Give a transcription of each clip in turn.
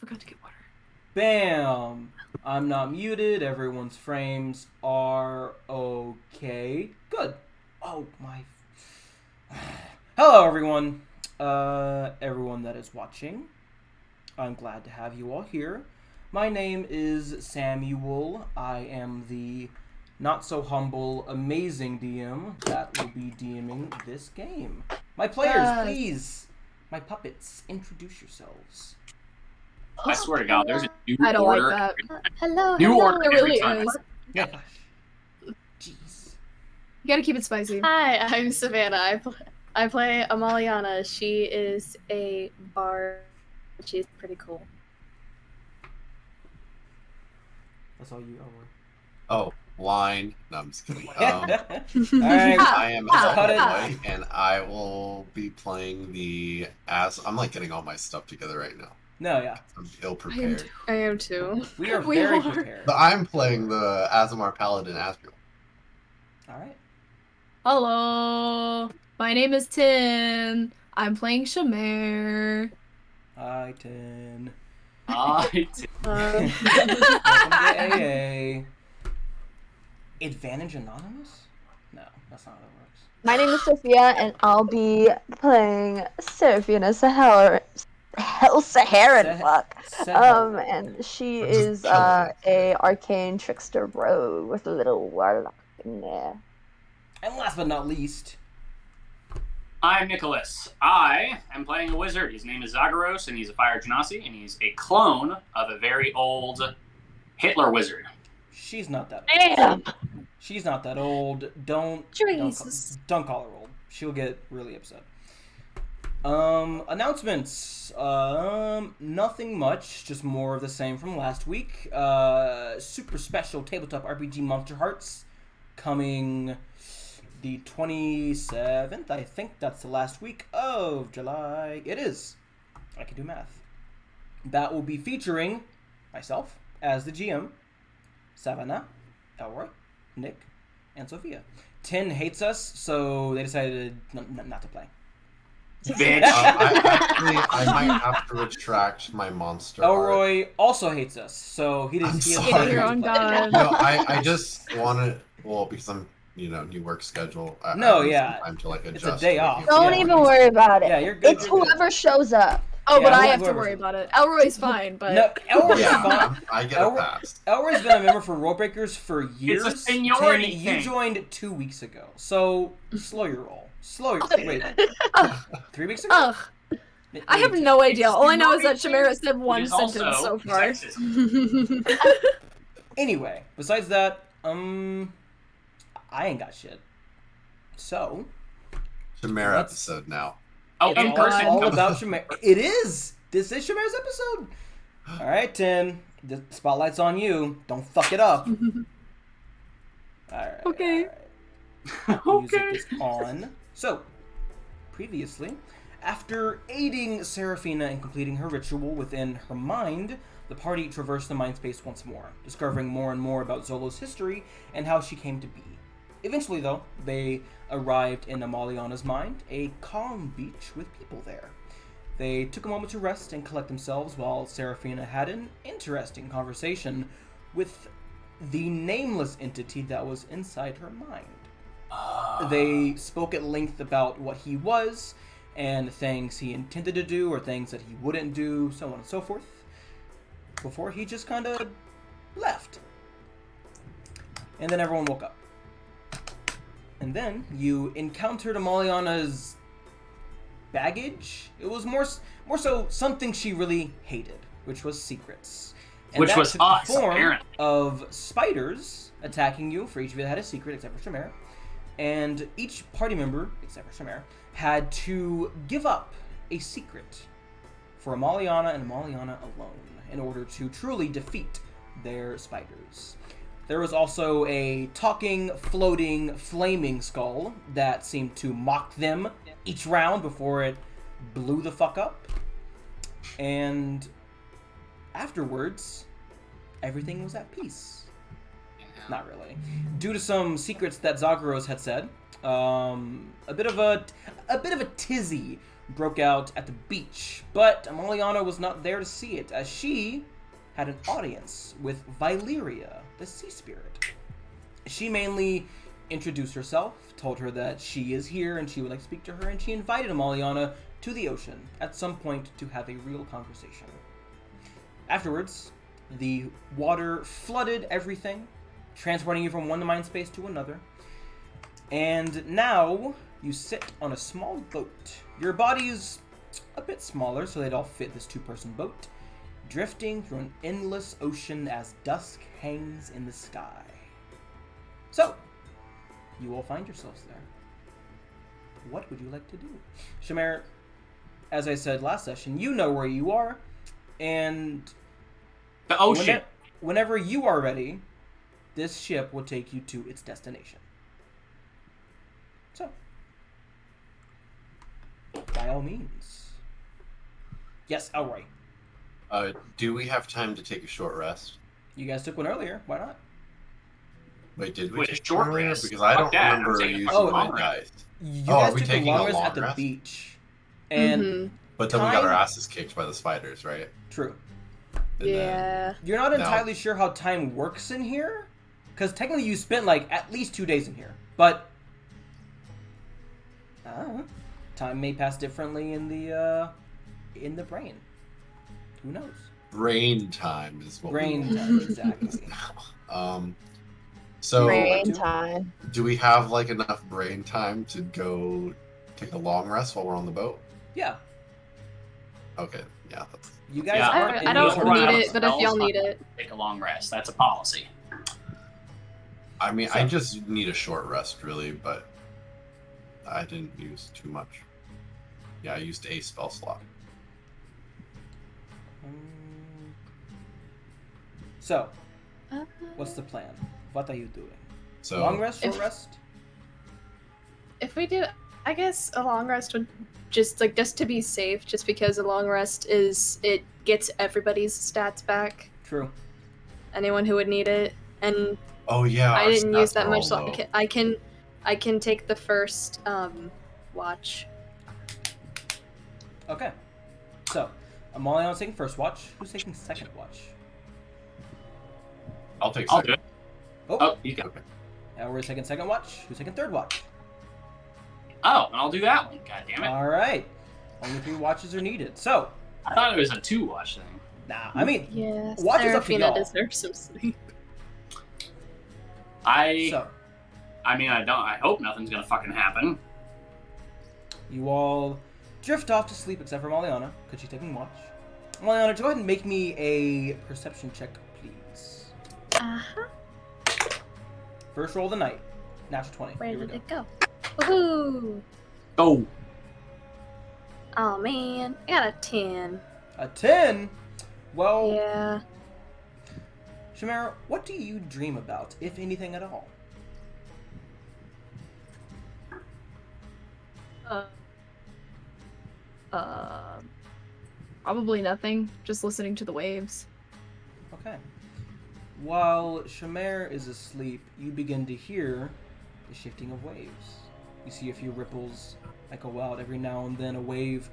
forgot to get water. Bam! I'm not muted. Everyone's frames are okay. Good. Oh my. Hello, everyone. Everyone that is watching. I'm glad to have you all here. My name is Samuel. I am the not so humble, amazing DM that will be DMing this game. My players, please. My puppets, introduce yourselves. I swear to God, there's a new I don't order. like that. Hello. New order There every really time. is. Yeah, gosh. Jeez. You gotta keep it spicy. Hi, I'm Savannah. I play Amalianna. She is a bard. She's pretty cool. That's all you, Elroy. Oh, line. No, I'm just kidding. Alright. I am Cut it. Savoi, and I will be playing the I'm like getting all my stuff together right now. No, yeah. I'm ill prepared. I am too. We are We very are. prepared. But I'm playing the Azamar Paladin Asriel. Alright. Hello. My name is Tim. I'm playing Seamair. Hi, Tin. I Welcome to AA. Advantage Anonymous? No, that's not how that works. My name is Sophia, and I'll be playing Seraphina Saharan. Fuck. And she We're just is killing it. a arcane trickster rogue with a little warlock in there. And last but not least, I'm Nicholas. I am playing a wizard. His name is Zagreus, and he's a fire genasi, and he's a clone of a very old Hitler wizard. she's not that Damn! old. She's not that old. Don't Jesus. don't call her old. She'll get really upset. Announcements. Nothing much. Just more of the same from last week. Super special tabletop RPG Monster Hearts coming the 27th. I think that's the last week of July. It is. I can do math. That will be featuring myself as the GM, Savannah, Elroy, Nick, and Sophia. Tin hates us, so they decided not to play. Bitch. I might have to retract my monster. Elroy also hates us, so he I'm doesn't. sorry. You're on God. No, I just want to. Because I'm, new work schedule. No, I need yeah. some time to like It's adjust. a day to off. making Don't Yeah. even worry about it. Yeah, you're good. It's you're good. whoever shows up. Oh, but Yeah, I have to whoever- worry about it. Elroy's fine, but No, Elroy's Yeah, fine. I get a pass. Elroy's been a member for Role Breakers for years. It's a seniority Tin, thing. you joined 2 weeks ago, so slow your roll. Wait, 3 weeks ago? ugh. I have no idea. All I know is that Seniority Shamira said one is sentence also so far. sexism. Anyway, besides that, I ain't got shit. So, Chimera Let's- episode now. Oh, Oh, in all, person. all about Seamair. It is. This is Seamair's episode. All right, Tin. The spotlight's on you. Don't fuck it up. All right. Okay. All right. Music Okay. is on. So, previously, after aiding Seraphina in completing her ritual within her mind, the party traversed the mind space once more, discovering more and more about Zolo's history and how she came to be. Eventually, though, they arrived in Amalianna's mind, a calm beach with people there. They took a moment to rest and collect themselves while Seraphina had an interesting conversation with the nameless entity that was inside her mind. They spoke at length about what he was and things he intended to do or things that he wouldn't do, so on and so forth, before he just kind of left. And then everyone woke up. And then you encountered Amalianna's baggage. It was more so something she really hated, which was secrets. And Which that was took the us, form apparently. of spiders attacking you. For each of you that had a secret, except for Seamair. And each party member, except for Seamair, had to give up a secret for Amalianna and Amalianna alone in order to truly defeat their spiders. There was also a talking, floating, flaming skull that seemed to mock them each round before it blew the fuck up. And afterwards, everything was at peace. Not really. Due to some secrets that Zagreus had said, a bit of a tizzy broke out at the beach, but Amalianna was not there to see it, as she had an audience with Valyria, the sea spirit. She mainly introduced herself, told her that she is here and she would like to speak to her, and she invited Amalianna to the ocean at some point to have a real conversation. Afterwards, the water flooded everything, transporting you from one mind space to another, and now you sit on a small boat. Your body's a bit smaller, so they'd all fit this two-person boat, drifting through an endless ocean as dusk hangs in the sky. So, you all find yourselves there. What would you like to do? Seamair, as I said last session, you know where you are, and The ocean. whenever you are ready, this ship will take you to its destination. So, by all means. Yes, Elroy. Do we have time to take a short rest? You guys took one earlier. Why not? Wait, did we Wait, take short one earlier? rest? Because I Fuck don't that, I'm remember taking a using fucking my long dice. You Oh, guys are we took the taking a long rest long at the rest? beach. And Mhm. But then we got our Time- asses kicked by the spiders, right? true. And then- Yeah. You're not No. entirely sure how time works in here, because technically you spent like at least 2 days in here. But time may pass differently in the brain. Who knows? brain time is what Brain we time, exactly. So Rain time. do we have like enough brain time to go take a long rest while we're on the boat? Yeah, Okay, yeah. That's... you guys Yeah, aren't. I in don't the run out need of it, but if spells, y'all need it. Take a long rest. That's a policy. I mean, So- I just need a short rest, really, but I didn't use too much. Yeah, I used a spell slot. So, what's the plan? What are you doing? So Long rest, short If- rest? If we do, I guess a long rest would just to be safe, just because a long rest it gets everybody's stats back, True. anyone who would need it, and oh yeah, I our didn't use stats that are much, all so low. I can take the first watch. Okay. So, Amalianna's taking first watch. Who's taking second watch? I'll take I'll second. do it. Oh, Oh, you go. Okay. now we're taking second watch. Who's taking third watch? Oh, and I'll do that one. God damn it. All right. Only 3 watches are needed. So, I thought it was a 2-watch thing. nah, I mean, Yeah, watch is up to y'all. Seraphina deserves some sleep. So, I mean, I hope nothing's gonna fucking happen. you all drift off to sleep except for Amalianna, because she's taking watch. Amalianna, go ahead and make me a perception check, please. Uh-huh. First roll of the night. Natural 20. Where Here we did go. it go? Woohoo! Oh, Oh man, I got a 10. A 10? Well, Yeah. Seamair, what do you dream about, if anything at all? Probably nothing. Just listening to the waves. Okay. While Seamair is asleep, you begin to hear the shifting of waves. You see a few ripples echo out. Every now and then a wave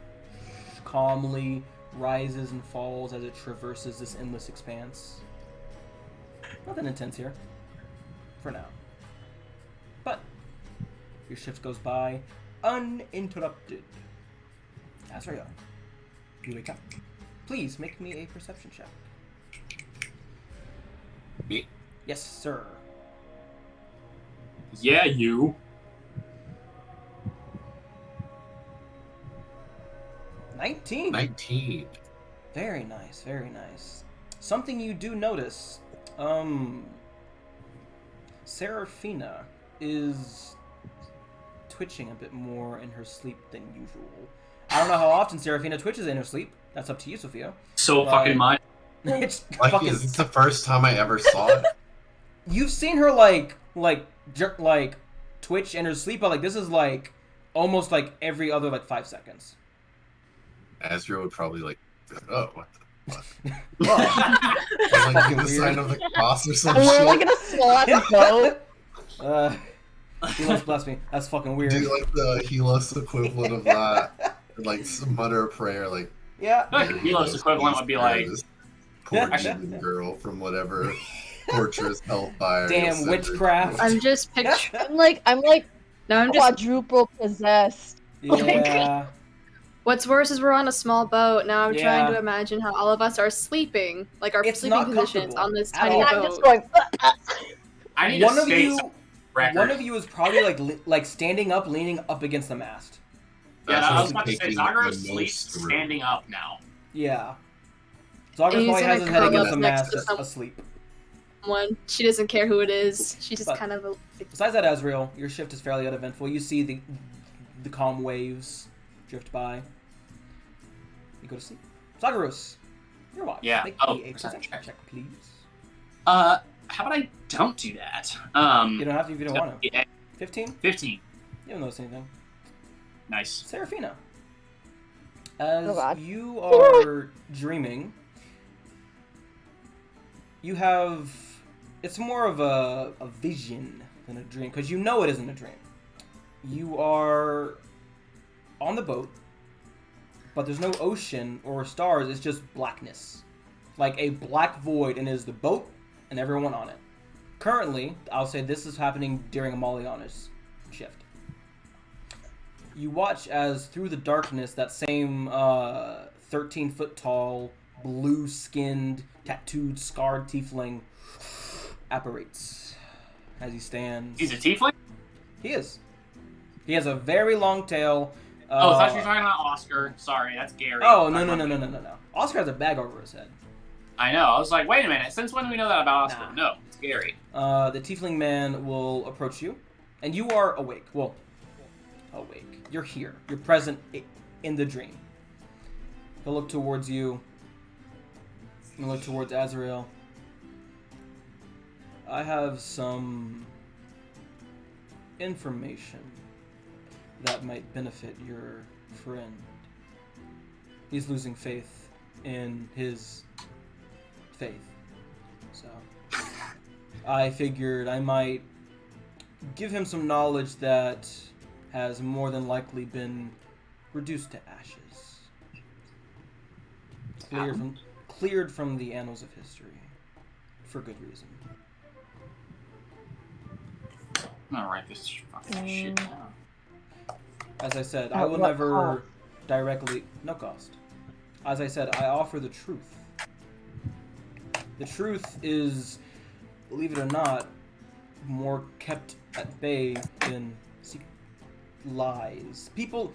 calmly rises and falls as it traverses this endless expanse. Nothing intense here. For now. But your shift goes by uninterrupted. Azrael, you wake up. Please make me a perception check. Me? Yes, sir. yeah, you. 19. 19. Very nice, very nice. Something you do notice, Seraphina is twitching a bit more in her sleep than usual. I don't know how often Seraphina twitches in her sleep. That's up to you, Sophia. So Right. fucking much. It's Like, fucking. is this the first time I ever saw it? You've seen her like twitch in her sleep, but like this is like almost like every other like 5 seconds. Ezra would probably like, oh, what the Well, fuck? Like, Fucking do the sign weird. of the cross or some We're shit. like gonna slot the boat. Helos bless me. That's fucking weird. Do like the Helos equivalent of that. like mutter a prayer, like. Yeah. I feel like Milo's equivalent would be like, This poor demon girl from whatever torturous hellfire. Damn you'll send her witchcraft. to. I'm just picturing. I'm like No, I'm just. quadruple possessed. Yeah. What's worse is we're on a small boat. Now I'm trying Yeah. to imagine how all of us are sleeping, like our It's sleeping not positions comfortable on this at tiny all. I'm boat. just going. I need One to of say you, something. Record. one of you is probably like standing up, leaning up against the mast. Yeah, That's I was what's about to say, taking Zagro the sleeps most room. standing up now. Yeah. And Zagra he's probably has gonna his head curl against up the next mast, to just someone. asleep. She doesn't care who it is. She just But- kind of. Besides that, Azrael, your shift is fairly uneventful. You see the calm waves drift by. You go to sleep. Zagros, your watch. Yeah. Make Oh, me a perception perception check, please. How about I don't do that? You don't have to if you don't want to. Yeah, 15? 15. You don't notice anything. Nice. Serafina, as Oh, God. you are dreaming, you have... It's more of a vision than a dream, because you know it isn't a dream. You are on the boat, but there's no ocean or stars, it's just blackness. Like a black void, and it is the boat and everyone on it. Currently, I'll say this is happening during Amalianna's shift. You watch as through the darkness that same 13-foot tall, blue-skinned, tattooed, scarred tiefling apparates as he stands. He's a tiefling? He is. He has a very long tail. Oh, I thought you were talking about Oscar. Sorry, that's Gary. Oh, no. Oscar has a bag over his head. I know. I was like, wait a minute. Since when do we know that about Oscar? Nah. No, it's Gary. The tiefling man will approach you, and you are awake. Well, awake. You're here. You're present in the dream. He'll look towards you. He'll look towards Azrael. I have some information that might benefit your friend. He's losing faith in his faith. So I figured I might give him some knowledge that has more than likely been reduced to ashes. Cleared from the annals of history. For good reason. I'm gonna write this fucking shit down. As I said, At I will what never cost? directly... No cost. As I said, I offer the truth. The truth is, believe it or not, more kept at bay than lies. People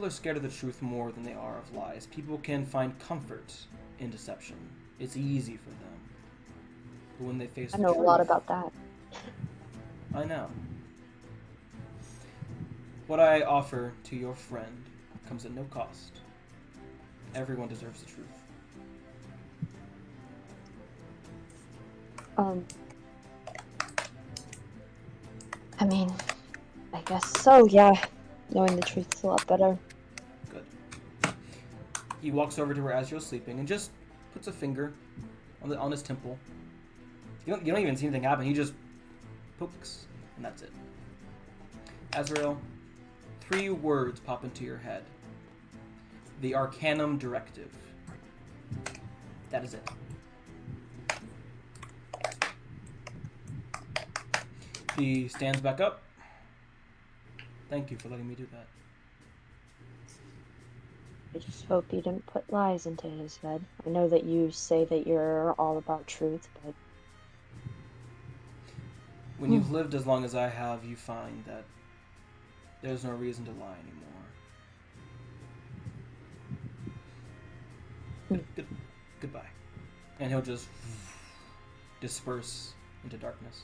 are scared of the truth more than they are of lies. People can find comfort in deception. It's easy for them. But when they face I the know a truth, lot about that. I know. What I offer to your friend comes at no cost. Everyone deserves the truth. I mean, I guess so, yeah. Knowing the truth is a lot better. Good. He walks over to where Azrael's sleeping and just puts a finger on his temple. You don't even see anything happen. He just pokes, and that's it. Azrael, 3 words pop into your head. The Arcanum Directive. That is it. He stands back up. Thank you for letting me do that. I just hope you didn't put lies into his head. I know that you say that you're all about truth, but When you've lived as long as I have, you find that there's no reason to lie anymore. Goodbye. And he'll just disperse into darkness.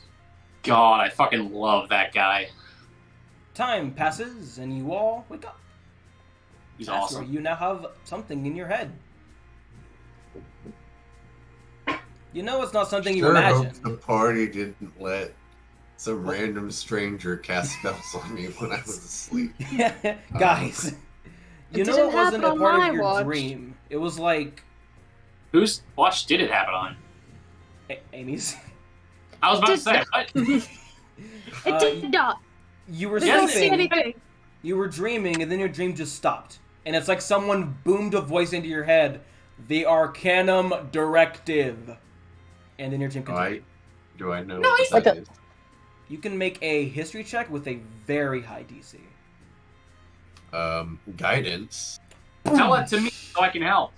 God, I fucking love that guy. Time passes, and you all wake up. He's That's awesome. where you now have something in your head. You know it's not something you Sure imagine. hope the party didn't let some random stranger cast spells on me when I was asleep. Guys, you It know didn't it wasn't a happen part on of my your watch. dream. It was like Whose watch did it happen on? Amy's. I was about to Did say, not- what? It did not. You were I don't see sleeping. anything. You were dreaming, and then your dream just stopped, and it's like someone boomed a voice into your head. The Arcanum Directive. And then your team continues. Do I know Nice. what that is? You can make a history check with a very high DC. Guidance. Tell it to me so I can help.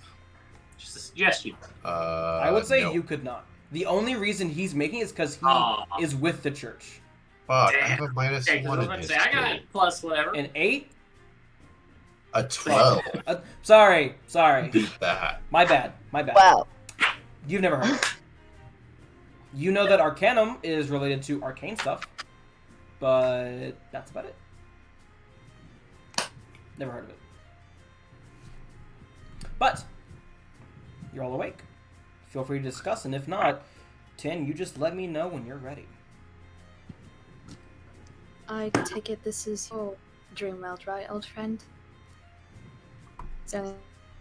Just a suggestion. I would say no. you could not. The only reason he's making it is because he Aw. is with the church. Fuck, I Damn. have a minus Okay, 'cause I one was in about to this. say, I got a plus whatever. An 8? A 12. Sorry. Beat that. My bad. Wow. You've never heard of it. You know that Arcanum is related to arcane stuff, but that's about it. Never heard of it. But you're all awake. Feel free to discuss, and if not, Tin, you just let me know when you're ready. I take it this is your dream world, right, old friend? Is there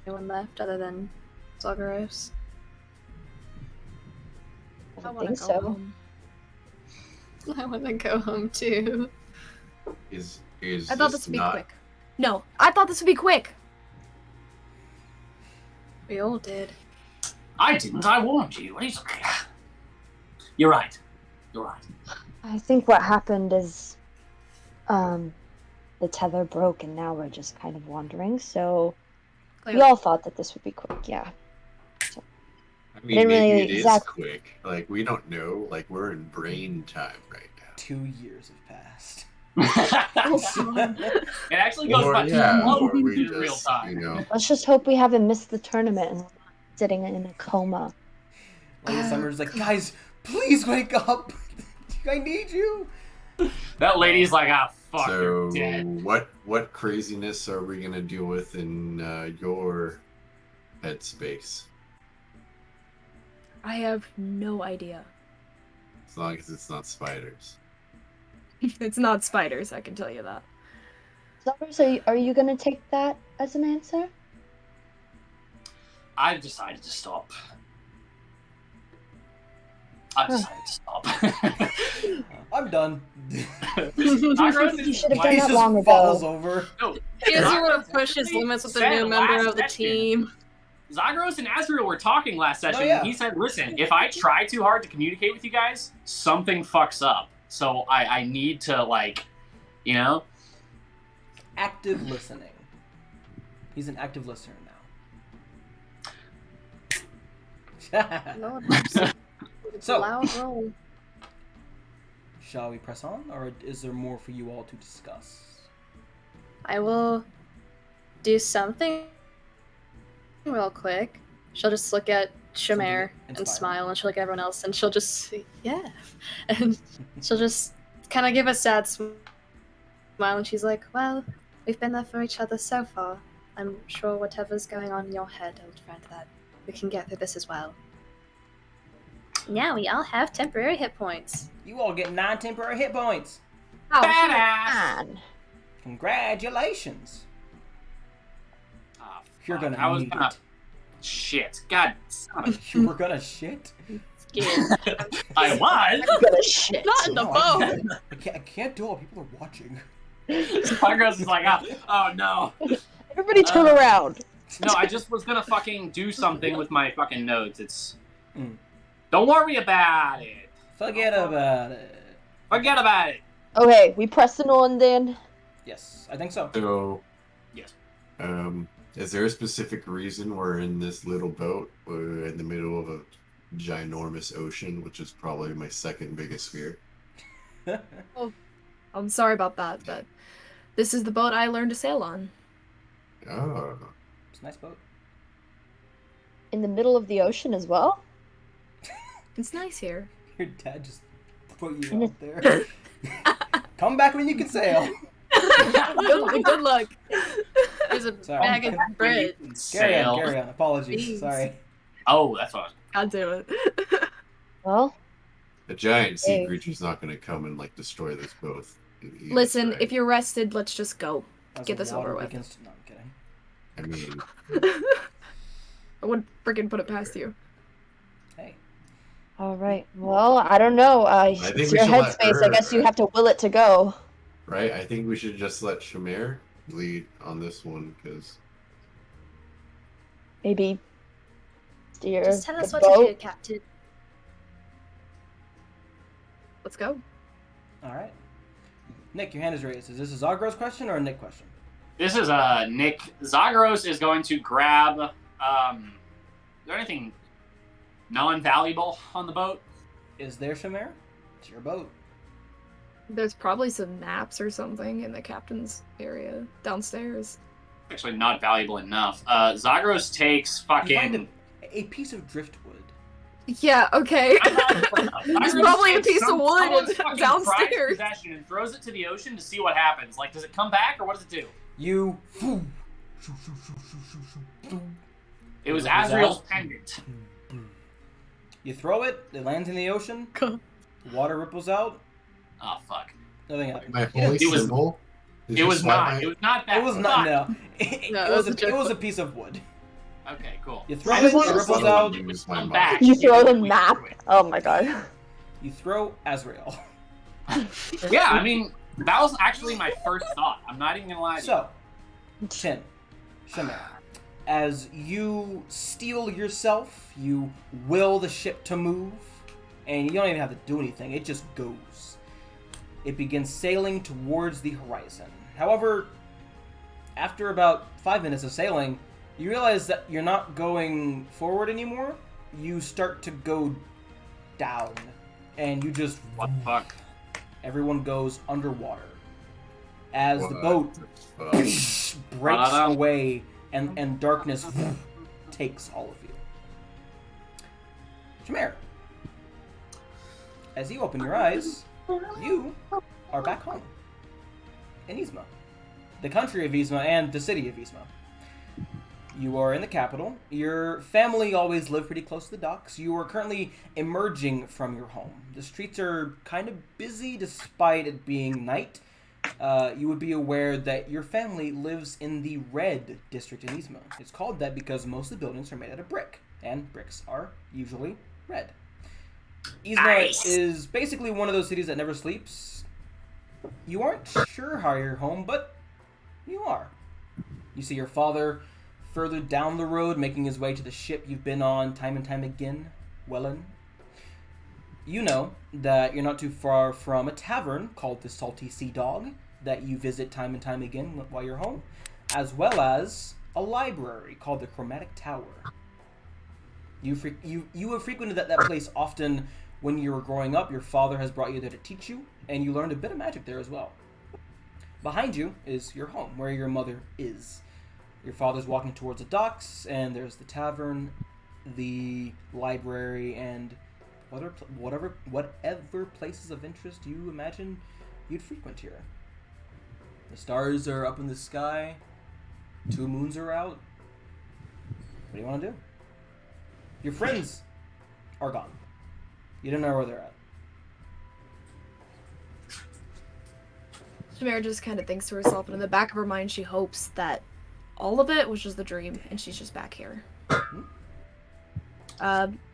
anyone left other than Zagreus? I wanna think go so. home. I want to go home too. Is I thought this this would be not... quick. No, I thought this would be quick. We all did. I didn't. I warned you. What are you talking? You're right. You're right. I think what happened is the tether broke and now we're just kind of wandering, so we all thought that this would be quick, yeah. I mean, didn't maybe really it is exactly- quick. Like, we don't know. Like, we're in brain time right now. 2 years have passed. It actually goes Or, much yeah, slower or we in real just, time. you know... Let's just hope we haven't missed the tournament and we're not sitting in a coma. Lady Summer's like, guys, please wake up. I need you. That lady's like, ah, fuck, So, you're dead. what craziness are we gonna deal with in your headspace? I have no idea. As long as it's not spiders. It's not spiders, I can tell you that. So are you gonna take that as an answer? I've decided to stop. I've decided to stop. I'm done. You should have He done that just long falls ago. over. No, He doesn't want to Zagreus push his actually limits with a said new member last of the session- team. Zagreus and Azrael were talking last session, yeah. and he said, listen, if I try too hard to communicate with you guys, something fucks up. So I need to, like, you know? Active listening. He's an active listener now. Lord, it's So- a loud roll. Shall we press on, or is there more for you all to discuss? I will do something real quick. She'll just look at Seamair and inspiring. smile, and she'll look at everyone else, and she'll just say, yeah. And she'll just kind of give a sad smile, and she's like, well, we've been there for each other so far. I'm sure whatever's going on in your head, old friend, that we can get through this as well. Now we all have temporary hit points. You all get 9 temporary hit points. Badass! Man. Congratulations. Ah, You're fuck. gonna I was need gonna... it. Shit. God, son of You were gonna shit? Scared. a... I was! I'm gonna shit. Not in the No, boat! I can't do it. People are watching. Zagreus is like, oh no. Everybody turn around. No, I just was gonna fucking do something with my fucking notes. It's... Mm. Don't worry about it. Forget about it. Forget about it. Okay, we pressing on then. Yes, I think so. So, Yes. is there a specific reason we're in this little boat? We're in the middle of a ginormous ocean, which is probably my second biggest fear. I'm sorry about that, but this is the boat I learned to sail on. Oh. It's a nice boat. In the middle of the ocean as well? It's nice here. Your dad just put you And out there. Come back when you can sail. Good luck. There's a Sorry. bag of bread. Carry Sail. on, carry on. Apologies. Beans. Sorry. Oh, that's what I was... God damn it. Well, A giant sea Hey. creature's not going to come and, like, destroy this boat. Listen, Right. if you're rested, let's just go. As Get the this water over with. begins to... No, I'm kidding. I mean, I wouldn't freaking put it past you. Hey. alright. Well, I don't know. think It's we your should let headspace. I her- guess you have to will it to go. right? I think we should just let Seamair lead on this one, because Maybe steer Just tell the us what boat. to do, Captain. Let's go. All right. Nick, your hand is raised. Is this a Zagros question or a Nick question? This is Nick. Zagros is going to grab. Is there anything non-valuable on the boat? Is there, Seamair? It's your boat. There's probably some maps or something in the captain's area downstairs. Actually, not valuable enough. Zagros takes You find fucking. a piece of driftwood. Yeah, okay. There's probably a piece of wood downstairs. Possession and throws it to the ocean to see what happens. Like, does it come back or what does it do? You. It was It was Azrael's out. pendant. You throw it. It lands in the ocean. Water ripples out. Oh fuck! Nothing happens. My holy It was- symbol. is It just was why not. my- It was not that. It was not. No. No, It was a piece of wood. Okay, cool. You throw I it. just It want to ripples see out. if it would Use my come mind. back. You if throw it the went map. through it. Oh my god. You throw Azrael. Yeah, I mean, that was actually my first thought. I'm not even gonna lie to you. So, Chin, Seamair, as you steel yourself, you will the ship to move, and you don't even have to do anything. It just goes. It begins sailing towards the horizon. However, after about 5 minutes of sailing, you realize that you're not going forward anymore. You start to go down, and you just What the fuck? everyone goes underwater as the What boat the fuck? breaks Ta-da. away and darkness takes all of you. Seamair, as you open your eyes, you are back home in Yzma, the country of Yzma and the city of Yzma. You are in the capital. Your family always lived pretty close to the docks. You are currently emerging from your home. The streets are kind of busy despite it being night. You would be aware that your family lives in the red district in Yzma. It's called that because most of the buildings are made out of brick, and bricks are usually red. Yzma Nice. is basically one of those cities that never sleeps. You aren't sure how you're home, but you are. You see your father further down the road, making his way to the ship you've been on time and time again, Wellen. You know that you're not too far from a tavern called the Salty Sea Dog that you visit time and time again while you're home, as well as a library called the Chromatic Tower. You have frequented that place often when you were growing up. Your father has brought you there to teach you, and you learned a bit of magic there as well. Behind you is your home, where your mother is. Your father's walking towards the docks, and there's the tavern, the library, and whatever places of interest you imagine you'd frequent here. The stars are up in the sky. 2 moons are out. What do you want to do? Your friends are gone. You don't know where they're at. Seamair just kind of thinks to herself, and in the back of her mind, she hopes that all of it was just a dream, and she's just back here.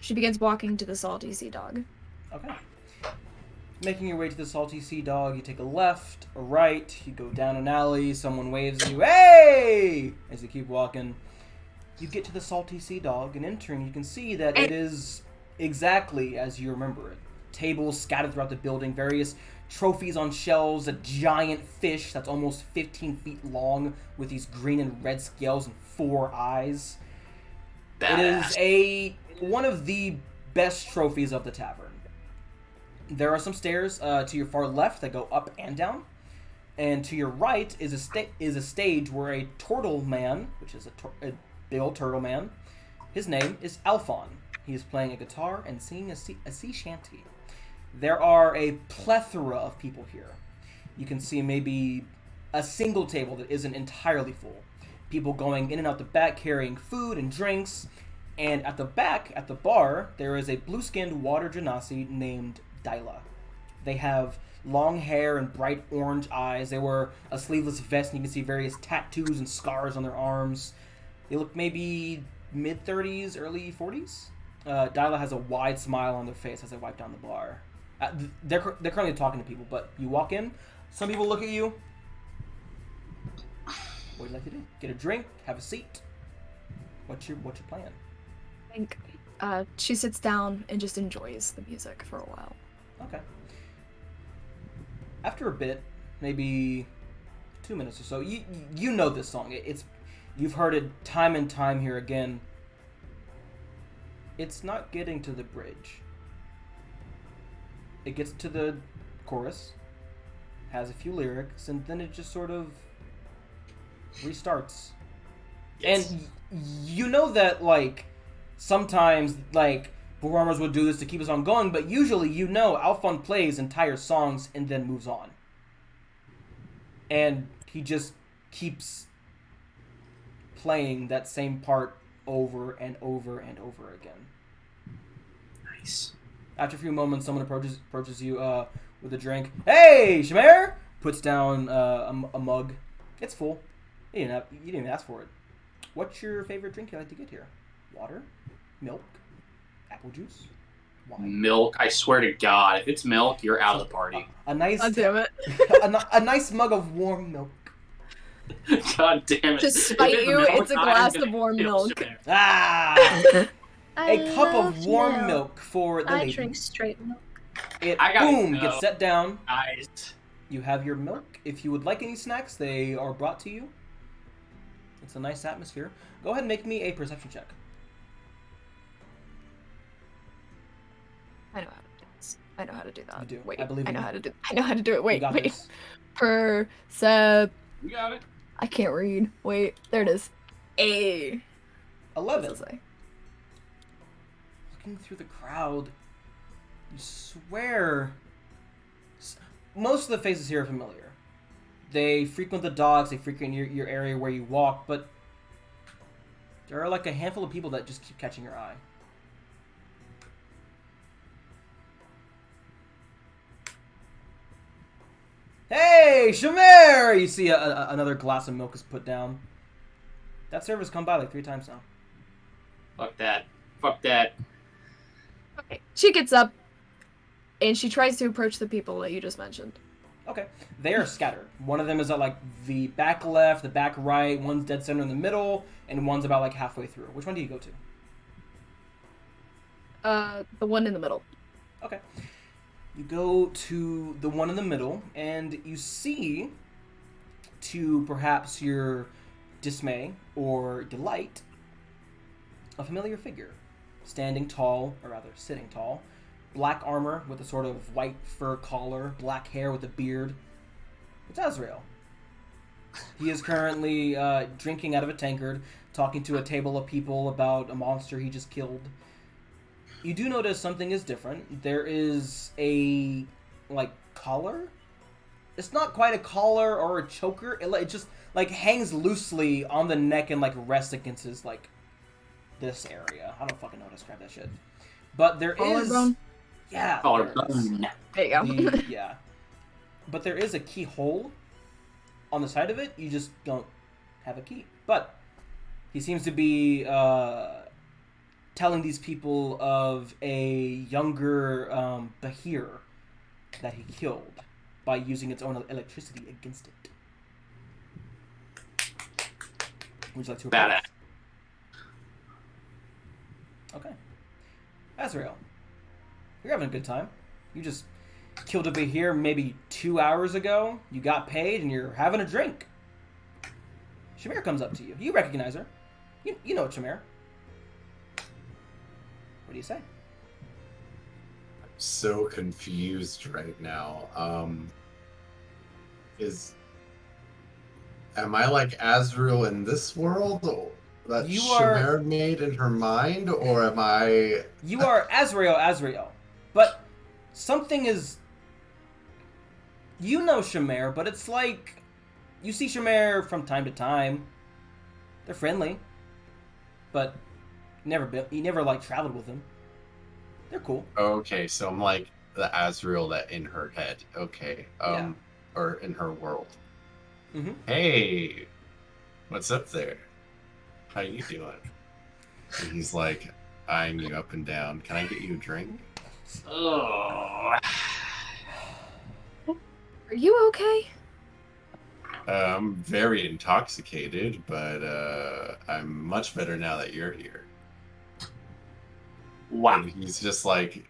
She begins walking to the Salty Sea Dog. Okay. Making your way to the Salty Sea Dog, you take a left, a right, you go down an alley, someone waves at you, hey! As you keep walking, you get to the Salty Sea Dog, and entering, you can see that it is exactly as you remember it. Tables scattered throughout the building, various trophies on shelves, a giant fish that's almost 15 feet long with these green and red scales and 4 eyes. Badass. It is one of the best trophies of the tavern. There are some stairs to your far left that go up and down, and to your right is a stage where a turtle man, which is a big old turtle man, his name is Alphon. He is playing a guitar and singing a sea shanty. There are a plethora of people here. You can see maybe a single table that isn't entirely full. People going in and out the back carrying food and drinks. And at the back, at the bar, there is a blue-skinned water genasi named Dyla. They have long hair and bright orange eyes. They wear a sleeveless vest, and you can see various tattoos and scars on their arms. They look maybe mid-30s, early 40s. Dyla has a wide smile on their face as they wipe down the bar. They're currently talking to people, but you walk in, some people look at you. What would you like to do? Get a drink, have a seat. What's your plan? I think she sits down and just enjoys the music for a while. Okay. After a bit, maybe 2 minutes or so, you know this song. You've heard it time and time here again. It's not getting to the bridge. It gets to the chorus, has a few lyrics, and then it just sort of restarts. Yes. And you know that, like, sometimes, like, performers would do this to keep a song going, but usually, you know, Alphon plays entire songs and then moves on. And he just keeps playing that same part over and over and over again. Nice. After a few moments, someone approaches you with a drink. Hey, Seamair! Puts down a mug. It's full. You didn't even ask for it. What's your favorite drink you like to get here? Water? Milk? Apple juice? Wine? Milk. I swear to God, if it's milk, you're out of the party. A nice, God damn it. a nice mug of warm milk. God damn it. To spite If it's you, milk, it's a I'm glass gonna of warm kill milk. Seamair. Ah! I A cup of love warm milk for the I lady. drink straight milk. It I gotta boom go. gets set down. Nice. You have your milk. If you would like any snacks, they are brought to you. It's a nice atmosphere. Go ahead and make me a perception check. I know how to do this. I know how to do that. You do. Wait, I believe I in know you. how to do. I know how to do it. You Wait, got wait. this. You got it. I can't read. Wait, there it is. A. 11. What's it say? Looking through the crowd, you swear most of the faces here are familiar. They frequent the docks, they frequent your area where you walk, but there are like a handful of people that just keep catching your eye. Hey, Seamair! You see another glass of milk is put down. That server's come by like 3 times now. Fuck that. Fuck that. Okay. She gets up, and she tries to approach the people that you just mentioned. Okay. They are scattered. One of them is at like the back left, the back right, one's dead center in the middle, and one's about like halfway through. Which one do you go to? The one in the middle. Okay. You go to the one in the middle, and you see, to perhaps your dismay or delight, a familiar figure. Standing tall, or rather sitting tall. Black armor with a sort of white fur collar, black hair with a beard. It's Azrael. He is currently drinking out of a tankard, talking to a table of people about a monster he just killed. You do notice something is different. There is a, like, collar? It's not quite a collar or a choker. It just, like, hangs loosely on the neck and, like, rests against his, like, this area. I don't fucking know how to describe that shit. But there is... Collarbone? Yeah. Collarbone. There you go. Yeah. But there is a keyhole on the side of it. You just don't have a key. But he seems to be telling these people of a younger Bahir that he killed by using its own electricity against it. Would you like to Badass. Okay. Azrael, you're having a good time. You just killed a Bahir maybe 2 hours ago. You got paid and you're having a drink. Seamair comes up to you. You recognize her. You know Seamair. What do you say? I'm so confused right now. Am I like Azrael in this world that You are- Seamair made in her mind, or am I? You are Azrael. But something is... You know Seamair, but it's like... You see Seamair from time to time. They're friendly. But you never like traveled with them. They're cool. Okay, so I'm like the Azrael that in her head. Okay, Yeah. or in her world. Mm-hmm. Hey, what's up there? How you doing? And he's like eyeing you up and down. Can I get you a drink? Oh. Are you okay? I'm very intoxicated, but I'm much better now that you're here. Wow. And he's just like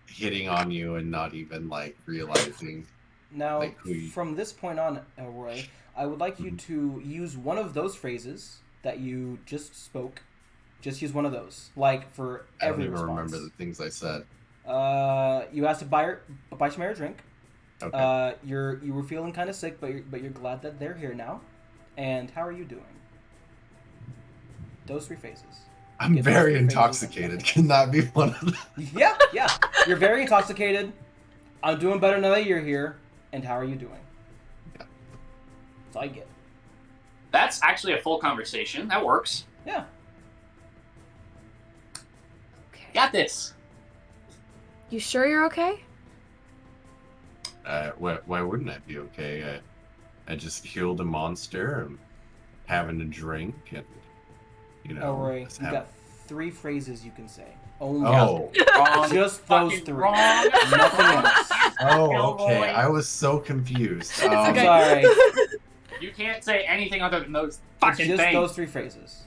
hitting on you and not even like realizing. Now, Like who you- from this point on, Elroy, I would like you to use one of those phrases that you just spoke. Just use one of those, like for I don't every even response. remember the things I said. You asked to buy Seamair a drink. Okay. You were feeling kind of sick, but you're glad that they're here now. And how are you doing? Those three phases. I'm get those very three phases. intoxicated. Can that be one of them? Yeah. You're very intoxicated. I'm doing better now that you're here. And how are you doing? Yeah. That's all I get. That's actually a full conversation. That works. Yeah. Okay. Got this. You sure you're okay? Why wouldn't I be okay? I just killed a monster. I'm having a drink, and Elroy, just you have- got three phrases you can say. Only Oh, Wrong. just those Fucking three. Wrong. Nothing else. oh, okay. Elroy. I was so confused. I'm okay. sorry. You can't say anything other than those It's fucking just things. those three phrases.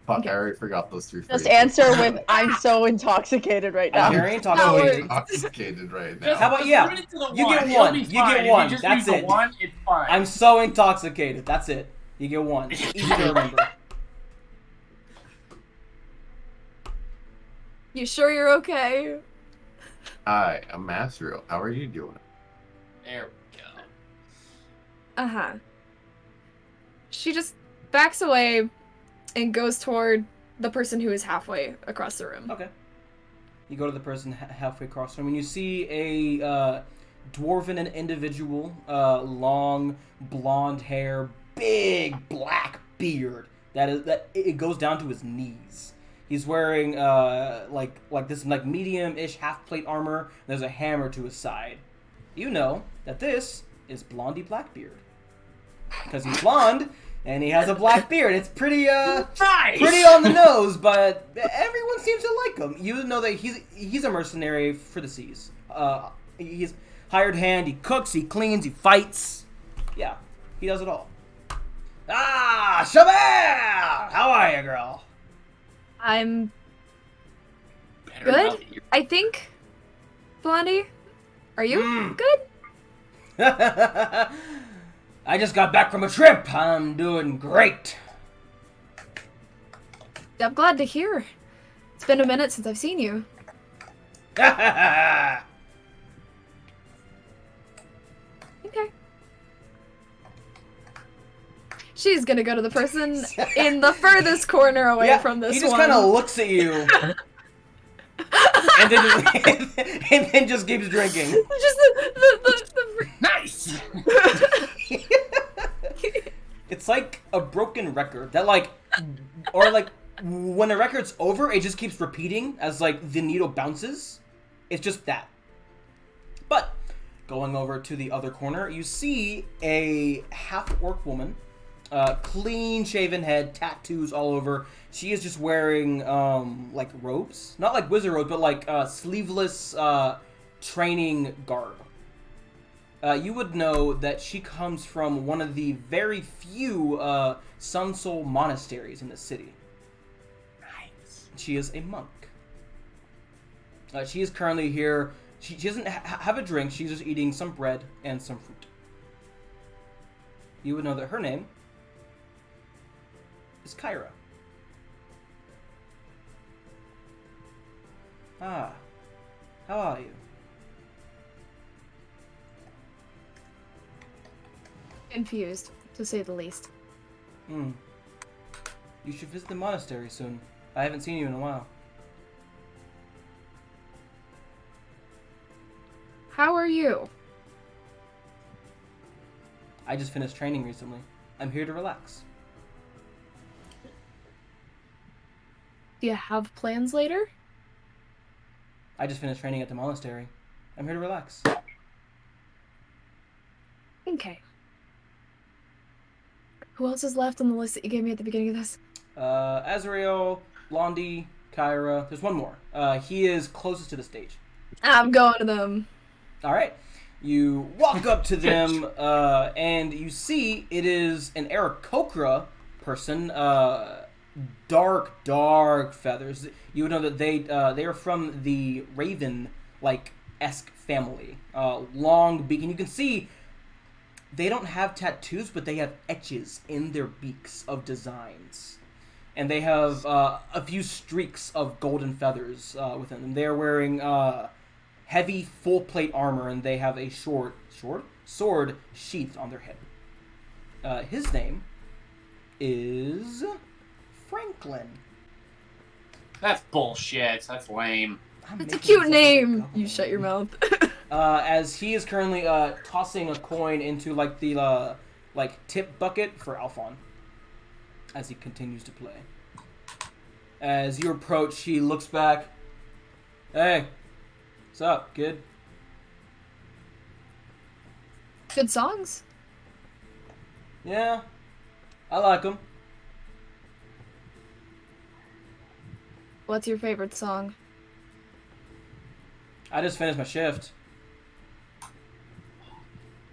Fuck, Okay. I already forgot those three Just phrases. answer with "I'm so intoxicated right I'm now." very I'm intoxicated. intoxicated right now. Just- How about- just yeah, limit it to the you one. get It'll one. be You fine. get If one. just That's use the it. one, it's fine. I'm so intoxicated. That's it. You get one. Easy to remember. You sure you're okay? Hi, I'm Masriel. How are you doing? There we go. Uh-huh. She just backs away and goes toward the person who is halfway across the room. Okay. You go to the person halfway across the room, and you see a dwarven individual, long blonde hair, big black beard. That it goes down to his knees. He's wearing like this medium-ish half-plate armor. There's a hammer to his side. You know that this is Blondie Blackbeard because he's blonde and he has a black beard. It's pretty Nice! pretty on the nose, but everyone seems to like him. You know that he's a mercenary for the seas. He's hired hand. He cooks, he cleans, he fights. Yeah, he does it all. Ah, Seamair! How are you, girl? I'm Better Good? now that you're- I think, Blondie, are you Mm. good? I just got back from a trip. I'm doing great. I'm glad to hear. It's been a minute since I've seen you. Okay. She's gonna go to the person in the furthest corner away Yeah, from this he just one. kind of looks at you and then just keeps drinking. Just the Nice! It's like a broken record that when a record's over, it just keeps repeating as like the needle bounces. It's just that. But going over to the other corner, you see a half-orc woman, clean shaven head, tattoos all over. She is just wearing like robes, not like wizard robes, but like sleeveless training garb. You would know that she comes from one of the very few Sun Soul monasteries in the city. Nice. She is a monk. She is currently here. She doesn't have a drink. She's just eating some bread and some fruit. You would know that her name is Kyra. Ah, how are you? confused, to say the least. Hmm. You should visit the monastery soon. I haven't seen you in a while. How are you? I just finished training recently. I'm here to relax. Do you have plans later? I just finished training at the monastery. I'm here to relax. Okay. Who else is left on the list that you gave me at the beginning of this? Azrael, Blondie, Kyra. There's one more. He is closest to the stage. I'm going to them. All right. You walk up to them, and you see it is an Aarakocra person. Dark feathers. You would know that they are from the Raven-like-esque family. Long beak, and you can see they don't have tattoos, but they have etches in their beaks of designs. And they have a few streaks of golden feathers within them. They are wearing heavy full-plate armor, and they have a sword sheathed on their hip. His name is Franklin. That's bullshit. That's lame. It's a cute name. You shut your mouth. As he is currently tossing a coin into like the tip bucket for Alphon, as he continues to play. As you approach, he looks back. Hey, what's up, kid? Good songs. Yeah, I like them. What's your favorite song? I just finished my shift.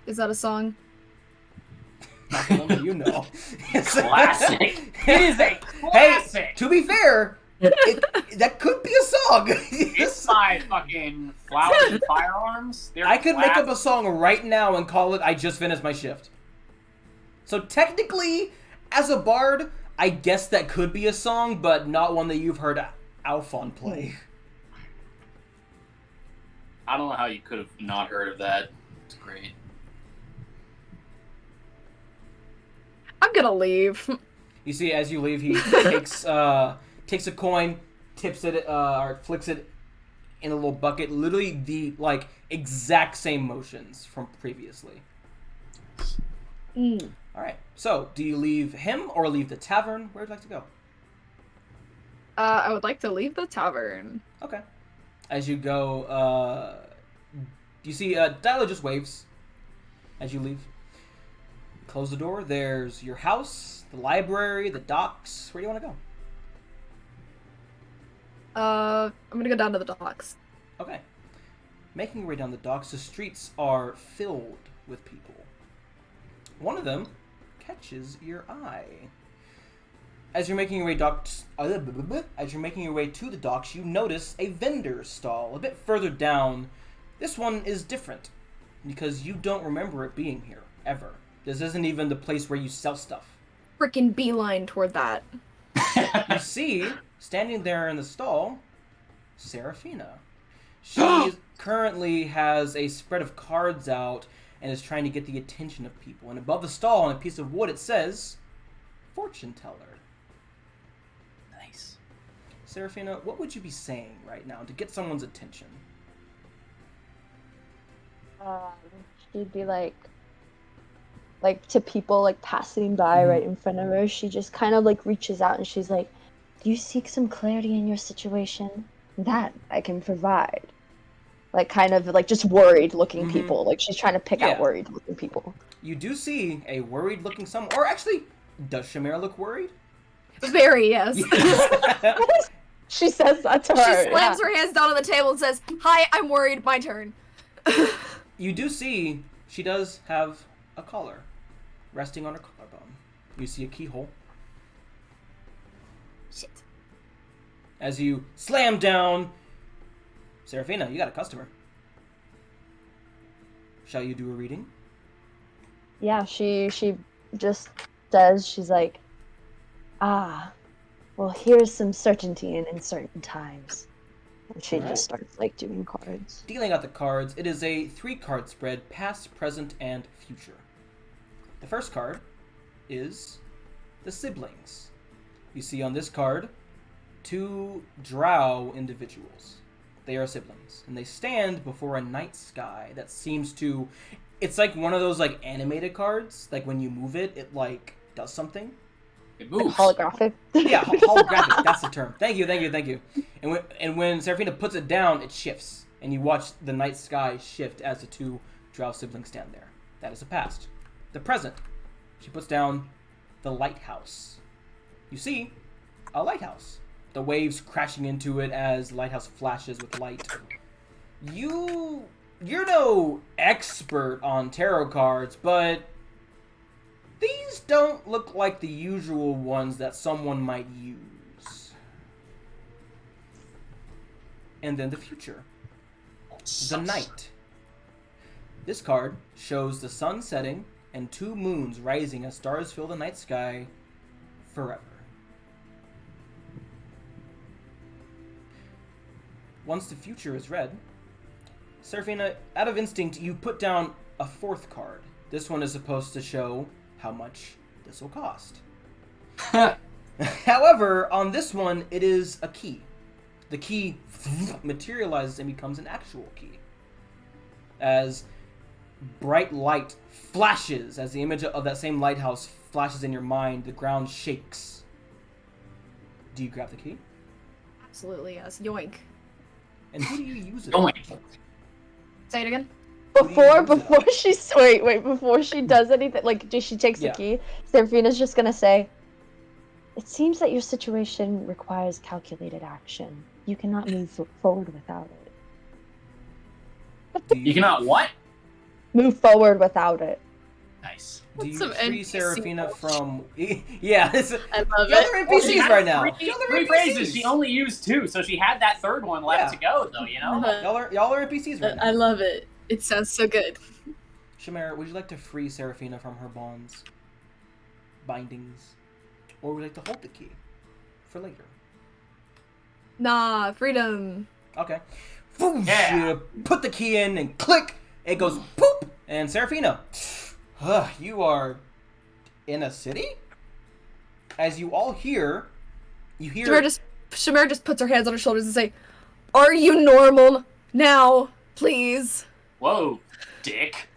Is that a song? You know. Classic. It is a classic. Hey, to be fair, that could be a song. It's by fucking Flowers and Firearms. They're I could make up a classic. song right now and call it I Just Finished My Shift. So technically, as a bard, I guess that could be a song, but not one that you've heard Alphon play. I don't know how you could have not heard of that. It's great. I'm gonna leave. You see, as you leave, he takes a coin, tips it, or flicks it in a little bucket. Literally the exact same motions from previously. All right. So, do you leave him or leave the tavern? Where would you like to go? I would like to leave the tavern. Okay. As you go, you see Dyla just waves as you leave. Close the door. There's your house, the library, the docks. Where do you want to go? I'm gonna go down to the docks. Okay. Making your way down the docks, the streets are filled with people. One of them catches your eye. As you're making your way to the docks, you notice a vendor stall a bit further down. This one is different because you don't remember it being here ever. This isn't even the place where you sell stuff. Frickin' beeline toward that. You see, standing there in the stall, Seraphina. She currently has a spread of cards out and is trying to get the attention of people. And above the stall, on a piece of wood, it says, Fortune Teller. Nice. Seraphina, what would you be saying right now to get someone's attention? She'd be like to people passing by right in front of her. She just kind of reaches out and she's like, "Do you seek some clarity in your situation? That I can provide." Just worried looking people. She's trying to pick out worried looking people. You do see a worried looking someone, or actually, does Seamair look worried? Very, yes. She says that to her. She slams her hands down on the table and says, "Hi, I'm worried. My turn." You do see she does have a collar resting on her collarbone. You see a keyhole. Shit. As you slam down, Seraphina, you got a customer. Shall you do a reading? Yeah, she just says, she's like, "Ah, well, here's some certainty in uncertain times." And she just starts doing cards. Dealing out the cards, it is a 3-card spread, past, present, and future. The first card is the siblings. You see on this card 2 drow individuals. They are siblings, and they stand before a night sky that seems to... It's like one of those animated cards, when you move it, it does something. It moves. Holographic. Yeah, holographic. That's the term. Thank you. And when Seraphina puts it down, it shifts, and you watch the night sky shift as the 2 drow siblings stand there. That is the past. The present. She puts down the lighthouse. You see a lighthouse. The waves crashing into it as the lighthouse flashes with light. You you're no expert on tarot cards, but these don't look like the usual ones that someone might use. And then the future. The night. This card shows the sun setting and 2 moons rising as stars fill the night sky forever. Once the future is read, Seraphina, out of instinct, you put down a 4th card. This one is supposed to show how much this will cost. However, on this one, it is a key. The key materializes and becomes an actual key. As bright light flashes, as the image of that same lighthouse flashes in your mind, the ground shakes. Do you grab the key? Absolutely, yes. Yoink. And who do you use it Oh on? my. Say it again. Before she before she does anything, like she takes the key, Seraphina's just gonna say, "It seems that your situation requires calculated action. You cannot move forward without it." You cannot what? Move forward without it. Nice. Do you Some free NPC Seraphina from... Yeah, I love y'all it. are NPCs right now. Three Y'all are phrases. NPCs. She only used 2, so she had that 3rd one left to go, though. You know. Y'all are NPCs right now. I love it. It sounds so good. Seamair, would you like to free Seraphina from her bonds, bindings, or would you like to hold the key for later? Nah, freedom. Okay. Boom, Yeah. you put the key in and click. It goes poop. And Seraphina, you are in a city? As you all hear, Seamair just puts her hands on her shoulders and say, "Are you normal now, please?" Whoa, dick.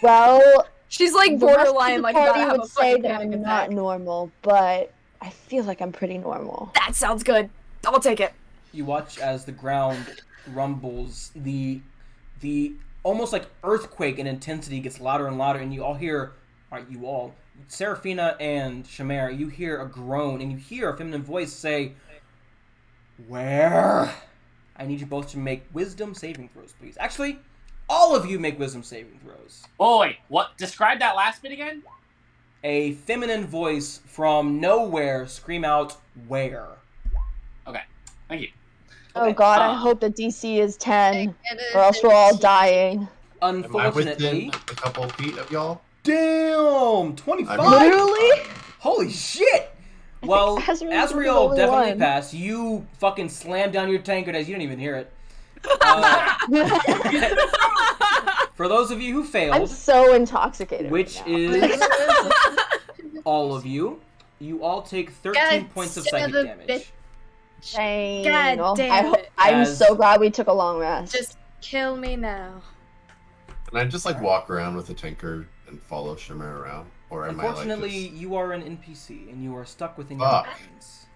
Well, She's like the rest of borderline, the like party about to have would a say fucking that panic I'm not attack. normal, but I feel like I'm pretty normal. That sounds good. I'll take it. you watch as the ground rumbles. The almost like earthquake in intensity gets louder and louder, and you all hear, Seraphina and Seamair, you hear a groan, and you hear a feminine voice say, "Where?" I need you both to make wisdom saving throws, please. Actually, all of you make wisdom saving throws. Oh wait, what? Describe that last bit again. A feminine voice from nowhere scream out, "Where?" Okay, thank you. Oh god, I hope the DC is 10, And or else we're all dying. Am I within Unfortunately, a couple feet of y'all? damn, 25. Literally? Holy shit! Well, Azrael's the Azrael only definitely one. passed. You fucking slammed down your tankard as you didn't even hear it. For those of you who I'm failed, so intoxicated. which right now. is all of you, you all take 13 God points of son psychic of a damage. bitch. Dang. God damn it. I'm As- so glad we took a long rest. Just kill me now. Can I just like walk around with a tinker and follow Seamair around? Or am Unfortunately, I like just... you are an NPC and you are stuck within your Fuck. minds.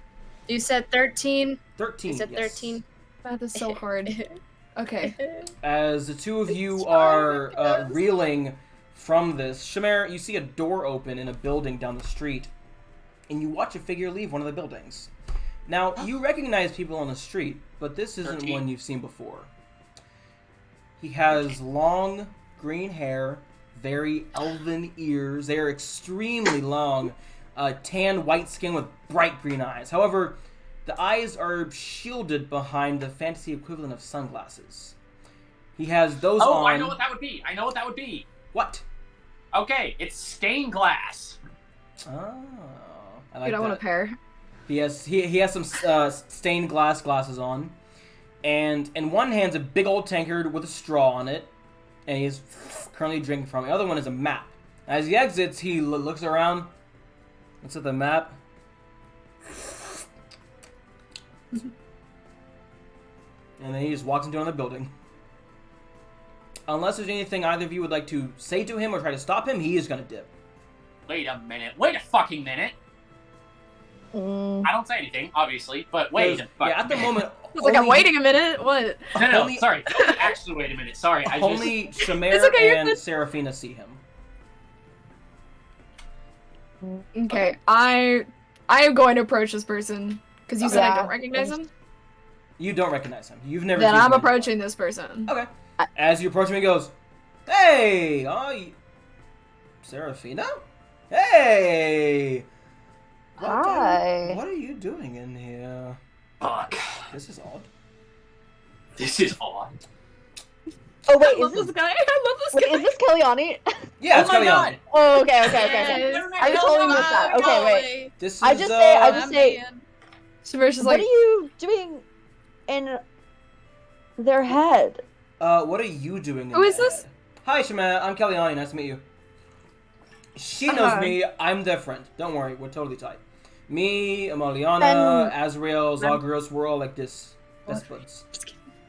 You said 13. 13. You said yes. 13. That is so hard. Okay. As the two of you are reeling from this, Seamair, you see a door open in a building down the street, and you watch a figure leave one of the buildings. Now, you recognize people on the street, but this isn't 13. one you've seen before. He has long green hair, very elven ears. They are extremely long, tan white skin with bright green eyes. However, the eyes are shielded behind the fantasy equivalent of sunglasses. He has those Oh, on. I know what that would be. I know what that would be. What? Okay, it's stained glass. Oh, I like Dude, I want a that. pair. He has some stained glass glasses on, and in one hand's a big old tankard with a straw on it, and he's currently drinking from it. The other one is a map. As he exits, he looks around, looks at the map, and then he just walks into another building. Unless there's anything either of you would like to say to him or try to stop him, he is gonna dip. Wait a minute. Wait a fucking minute. Mm. I don't say anything, obviously, but wait a fucking Yeah, at the minute. moment, It's like I'm only- waiting a minute. What? No, only- sorry. Don't actually wait a minute. Sorry, I just... Only Seamair It's okay, you're and good. Seraphina see him. Okay, I am going to approach this person because you said I Yeah. don't recognize him. You don't recognize him. You've never Then seen I'm him approaching this person. before. Okay. As you approach him, he goes, "Hey, Seraphina? Hey! Hi. What are you doing in here? Fuck. This is odd." This is odd. Oh I wait, love is this this guy. I love this wait, guy. is this Kellyani? Yeah, Oh it's my Kellyani. God. Oh, okay. I totally missed that. Okay, wait. This is, I just say, Samir's what are you doing in their head? what are you doing in Who is that this? head? Hi, Seamair. I'm Kellyani. Nice to meet you. She knows me. I'm their friend. Don't worry. We're totally tight. Me, Amalianna, Azrael, Zagros, we're all like this. Best buds.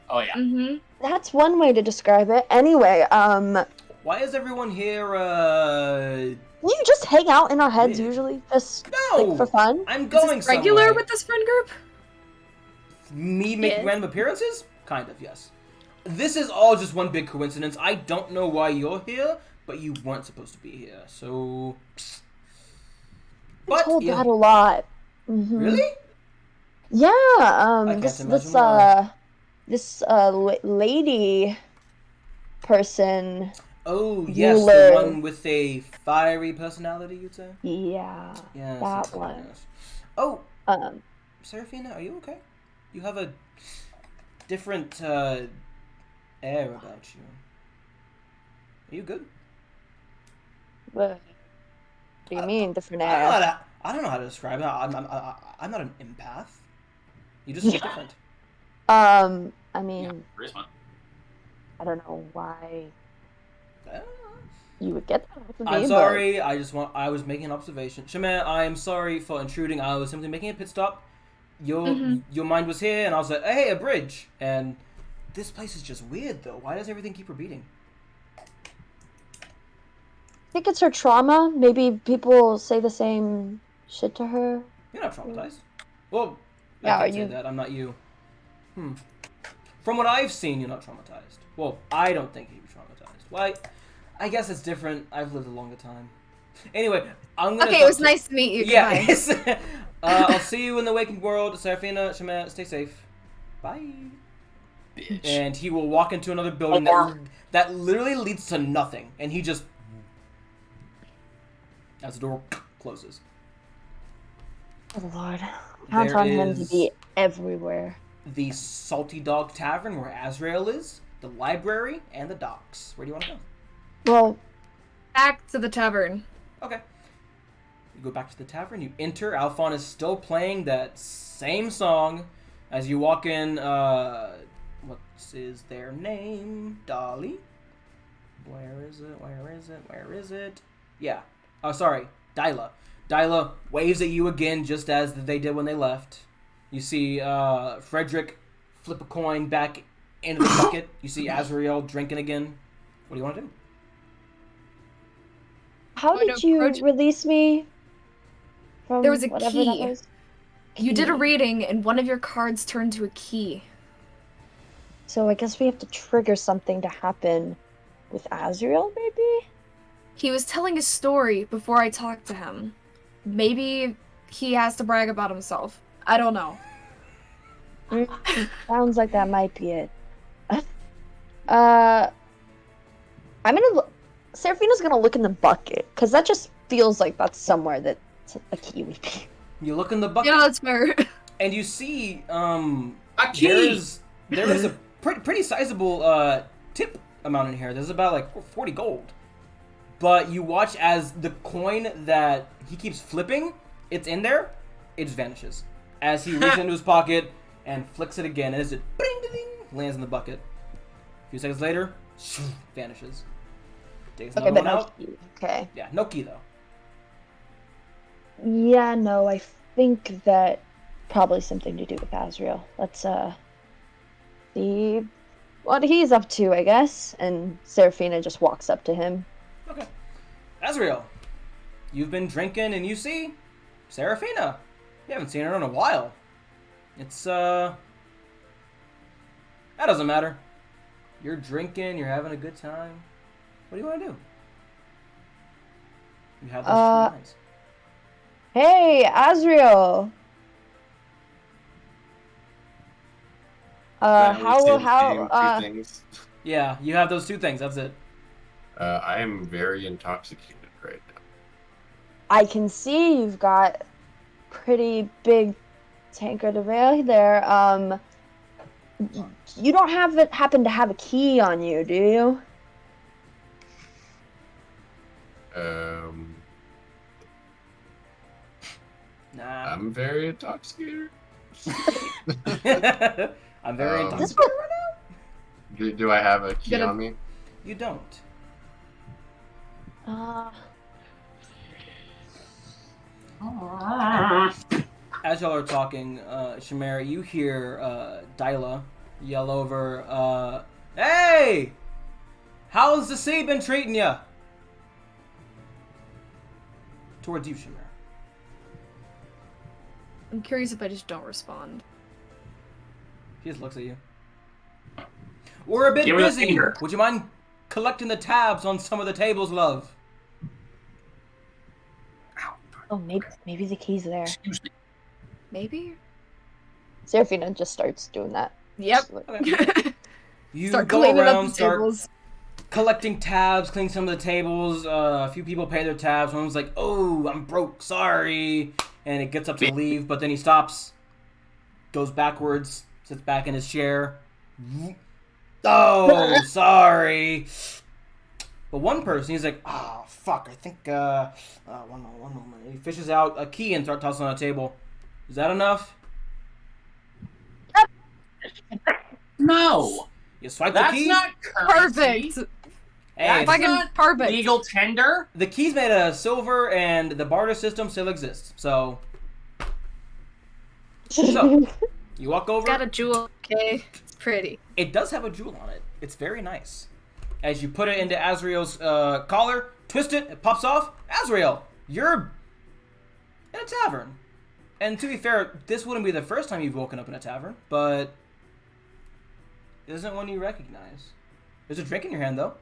Oh yeah. Mm-hmm. That's one way to describe it. Anyway, Why is everyone here, you just hang out in our heads Weird. usually, just No! like for fun. I'm Is going this regular somewhere. with this friend group? Me making Yes. random appearances? Kind of, yes. This is all just one big coincidence. I don't know why you're here, but you weren't supposed to be here, so... I told that a lot. Really? Yeah. can't This imagine why. lady person. Oh, yes, Ruler. the one with a fiery personality, you'd say? Yeah. Yes. That yes, one. yes. Oh, Um. Seraphina, are you okay? You have a different, air about you. Are you good? What do you mean different I don't know air? how to, I don't know how to describe it. I'm not an empath. You just look Yeah. different. I mean, Yeah. Charisma. I don't know why Uh, you would get that out of me. I'm but- sorry. I was making an observation. Seamair, I'm sorry for intruding. I was simply making a pit stop. Your mind was here, and I was like, hey, a bridge. And this place is just weird, though. Why does everything keep repeating? I think it's her trauma. Maybe people say the same shit to her. You're not traumatized. Well, Yeah, I are can't say you- that. I'm not you. From what I've seen, you're not traumatized. Well, I don't think you're traumatized. Why? I guess it's different. I've lived a longer time. Anyway, I'm gonna. Okay, it was nice to meet you. Yeah. Goodbye. I'll see you in the waking world. Seraphina, Seamair, stay safe. Bye. Bitch. And he will walk into another building that literally leads to nothing. And he just... As the door closes. Oh Lord, count There on him to is- be everywhere. The Salty Dog Tavern, where Azrael is, the library, and the docks. Where do you want to go? Well, Back to the tavern. Okay. You go back to the tavern, you enter, Alphon is still playing that same song. As you walk in, what is their name? Dolly? Where is it? Yeah. Oh, sorry. Dyla. Dyla waves at you again, just as they did when they left. You see Frederick flip a coin back into the bucket. You see Azrael drinking again. What do you want to do? how Going to did you approach- release me from There was a whatever key. that was? You did a Key. reading, and one of your cards turned to a key. So I guess we have to trigger something to happen with Azrael, maybe? He was telling a story before I talked to him. Maybe he has to brag about himself. I don't know. Sounds like that might be it. I'm gonna look. Seraphina's gonna look in the bucket, because that just feels like that's somewhere that a key would be. You look in the bucket. Yeah, that's fair. And you see, A key! there is a pretty sizable tip amount in here. There's about like 40 gold. But you watch as the coin that he keeps flipping, it's in there, it just vanishes. As he reaches into his pocket and flicks it again, and as it bing, lands in the bucket. A few seconds later, vanishes. Takes Okay, another but one no out. key. Okay. Yeah, no key though. Yeah, no, I think that probably something to do with Azrael. Let's see what he's up to, I guess. And Seraphina just walks up to him. Okay. Azrael, you've been drinking and you see Seraphina. You haven't seen her in a while. It's, that doesn't matter. You're drinking, you're having a good time. What do you want to do? You have those two lines. Hey, Azrael! That only How saves how getting two things. Yeah, you have those 2 things. That's it. I am very intoxicated right now. I can see you've got pretty big tankard of ale there. You don't happen to have a key on you, do you? Nah. I'm very intoxicated. I'm very Um, intoxicated right now. Do I have a key Gotta- on me? You don't. As y'all are talking, Seamair, you hear Dyla yell over, "Hey! How's the sea been treating ya?" Towards you, Seamair. I'm curious if I just don't respond. She just looks at you. We're a bit Give her the busy. finger. Would you mind collecting the tabs on some of the tables, love? Oh, maybe the key's there. Excuse me. Maybe? Seraphina just starts doing that. Yep. Okay. You Start go cleaning around, up the start tables. collecting tabs, cleaning some of the tables. A few people pay their tabs. One was like, "Oh, I'm broke, sorry," and it gets up to leave, but then he stops, goes backwards, sits back in his chair. Oh, sorry. But one person, he's like, "Oh, fuck, I think, one moment." He fishes out a key and starts tossing on a table. Is that enough? No, You swipe that's the key. not currency. Perfect. Hey, That's Fucking not perfect. legal tender. the key's made out of silver, and the barter system still exists. So you walk over. Got a jewel, okay? It's pretty. It does have a jewel on it. It's very nice. As you put it into Azrael's collar, twist it, it pops off. Azrael, you're in a tavern. And to be fair, this wouldn't be the first time you've woken up in a tavern, but it isn't one you recognize. There's a drink in your hand, though.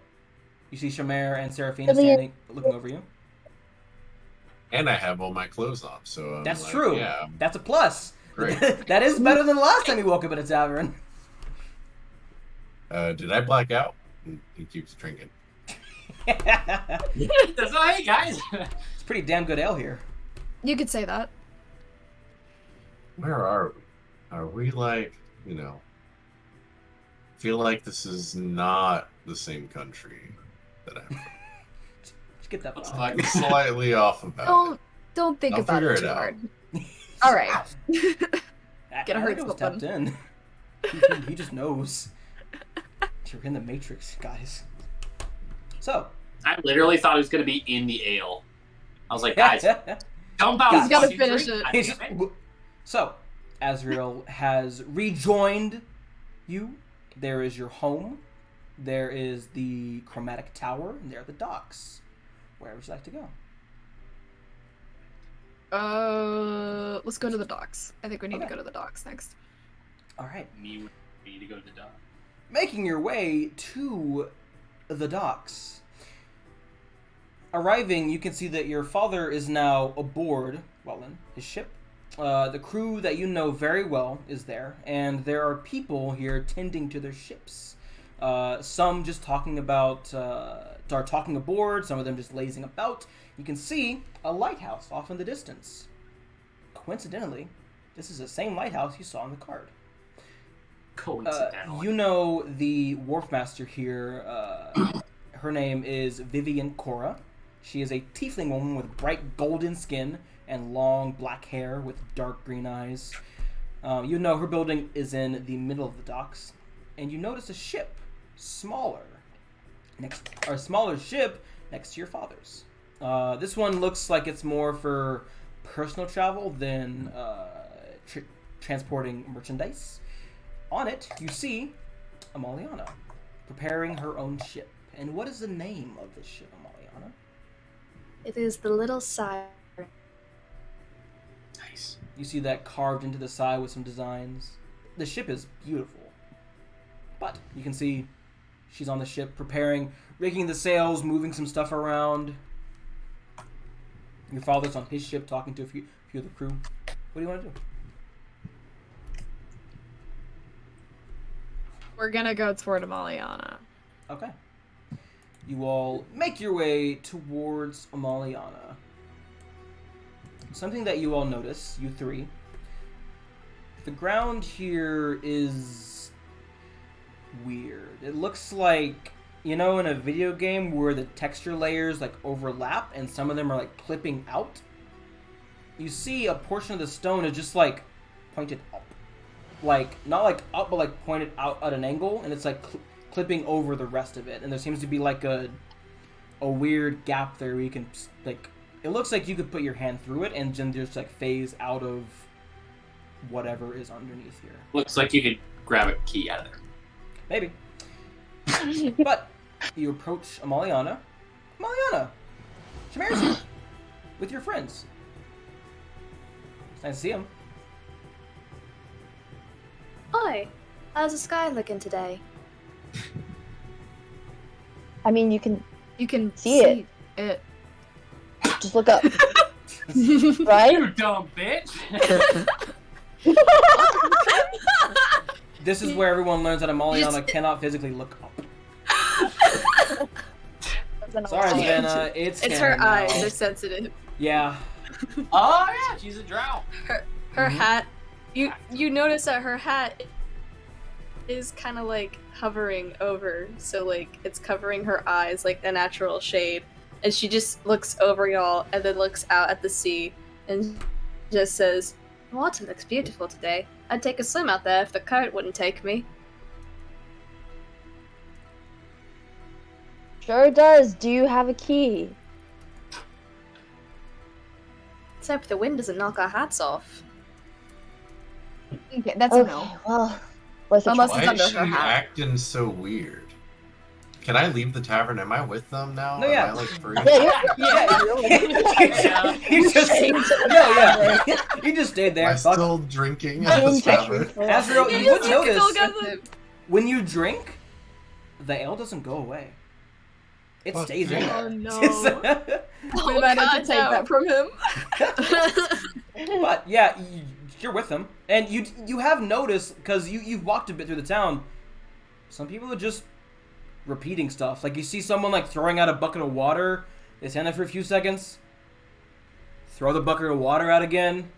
You see Seamair and Seraphina standing, looking over you. And I have all my clothes on, so I'm That's like, true. Yeah, That's a plus. great. That is better than the last time you woke up in a tavern. Did I black out? He keeps drinking. That's all right, guys. It's pretty damn good ale here. You could say that. Where are we? Are we like, feel like this is not the same country that I'm from. Just get that. Looks far. like Slightly off about it. Don't think I'll about figure it it too out. hard. All right. Get a Ariel's heart tapped open. in. He just knows. You're in the Matrix, guys. So. I literally thought it was going to be in the ale. I was like, guys, dump out. He's the gotta fucking finish drink. it. God He's damn just- it. So, Azrael has rejoined you. There is your home. There is the chromatic tower, and there are the docks. Where would you like to go? Let's go to the docks. I think we need to Okay. go to the docks next. All right. Me to go to the dock. Making your way to the docks. Arriving, you can see that your father is now aboard, well, in his ship. The crew that you know very well is there, and there are people here tending to their ships. Some just talking about, are talking aboard, some of them just lazing about. You can see a lighthouse off in the distance. Coincidentally, this is the same lighthouse you saw on the card. Coincidentally. You know the wharf master here. Her name is Vivian Cora. She is a tiefling woman with bright golden skin and long black hair with dark green eyes. You know her building is in the middle of the docks, and you notice a ship, smaller ship next to your father's. This one looks like it's more for personal travel than transporting merchandise. On it, you see Amalianna preparing her own ship. And what is the name of this ship, Amalianna? It is the little siren. Nice. You see that carved into the side with some designs. The ship is beautiful. But you can see she's on the ship preparing, rigging the sails, moving some stuff around. Your father's on his ship talking to a few of the crew. What do you want to do? We're gonna go toward Amalianna. Okay. You all make your way towards Amalianna. Something that you all notice, you three. The ground here is weird. It looks like, you know, in a video game where the texture layers like overlap and some of them are like clipping out. You see a portion of the stone is just like pointed up. Like, not like up, but like pointed out at an angle, and it's like clipping over the rest of it. And there seems to be like a weird gap there where you can, like, it looks like you could put your hand through it and then just like phase out of whatever is underneath here. Looks like you could grab a key out of there. Maybe. But you approach Amalianna. Amalianna! Seamair's here with your friends. It's nice to see him. Hi, how's the sky looking today? I mean, you can You can See it. just look up, right? You dumb bitch! This is where everyone learns that Amalianna cannot physically look up. Sorry, Savannah. It's It's canon her eyes. now. They're sensitive. Yeah. Oh yeah, she's a drow. Her hat. You notice that her hat is kind of like hovering over, so like it's covering her eyes like a natural shade, and she just looks over y'all and then looks out at the sea and just says, "Water looks beautiful today. I'd take a swim out there if the current wouldn't take me." Sure does. Do you have a key? Let's hope the wind doesn't knock our hats off. Okay, that's Okay, a no. well, worth a Unless try. it's Why under is she her hat. acting so weird? Can I leave the tavern? Am I with them now? No, Am yeah. I like free? He just, he just stayed Am there. I Fuck. still drinking at this tavern? Azrael, you would still notice got the- when you drink, the ale doesn't go away. It Fuck stays in yeah. there. Oh no. Oh, We might have God, to take no. that from him. But yeah, you're with them, and you have noticed because you've walked a bit through the town. Some people are just repeating stuff. Like you see someone like throwing out a bucket of water. They stand there for a few seconds, throw the bucket of water out again.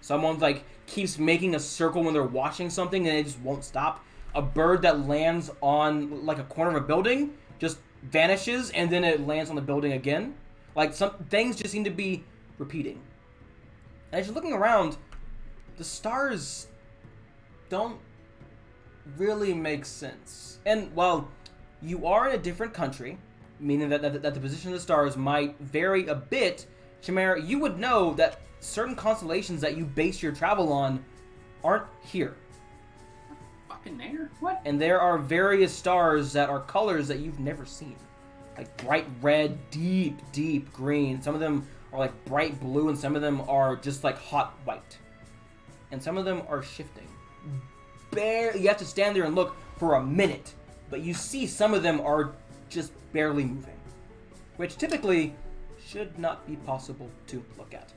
Someone like keeps making a circle when they're watching something, and it just won't stop. A bird that lands on like a corner of a building just vanishes, and then it lands on the building again. Like some things just seem to be repeating. And as you're looking around, the stars don't really make sense. And while you are in a different country, meaning that the position of the stars might vary a bit, Seamair, you would know that certain constellations that you base your travel on aren't here. Fucking there? What? And there are various stars that are colors that you've never seen. Like bright red, deep, deep green. Some of them are like bright blue, and some of them are just like hot white. And some of them are shifting. You have to stand there and look for a minute, but you see some of them are just barely moving, which typically should not be possible to look at.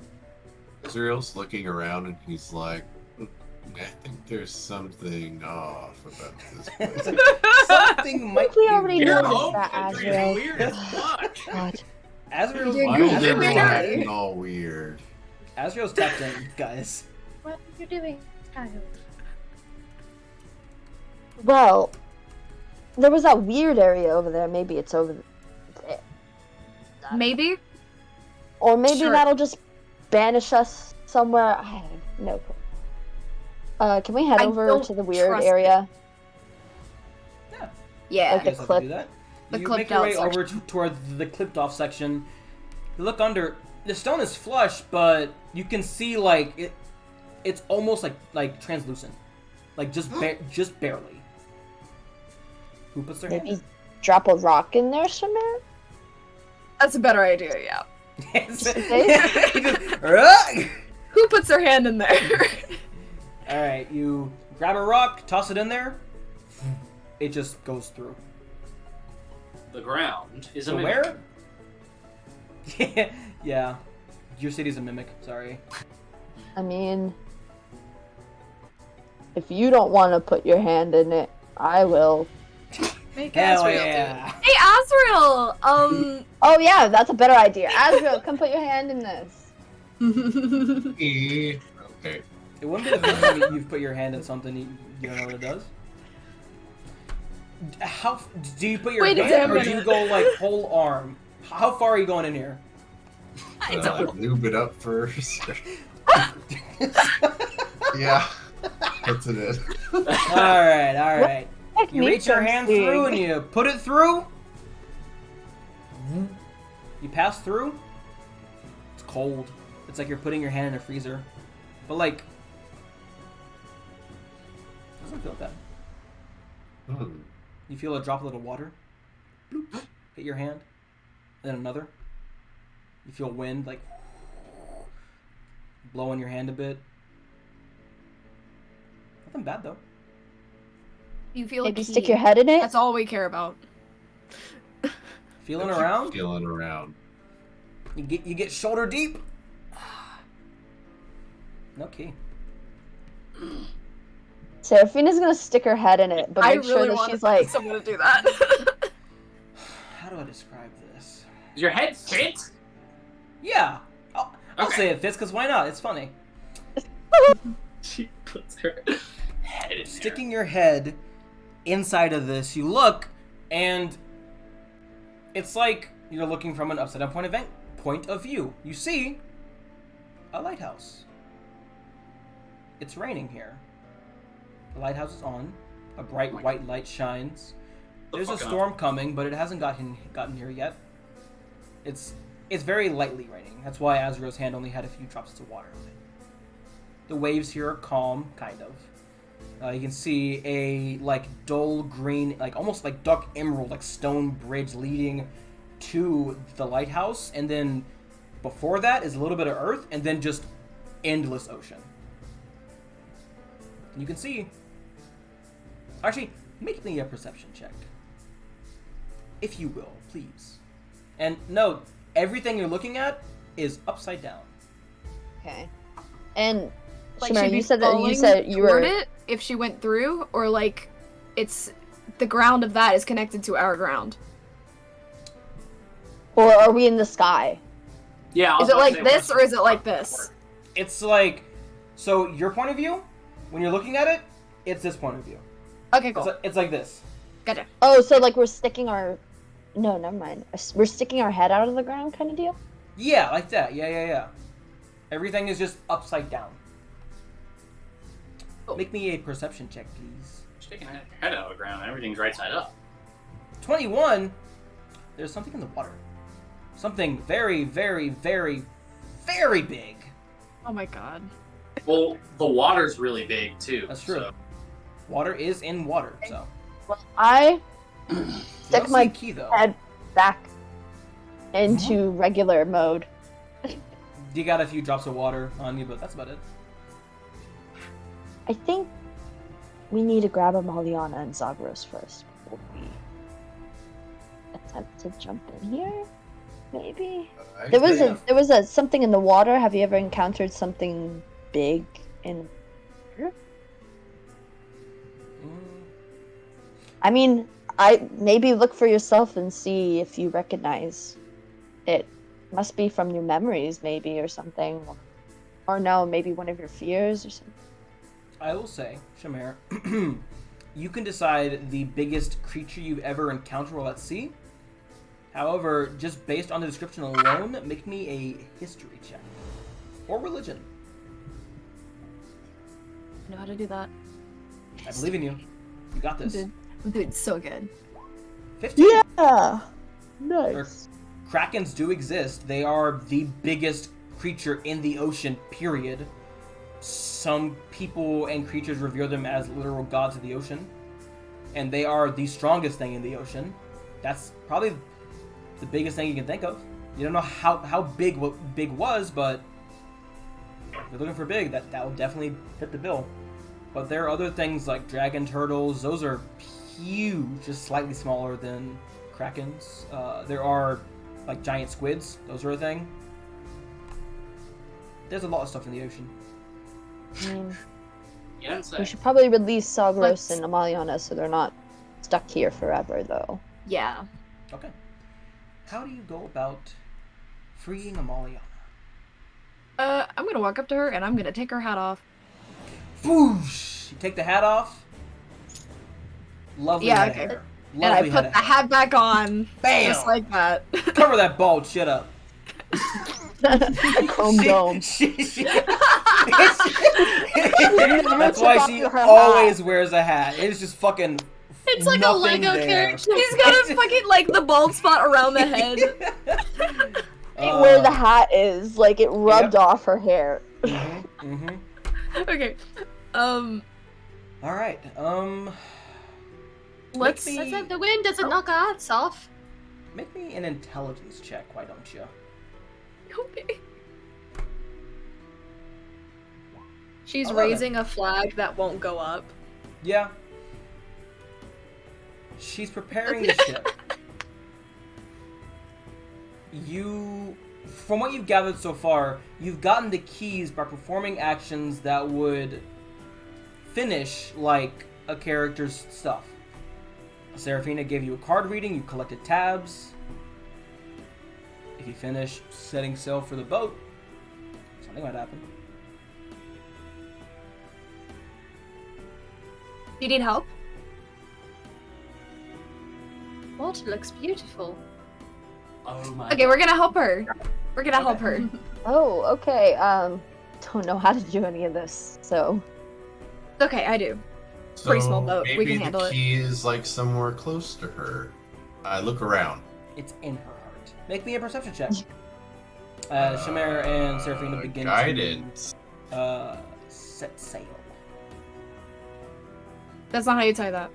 Israel's looking around and he's like, I think there's something off about this place. Something might we be already weird. Your noticed home that, country is Azrael. weird as fuck. God. Azrael's, Why is You're everyone very- acting all weird? Azrael's tapped in, guys. What are you doing, child? Well, there was that weird area over there. Maybe it's over there. Maybe. Or maybe Sure. that'll just banish us somewhere. I have no clue. Can we head I over don't to the weird trust area? Yeah. Like You the guys have to clip. do that. The You clipped make your out way over toward the clipped off section. You look under. The stone is flush, but you can see like it. It's almost like translucent, like just barely. Who puts their hand? Maybe drop a rock in there somewhere? That's a better idea, yeah. He just- Who puts their hand in there? All right, you grab a rock, toss it in there. It just goes through. The ground is a So mimic. where? Yeah, your city's a mimic. Sorry. I mean, if you don't want to put your hand in it, I will. Make Hell Azrael do it. yeah! Hey, Azrael! Oh yeah, that's a better idea. Azrael, come put your hand in this. Okay. It wouldn't be the first time you've put your hand in something you don't know what it does. How do you put your Wait a hand, damn or do you minute. go like whole arm? How far are you going in here? I don't. Lube it up first. Yeah. That's it. All right. You reach your hand through and you put it through. You pass through. It's cold. It's like you're putting your hand in a freezer. But like, it doesn't feel bad. You feel a droplet of water bloop, hit your hand, then another. You feel wind like blowing your hand a bit. Nothing bad though. You feel Maybe a stick key. your head in it. That's all we care about. Feeling around. Feeling around. You get shoulder deep. No key. Seraphina's gonna stick her head in it, but I make really sure that want she's like. someone to do that. How do I describe this? Does your head fit? Yeah, I'll Okay. say it fits because why not? It's funny. She puts her head in there. Sticking your head inside of this, you look, and it's like you're looking from an upside down point of view. You see a lighthouse. It's raining here. The lighthouse is on. A bright white light shines. There's a fuck up. storm coming, but it hasn't gotten here yet. It's very lightly raining. That's why Azrael's hand only had a few drops of water. The waves here are calm, kind of. You can see a like dull green, like almost like dark emerald, like stone bridge leading to the lighthouse, and then before that is a little bit of earth, and then just endless ocean. And you can see. Actually, make me a perception check, if you will, please. And note, everything you're looking at is upside down. Okay. And Like Seamair, she'd be you said falling you were. toward it if she went through, or like it's the ground of that is connected to our ground. Or are we in the sky? Yeah. I was Is it about to like say, this, what's- or is it like this? It's like, so your point of view, when you're looking at it, it's this point of view. Okay, cool. It's like this. Gotcha. Oh, so like we're sticking our. No, never mind. We're sticking our head out of the ground, kind of deal. Yeah, like that. Yeah. Everything is just upside down. Cool. Make me a perception check, please. Sticking your head out of the ground, and everything's right side up. 21. There's something in the water. Something very, very, very, very big. Oh my god. Well, the water's really big too. That's true. So. Water is in water, so. Well, I You stick don't see my a key though. head back into regular mode. You got a few drops of water on you, but that's about it. I think we need to grab Amalianna and Zagros first before we attempt to jump in here. Maybe there was a something in the water. Have you ever encountered something big in? I mean, maybe look for yourself and see if you recognize it. Must be from your memories, maybe, or something, or no, maybe one of your fears or something. I will say, Seamair, you can decide the biggest creature you've ever encountered while at sea. However, just based on the description alone, make me a history check. Or religion. I know how to do that. I believe in you. You got this. I'm doing so good. 15. Yeah, Or- Krakens do exist. They are the biggest creature in the ocean, period. Some people and creatures revere them as literal gods of the ocean. And they are the strongest thing in the ocean. That's probably the biggest thing you can think of. You don't know how big what big was, but if you're looking for big, that will definitely fit the bill. But there are other things like dragon turtles. Those are huge, just slightly smaller than krakens. There are like giant squids. Those are a thing. There's a lot of stuff in the ocean. I mean, You didn't say. We should probably release Sagros Let's- and Amalianna so they're not stuck here forever, though. Yeah. Okay. How do you go about freeing Amalianna? I'm gonna walk up to her and I'm gonna take her hat off. Boosh! You take the hat off. Lovely Yeah, head of okay. hair. And I Lovely put head the of hair. hat back on. Bam! Just like that. Cover that bald shit up. Chrome dome. That's why she always wears a hat. It's just fucking. It's like a nothing Lego there. character. He's got a fucking, like, the bald spot around the head. Where the hat is, like, it rubbed off her hair. Okay. All right. Let's. me- Let's have the wind doesn't knock our hats off. Make me an intelligence check, why don't you? Okay. She's 11. raising a flag that won't go up. Yeah. She's preparing the ship. From what you've gathered so far, you've gotten the keys by performing actions that would finish like a character's stuff. Seraphina gave you a card reading, you collected tabs. If you finish setting sail for the boat, something might happen. You need help? Water looks beautiful. Oh my. Okay, we're gonna help her. We're gonna help her. Oh, okay. Don't know how to do any of this, so. Okay, I do. Pretty small boat. We Maybe can handle the it. key is like somewhere close to her. I look around. It's in her heart. Make me a perception check. Seamair and Seraphina begin Guidance. to set sail. That's not how you tie that.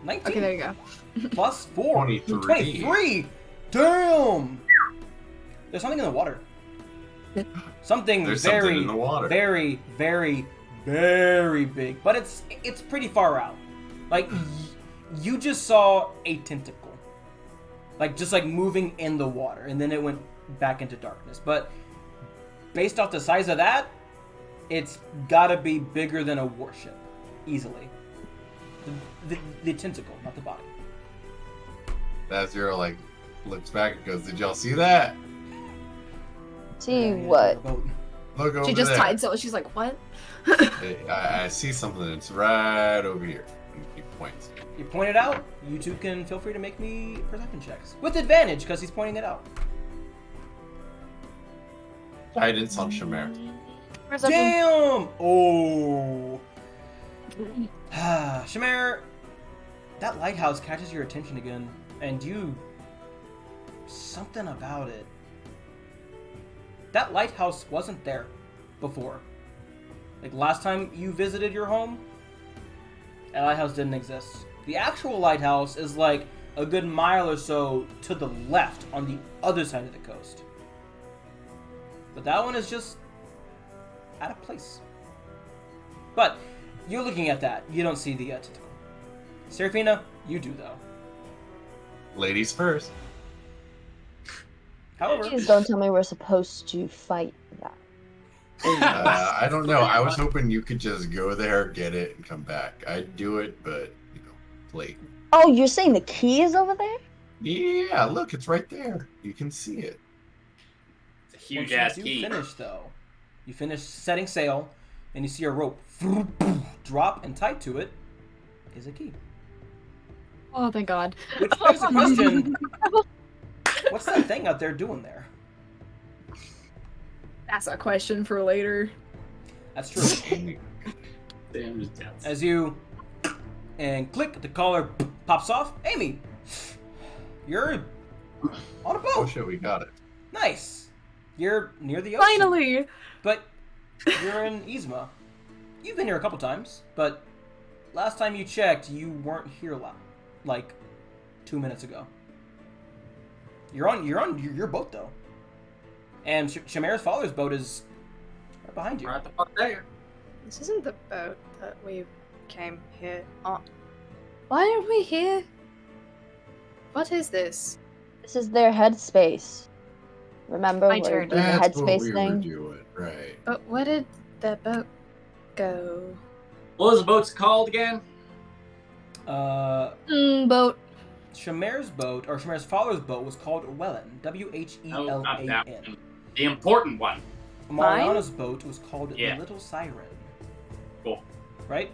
19 Okay, there you go. plus 4. 23. 23! Damn! There's something in the water. Something There's very, something in the water. very, very, very big. But it's pretty far out. Like, you just saw a tentacle. Like, just like moving in the water. And then it went back into darkness. But based off the size of that, it's gotta be bigger than a warship. Easily. The tentacle, not the body. That Zero like looks back and goes, "Did y'all see that? See Yeah, what? the boat. Look over She just there. tied so she's like, what? I see something that's right over here." And he points. You point it out. You two can feel free to make me perception checks with advantage because he's pointing it out. Guidance on Seamair. Damn! Oh. Seamair, that lighthouse catches your attention again, and something about it. That lighthouse wasn't there before. Like last time you visited your home, that lighthouse didn't exist. The actual lighthouse is like a good mile or so to the left on the other side of the coast. But that one is just out of place. But you're looking at that. You don't see the tentacle. Seraphina, you do though. Ladies first. However, Please don't tell me we're supposed to fight that. I don't know. I was hoping you could just go there, get it, and come back. I'd do it, but late. Oh, you're saying the key is over there? Yeah, look, it's right there. You can see it. It's a huge once ass you key. do finish though, you finish setting sail, and you see a rope drop, and tied to it is a key. Oh, thank God. Which begs the question: what's that thing out there doing there? That's a question for later. That's true. Damn, just down. As you and click, the collar pops off. Amy, you're on a Oh boat. shit, we got it. Nice. You're near the ocean. Finally! But you're in Yzma. You've been here a couple times, but last time you checked, you weren't here like 2 minutes ago. You're on your boat though, and Seamair's father's boat is right behind you. Right the fuck there. This isn't the boat that we came here on. Why are we here? What is this? This is their headspace. Remember My we were turn. doing the That's what headspace we were thing? doing, right? But where did the boat go. What was the boat's called again? Boat. Seamair's boat, or Seamair's father's boat, was called Whelan. No, not Whelan. that one. The important one. Amalianna's boat was called Yeah. the Little Siren. Cool. Right?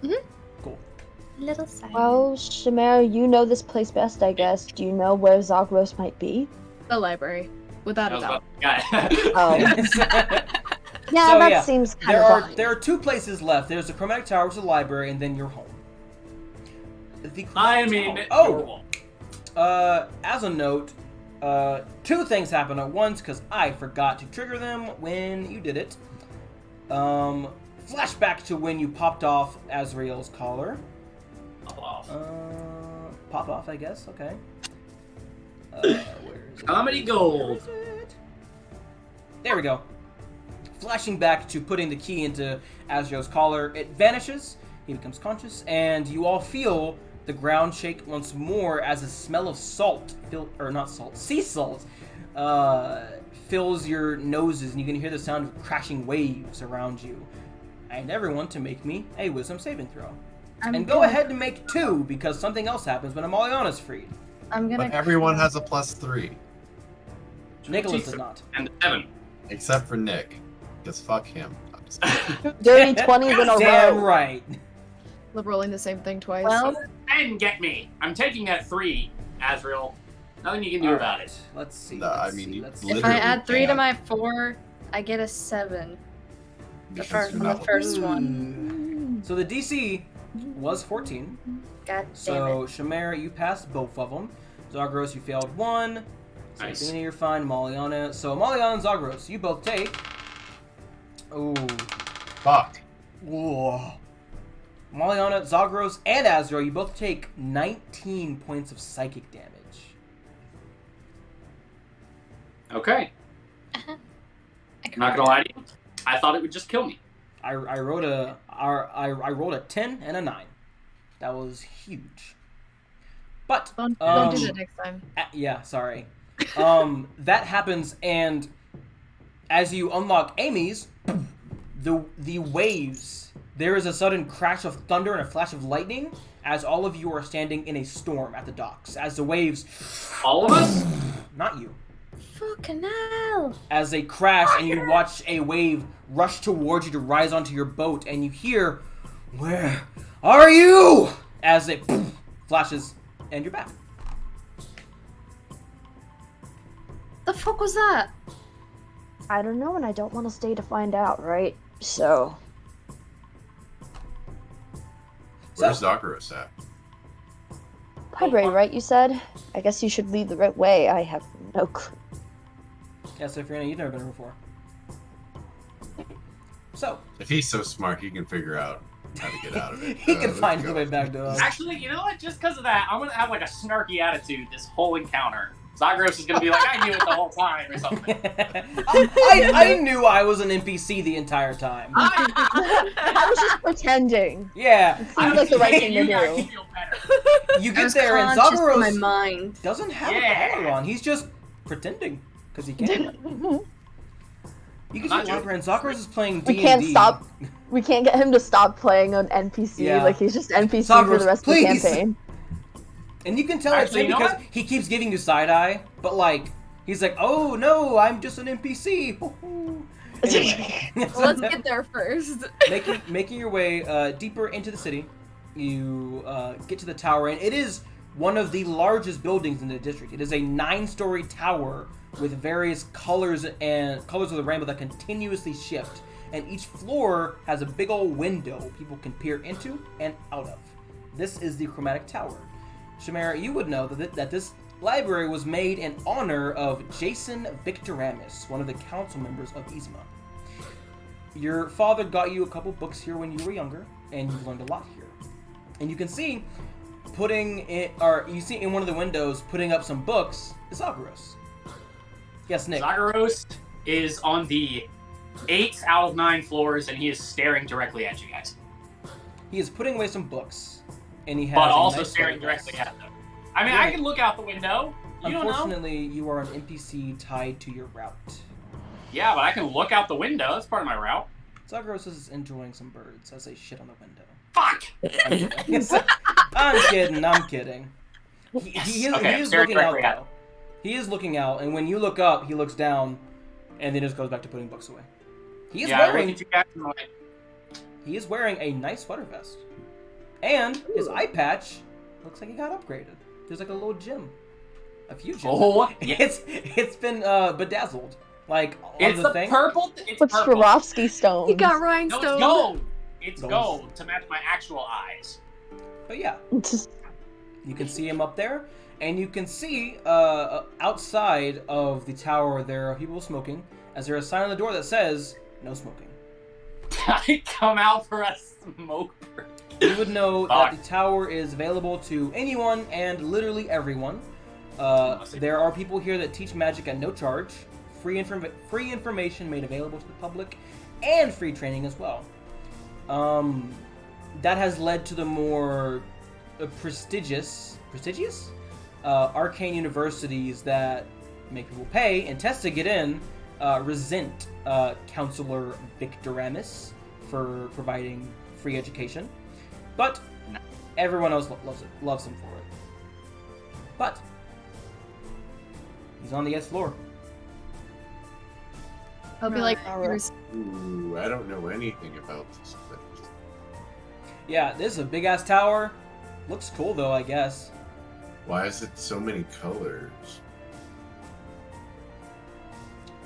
Mhm. Cool. Little side. Well, Seamair, you know this place best, I guess. Do you know where Zagros might be? The library, without I a was doubt. about Oh. Yeah, So, that yeah, seems kind there of are fine. there are 2 places left. There's the Chromatic Tower, which is the library, and then your home. The I Chromatic mean, Tower- your wall. as a note, 2 things happened at once because I forgot to trigger them when you did it. Flashback to when you popped off Azrael's collar. Pop off, I guess. Okay. Where is it? Comedy gold. Where is it? There we go. Flashing back to putting the key into Azrael's collar, it vanishes. He becomes conscious, and you all feel the ground shake once more as a smell of salt, sea salt, fills your noses, and you can hear the sound of crashing waves around you. I need everyone to make me a wisdom saving throw. And go ahead and make 2, because something else happens when Amalianna's freed. I'm gonna. But everyone has a +3, Nicholas does not. And 7. except for Nick, because fuck him. I'm just kidding. Dirty 20s in a Damn row. right. Love rolling the same thing twice. Well, And get me. I'm taking that 3, Azrael. Nothing you can do about it. Let's see. No, let's I mean, see, you let's if see. literally I add 3 to can't. my 4, I get a 7. The Because first, you're the not- first one. So the DC was 14. God damn So it. Seamair, you passed both of them. Zagros, you failed 1. Nice. Sabina, you're fine. Amalianna. So Amalianna and Zagros, you both take. Ooh. Fuck. Whoa. Amalianna, Zagros, and Azrael, you both take 19 points of psychic damage. Okay. Not gonna lie to you. I thought it would just kill me. I rolled a 10 and a 9. That was huge. But Don't do that next time. yeah, sorry. That happens, and as you unlock Amy's, the waves. There is a sudden crash of thunder and a flash of lightning as all of you are standing in a storm at the docks. As the waves, All of us? not you, Fucking hell. as they crash and you watch a wave rush towards you to rise onto your boat, and you hear, "Where are you?" as it flashes, and you're back. The fuck was that? I don't know, and I don't want to stay to find out, right? So, Where's Zagros at? library, right? You said. I guess you should lead the right way. I have no clue. Yeah, so Fiona, you've never been here before. So, If he's so smart, he can figure out how to get out of it. he can let's find go. his way back to us. Actually, you know what? Just because of that, I'm gonna have like a snarky attitude this whole encounter. Zagros is gonna be like, I knew it the whole time or something. I knew I was an NPC the entire time. I was just pretending. Yeah. Seems like the right thing to You guys do. feel better. You I get was there and conscious in my Zagros mind. doesn't have Yeah. a collar on. He's just pretending because he can. You can Not see Library and Zagros is playing D&D. We can't stop. We can't get him to stop playing an NPC. Yeah. Like he's just NPC for Zagros, the rest please. of the campaign. And you can tell Actually, it's you him know because what? he keeps giving you side eye, but like he's like, "Oh no, I'm just an NPC." Anyway. Well, let's get there first. making your way deeper into the city, you get to the tower, and it is one of the largest buildings in the district. It is a 9-story tower with various colors of the rainbow that continuously shift, and each floor has a big old window people can peer into and out of. This is the Chromatic Tower. Seamair, you would know that this library was made in honor of Jason Victoramus, one of the council members of Yzma. Your father got you a couple books here when you were younger, and you've learned a lot here. And you can see you see in one of the windows putting up some books is Zagros. Yes, Nick. Zagros is on the 8th out of 9 floors, and he is staring directly at you guys. He is putting away some books, and he has. But a also nice staring glass. directly at them. I mean, Yeah. I can look out the window. You don't know. Unfortunately, you are an NPC tied to your route. Yeah, but I can look out the window. That's part of my route. Zagros is enjoying some birds as they shit on the window. Fuck! I'm kidding. He is looking out, though. He is looking out, and when you look up, he looks down, and then just goes back to putting books away. He is wearing a nice sweater vest. And his eye patch looks like he got upgraded. There's like a little gem. A few gems. Oh, yeah. It's been bedazzled. Like on It's the thing. purple. It's With purple. Swarovski stones. He got No, rhinestones. it's gold. It's Gold. gold to match my actual eyes. But yeah, you can see him up there, and you can see outside of the tower there are people smoking, as there's a sign on the door that says "No smoking." I come out for a smoke break. You would know that the tower is available to anyone and literally everyone. There are people here that teach magic at no charge, free information made available to the public, and free training as well. That has led to the more prestigious arcane universities that make people pay and test to get in, resent Counselor Victoramus for providing free education. But everyone else loves him for it. But he's on the 8th floor. I'll be like, Alright. Ooh, I don't know anything about this place. Yeah, this is a big ass tower. Looks cool though, I guess. Why is it so many colors?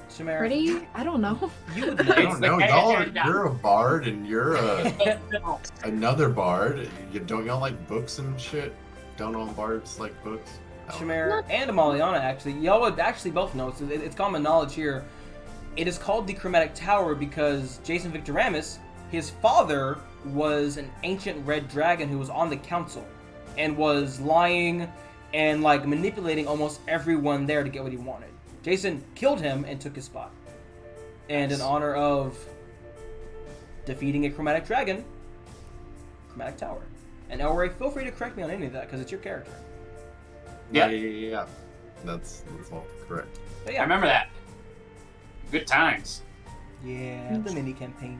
Seamair, Pretty? I don't know. you would I know. don't know. You're a bard and you're another bard. Don't y'all like books and shit? Don't all bards like books? No. Seamair and Amalianna, actually. Y'all would actually both know. It's common knowledge here. It is called the Chromatic Tower because Jason Victoramus, his father, was an ancient red dragon who was on the council and was lying and like manipulating almost everyone there to get what he wanted. Jason killed him and took his spot. And in honor of defeating a chromatic dragon, Chromatic Tower. And Elray, feel free to correct me on any of that because it's your character. Yeah. That's all correct. But I yeah, remember that. Good times. yeah, the mini campaign.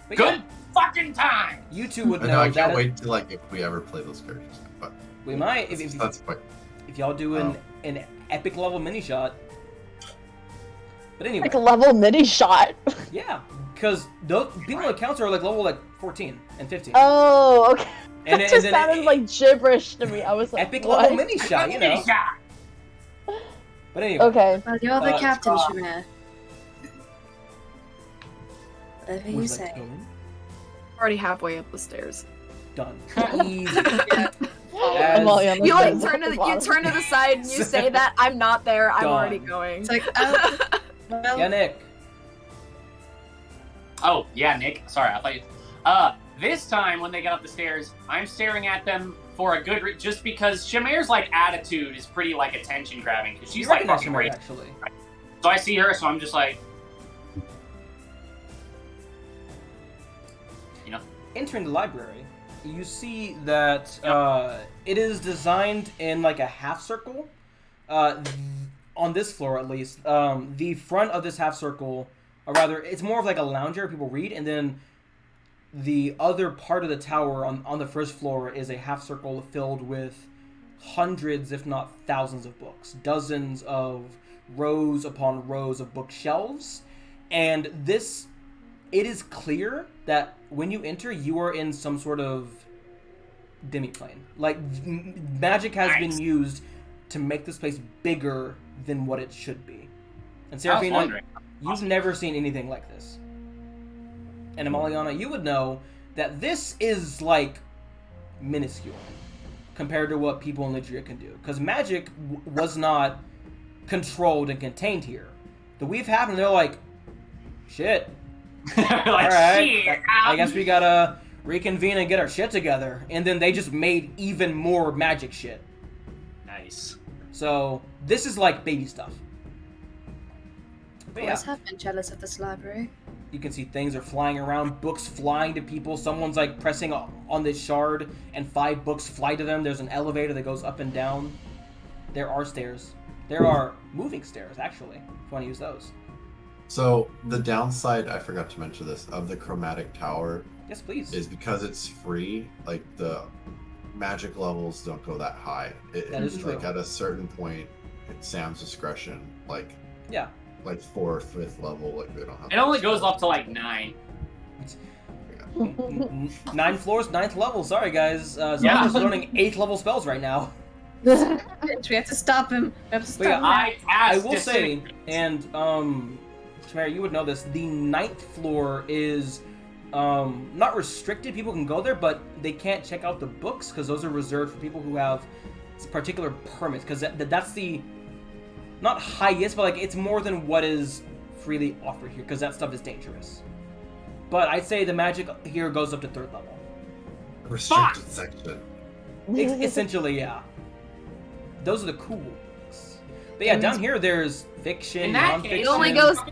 But Good yeah, fucking time. you two would I know know. I that can't wait till if we ever play those characters. But we might that's quite. if y'all do an epic level mini shot. But anyway, Like a level mini shot. yeah, because those people on the council are like level 14 and 15. Oh, okay. And That just sounded like gibberish to me. I was like, epic what? level mini shot, you know. Mini shot. But anyway, Okay. well, you're the captain, uh, Seamair. Whatever would you like say. to go in? Already halfway up the stairs. Done. Easy. Amalianna's You like dead turn at to the you bottom. turn to the side and you say that I'm not there. I'm Done. already going. It's like, oh, well, Yeah, Nick. Oh, yeah, Nick. Sorry, I thought you... This time, when they get up the stairs, I'm staring at them for a good just because Seamair's, like, attitude is pretty, like, attention-grabbing, because she's, You like, recognize fucking Seamair, great. actually. So I see her, so I'm just like... You know? Entering the library, you see that it is designed in like a half circle. On this floor, at least, the front of this half circle, or rather, it's more of like a lounge area people read, and then the other part of the tower on the first floor is a half circle filled with hundreds, if not thousands, of books, dozens of rows upon rows of bookshelves, and it is clear that when you enter, you are in some sort of demiplane. Like, magic has been used to make this place bigger than what it should be. And I was Seraphina, wondering. you've never seen anything like this. And Amalianna, you would know that this is, like, minuscule compared to what people in Lydia can do. Because magic was not controlled and contained here. The weave happened, they're like, shit. Like, Alright, shit. I guess we gotta reconvene and get our shit together. And then they just made even more magic shit. Nice. So, this is like baby stuff. But yeah, always have been jealous of this library. you can see things are flying around, books flying to people. Someone's like pressing on this shard and 5 books fly to them. There's an elevator that goes up and down. There are stairs. There are moving stairs, actually, if you want to use those. So the downside, I forgot to mention this, of the chromatic tower Yes, please. is because it's free, like the magic levels don't go that high. That is true. Like at a certain point, it's Sam's discretion, like Yeah. like 4th or 5th level, like they don't have. It only goes up to like 9. 9 floors, 9th level. Sorry, guys. Yeah. Zagaros learning 8th level spells right now. We have to stop him. We have to stop But yeah, him. I will say, and Seamair, you would know this. The 9th floor is not restricted. People can go there, but they can't check out the books because those are reserved for people who have particular permits. Because that's the not highest, but like it's more than what is freely offered here. Because that stuff is dangerous. But I'd say the magic here goes up to 3rd level. Restricted section. Essentially, yeah. Those are the cool books. But yeah, down here there's fiction, In that nonfiction. case,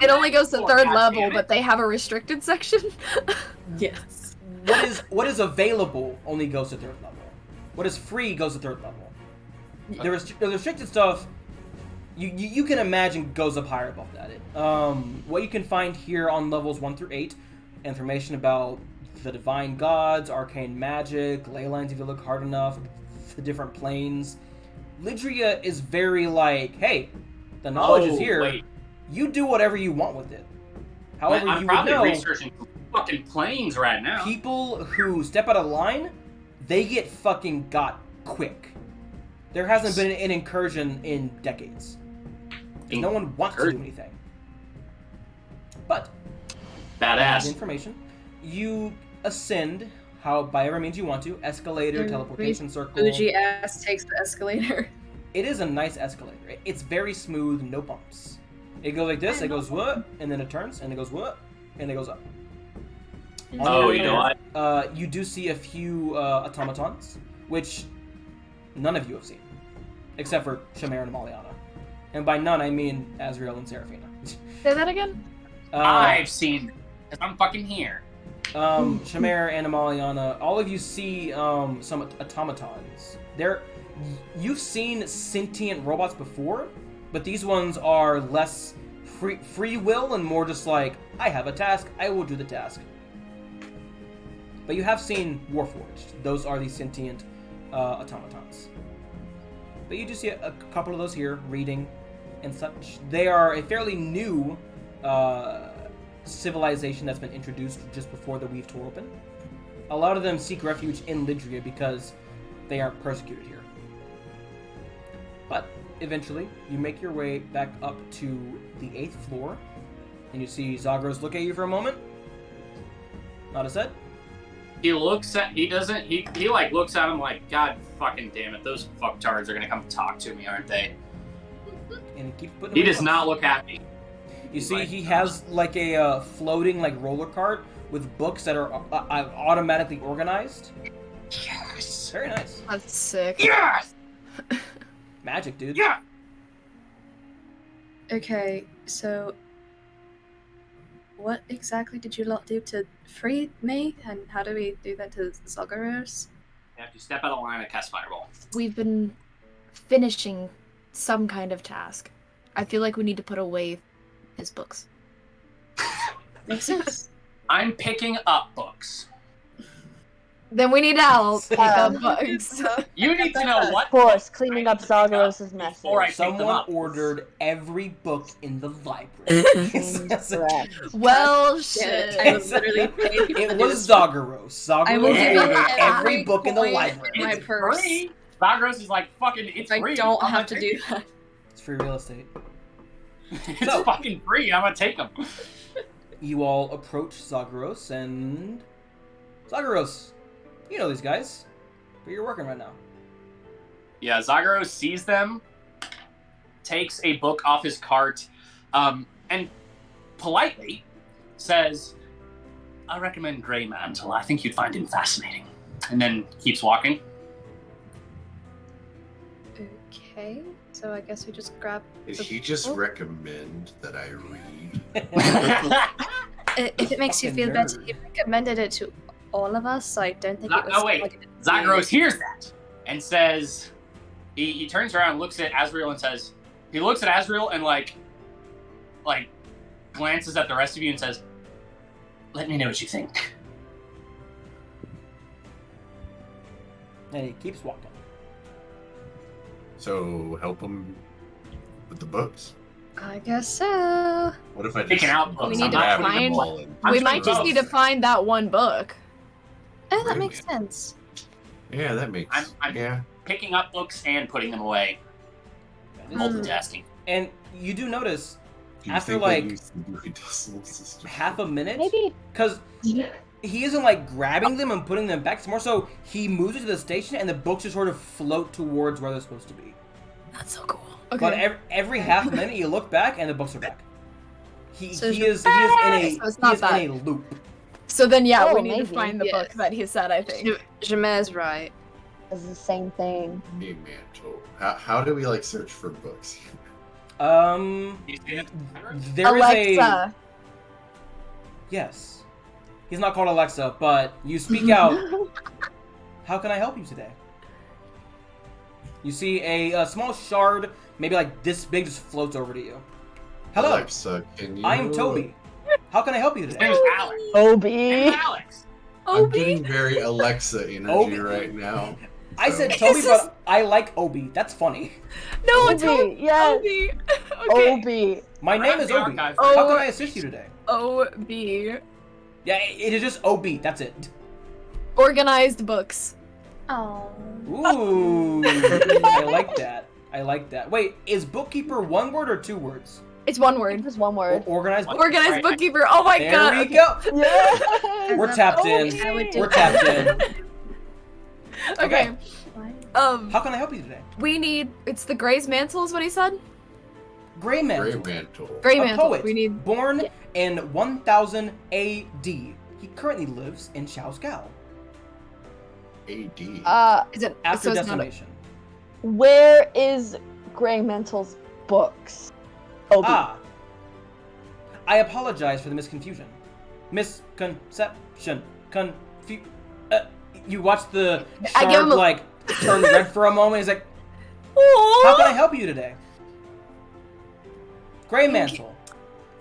It only goes to Oh, 3rd God level, damn it. but they have a restricted section. Yes. What is available only goes to 3rd level. What is free goes to 3rd level. The restricted stuff, you can imagine goes up higher above that. What you can find here on levels 1 through 8, information about the divine gods, arcane magic, ley lines if you look hard enough, the different planes. Lydria is very like, hey, the knowledge is here. Wait. You do whatever you want with it. However, I'm you would probably know, researching fucking planes right now. people who step out of line, they get fucking got quick. There hasn't been an incursion in decades. No one wants to do anything. But the Badass. information, you ascend by every means you want to, escalator, teleportation circle. Bougie ass takes the escalator. It is a nice escalator. It's very smooth, no bumps. It goes like this, it goes what, and then it turns, and it goes what, and it goes up. Oh, you know what? You do see a few automatons, which none of you have seen, except for Seamair and Amalianna. And by none, I mean Azrael and Seraphina. Say that again? I've seen, because I'm fucking here. Seamair and Amalianna, all of you see some automatons. You've seen sentient robots before, but these ones are less free will and more just like, I have a task, I will do the task. But you have seen Warforged. Those are the sentient automatons. But you do see a couple of those here, reading and such. They are a fairly new civilization that's been introduced just before the Weave tore open. A lot of them seek refuge in Lydria because they aren't persecuted here. But eventually, you make your way back up to the 8th floor, and you see Zagros look at you for a moment. Nod his head. He looks at, he like looks at him like, God fucking damn it, those fucktards are gonna come talk to me, aren't they? And he keeps putting He away does books. not look at me. You see, he has like a floating like roller cart with books that are automatically organized. Yes! Very nice. That's sick. Yes! Magic, dude. Yeah! Okay, so what exactly did you lot do to free me? And how do we do that to Zagaros? You have to step out of line and cast Fireball. We've been finishing some kind of task. I feel like we need to put away his books. Makes sense. I'm picking up books. Then we need help pick up Um, books. You need to know what Of course, books cleaning I up need to pick up Zagros' message. before I pick them Someone up. ordered every book in the library. Correct. Well, Yeah, shit. I was literally paid It to was do this. Zagaros. I will Zagaros give ordered it every book in the point library. in my It's purse. free. Zagros is like, fucking, it's I free. don't I'm have to gonna do that. It's free real estate. take 'em. It's fucking free. I'm gonna take them. You all approach Zagaros and... Zagaros, you know these guys, but you're working right now. Yeah, Zagaros sees them, takes a book off his cart, and politely says, I recommend Grey Mantle. I think you'd find him fascinating. And then keeps walking. Okay, so I guess we just grab. Did the he just book? recommend that I read? If it makes you Fucking feel better, nerd. he recommended it to all of us, so I don't think it was. No, wait. like, Zagros hears that and says, he turns around, looks at Azrael and says, he looks at Azrael and like glances at the rest of you and says, "Let me know what you think." And he keeps walking. So help him with the books. I guess so. What if I just Picking out books. We need I'm to not find- putting them all in? I'm we doing might just both. need to find that one book. Oh, that Right. makes sense. Yeah, that makes. I'm- Yeah. picking up books and putting them away. Multitasking. And you do notice Do you After, think like, they use the Dewey Decimal System? half a minute, Maybe. because he isn't like grabbing them and putting them back. It's more so he moves it to the station and the books just sort of float towards where they're supposed to be. That's so cool. Okay. But every half minute you look back and the books are back. He So is it's- in a So it's not that. in a loop. So then, yeah, Oh, we need to maybe. find the book Yes. that he said, I think. Jameir's right. It's the same thing. Hey, mantle. How do we like search for books? You see it? There is Alexa. yes. He's not called Alexa, but you speak out. How can I help you today? You see a small shard, maybe like this big, just floats over to you. Hello, Alexa, can you? I am Toby. How can I help you His today? name is Alex. Obi. Name is Alex. I'm getting very Alexa energy Obi. right now. I so- said Toby, This is- but I like Obi. That's funny. No, it's Obi. Yes. Obi. Okay. Obi. My name is The Obi. archives. How can I assist you today? O-B. Yeah, it is just Obi. That's it. Organized books. Oh. Ooh, I like that. I like that. Wait, is bookkeeper one word or two words? It's one word. Just one word. Organized. What? Organized Right. bookkeeper. Oh my There god. we Okay. go. Yes. We're tapped in. Obi. I would do We're tapped in. Okay. How can I help you today? We need. It's the Gray's Mantle, is what he said. Gray Mantle. Gray mantle. Gray A Mantle. poet, We need. born in 1000 AD. He currently lives in Chaosgal. AD. Is it? After so it's not a- decimation. Where is Grey Mantle's books? Obi. Ah. I apologize for the misconfusion. Misconception. You watch the I give shard him a- like turn red for a moment. He's like, Aw. how can I help you today? Grey Mantle.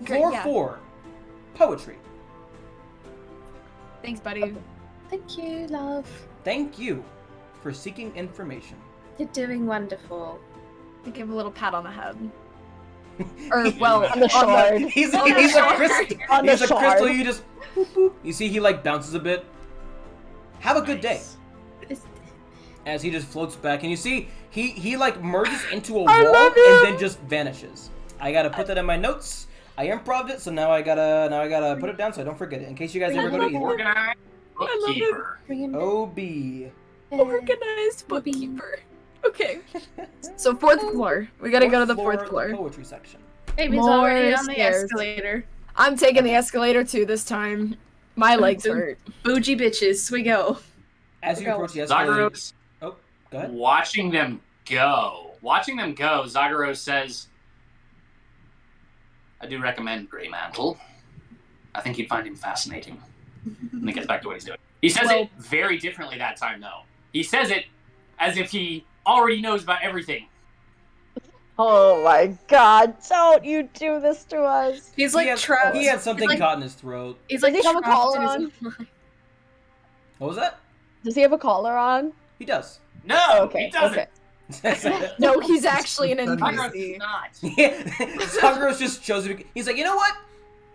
Great, 4/4. Poetry. Thanks, buddy. Thank you, love. Thank you for seeking information. You're doing wonderful. I give a little pat on the head. Or well, On the shard. He's On the a shard. crystal. On the He's a shard. crystal. You just. Boop, boop. You see, he like bounces a bit. Have a good day. Nice. As he just floats back, and you see he like merges into a I wall love and him. then just vanishes. I gotta put that in my notes. I improv'd it, so now I gotta put it down so I don't forget it in case you guys ever go to either. Organized bookkeeper. Bring him OB. Organized bookkeeper. Okay. So fourth floor. We gotta go to the fourth The floor. poetry section. Baby's More already on the stairs. escalator. I'm taking the escalator too this time. My legs hurt. Bougie bitches, we go. As you approach the escalator. Zagaros, Oh, go ahead. watching them go, Zagaros says, I do recommend Grey Mantle. I think you'd find him fascinating. And he gets back to what he's doing. He says it very differently that time, though. He says it as if he already knows about everything. Oh my god, don't you do this to us. He's like he had, trapped. he had something like- caught in his throat. He's like Does he have a trapped collar in his on? own mind. What was that? Does he have a collar on? He does. No, Okay, he doesn't. okay. No, he's actually an Zagaros NPC. is not. Zagaros just chose it. He's like, you know what?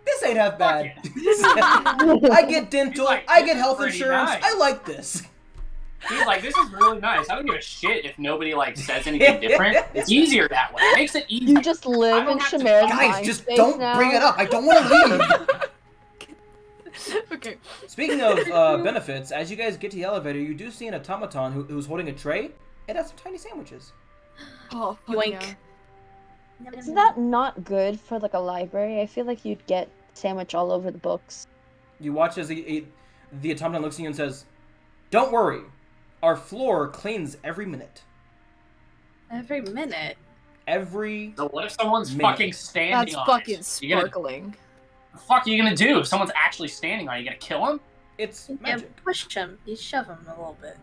This ain't half Fuck bad. it. I get dental. He's like, I this get is health pretty insurance. nice. I like this. He's like, this is really nice. I don't give a shit if nobody like says anything different. It's easier that way. It makes it easier. You just live I in don't have to- Seamair's Guys, mind just space don't now. bring it up. I don't want to leave. Okay. Speaking of benefits, as you guys get to the elevator, you do see an automaton who's holding a tray. It has some tiny sandwiches. Oh, fuck Yoink. yeah. Is that not good for like a library? I feel like you'd get sandwich all over the books. You watch as the automaton looks at you and says, "Don't worry, our floor cleans every minute. Every minute. Every So what if someone's Minute. fucking standing That's on fucking it? You gonna, sparkling. the fuck are you gonna do if someone's actually standing on it? You gonna kill him? it's Yeah, magic. push him. You shove him a little bit.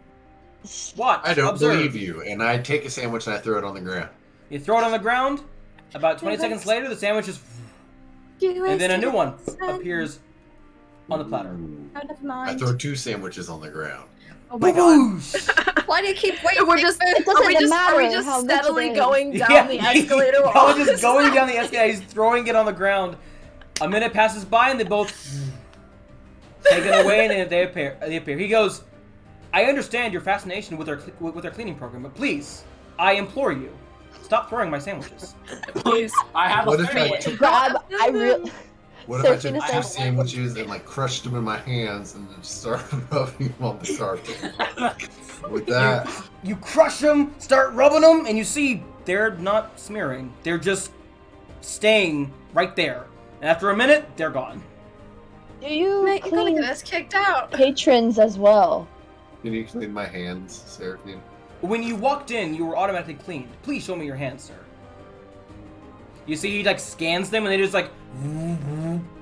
Watch. I don't observe. believe you. And I take a sandwich and I throw it on the ground. You throw it on the ground. About 20 seconds later, the sandwich is And then a new one appears on the platter. Oh, never I mind. throw 2 sandwiches on the ground. Oh my god. Boosh! Why do you keep waiting? We're just, It doesn't are we just matter how much steadily it is. going down the escalator? I was just going down the escalator. He's throwing it on the ground. A minute passes by, and they both take it away, and then they appear. He goes, "I understand your fascination with our cleaning program, but please, I implore you, stop throwing my sandwiches." Please. I have What a if I feeling. took, what if I Serafina took 2 says- sandwiches and like crushed them in my hands and then started rubbing them on the carpet? With that, You crush them, start rubbing them, and you see they're not smearing. They're just staying right there. And after a minute, they're gone. Do you Mate, you're gonna clean get us kicked out. patrons as well? can you clean my hands, Seraphine? When you walked in, you were automatically cleaned. Please show me your hands, sir. You see, he like scans them, and they just like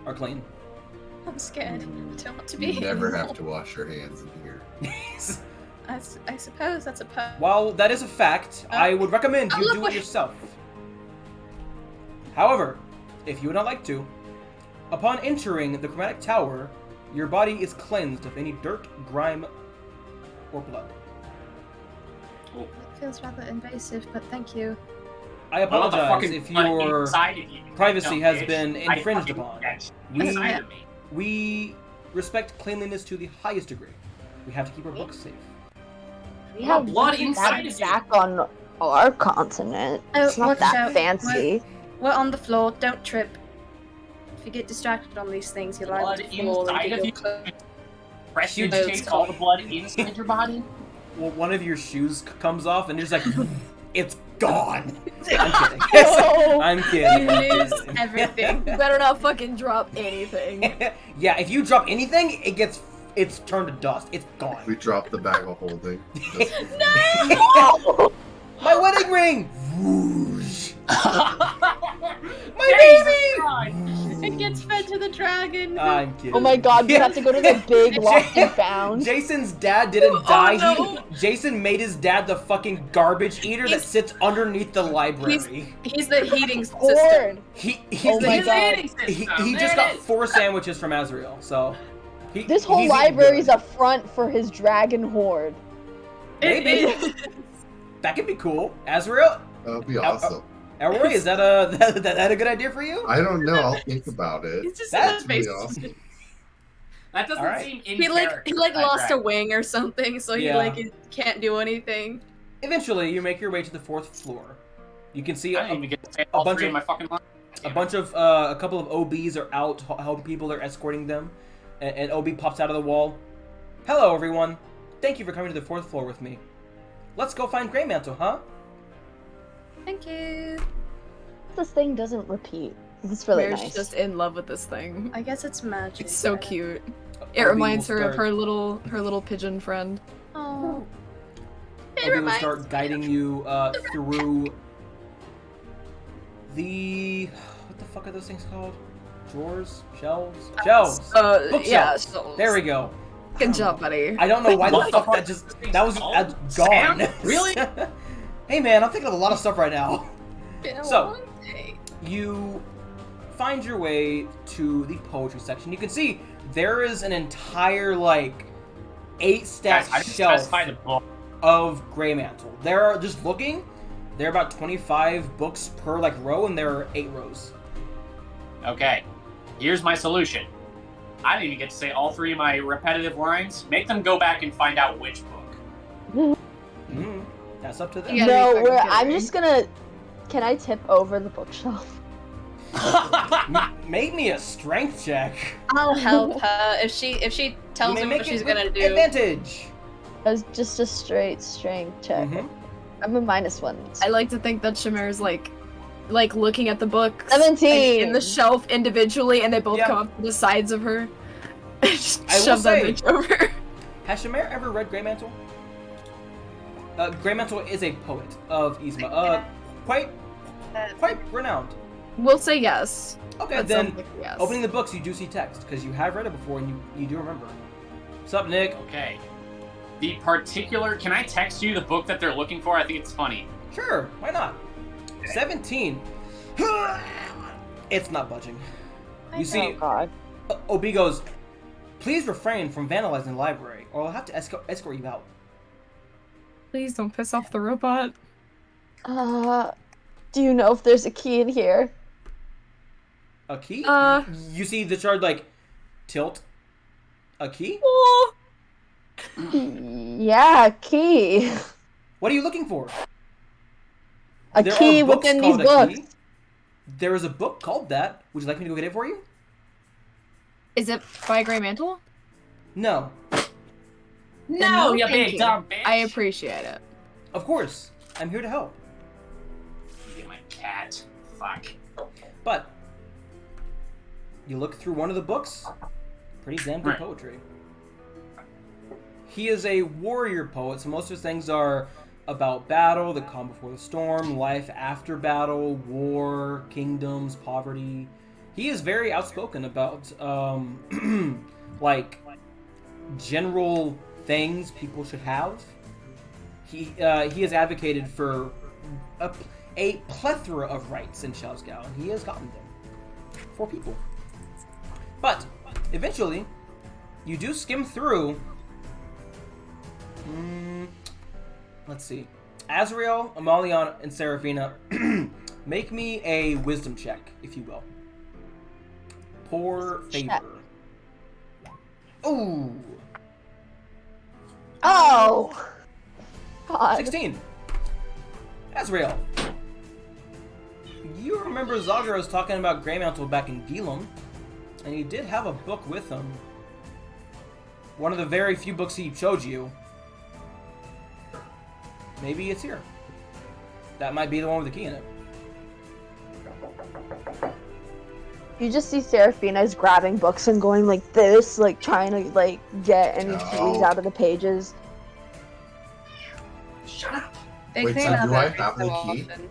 are clean. I'm scared. I don't want to be You here. never have to wash your hands in here. I suppose that's a While that is a fact, I would recommend you look do it what- yourself. However, if you would not like to, upon entering the chromatic tower, your body is cleansed of any dirt, grime, or blood. It feels rather invasive, but thank you. I What about the apologize fucking if blood your inside of you? privacy No, has bitch. been I infringed fucking upon. that's We- inside of me. We respect cleanliness to the highest degree. We have to keep our books safe. We Well, have blood that inside of you. Zach on our continent. Oh, It's not watch that out. fancy. We're on the floor. Don't trip. If you get distracted on these things, you're liable Blood to fall and inside get of your you? clothes. Press You takes just- all the blood inside your body. Well, one of your shoes comes off, and you're just like, it's gone. I'm kidding. No. I'm kidding. I'm You lose kidding. everything. Better not fucking drop anything. Yeah, if you drop anything, it's turned to dust. It's gone. We dropped the bag of holding. My wedding ring! Whoosh! My baby! It gets fed to the dragon. I'm kidding. Oh my god, we have to go to the big lost and found. Jason's dad didn't die. no. Jason made his dad the fucking garbage eater that He's- sits underneath the library. He's the heating system. Horde. He's Oh the, my His god. eating he system, just there got it is. 4 sandwiches from Azrael, so This whole he's eating library is good. a front for his dragon horde. Maybe. That could be cool. Azrael, That would be awesome. Elroy, is that a good idea for you? I don't know. I'll think about it. He's just That's in the face. really awesome. That doesn't Alright. seem in He character like for that lost a dragon. wing or something, so Yeah. he like can't do anything. Eventually, you make your way to the 4th floor. You can see I a, didn't even get to say all bunch three of- of my fucking lines. a couple of OBs are out helping people. They're escorting them. And OB pops out of the wall. Hello, everyone. Thank you for coming to the 4th floor with me. Let's go find Greymantle, huh? Thank you. This thing doesn't repeat. It's really Mary's nice. just in love with this thing. I guess it's magic. It's so yeah. cute. It OB reminds will her of start- her little pigeon friend. Oh. OB will start guiding you through the... What the fuck are those things called? Drawers? Shelves? Shelves! Bookshelves. Yeah. So There we go. Good job, buddy. I don't know why the What the fuck fuck that just... is this That was called? gone. Sam? Really? Hey man, I'm thinking of a lot of stuff right now. Been a So- long day. You find your way to the poetry section. You can see there is an entire, like, 8-stack Guys, I didn't shelf specify the book. of Greymantle. There are, just looking, there are about 25 books per, like, row, and there are 8 rows. Okay, here's my solution. I didn't even get to say all 3 of my repetitive lines. Make them go back and find out which book. That's up to them. Yeah. No, be fucking I'm kidding. just gonna. Can I tip over the bookshelf? Make me a strength check. I'll help her if she tells You may him make what it she's with gonna do. advantage. It was just a straight strength check. Mhm. I'm a -1. I like to think that Seamair's like looking at the book 17. in the shelf individually, and they both Yeah. come up to the sides of her. Just I will shove that say- bitch over. Has Seamair ever read Greymantle? Greymantle is a poet of Yzma. Quite renowned. We'll say yes. Okay, That then sounds like yes. opening the books, you do see text because you have read it before and you do remember. What's up, Nick? Okay. The particular... Can I text you the book that they're looking for? I think it's funny. Sure, why not? 17. It's not budging. You see, Oh god. OB goes, please refrain from vandalizing the library, or I'll have to escort you out. Please don't piss off the robot. Do you know if there's a key in here? A key? Uh. You see the shard, like, tilt. A key? Oh. Yeah, key. What are you looking for? A There key are books within these called a books. key. There is a book called that. Would you like me to go get it for you? Is it by Grey Mantle? No. No, you thank big you. dumb bitch. I appreciate it. Of course. I'm here to help. You get my cat. Fuck. But you look through one of the books. Pretty damn good Right. poetry. He is a warrior poet, so most of his things are about battle, the calm before the storm, life after battle, war, kingdoms, poverty. He is very outspoken about like general things people should have. He has advocated for a plethora of rights in Xiaozgao, and he has gotten them for people. But eventually, you do skim through. Let's see. Azrael, Amalianna, and Seraphina, make me a wisdom check, if you will. Poor favor. Check. Ooh, Oh! God. 16. Azrael, you remember Zagros talking about Greymantle back in Gilum, and he did have a book with him. One of the very few books he showed you. Maybe it's here. That might be the one with the key in it. You just see Seraphina's grabbing books and going like this, like trying to like get any keys out of the pages. Shut up. They Wait, clean so up do I every have the so key? often.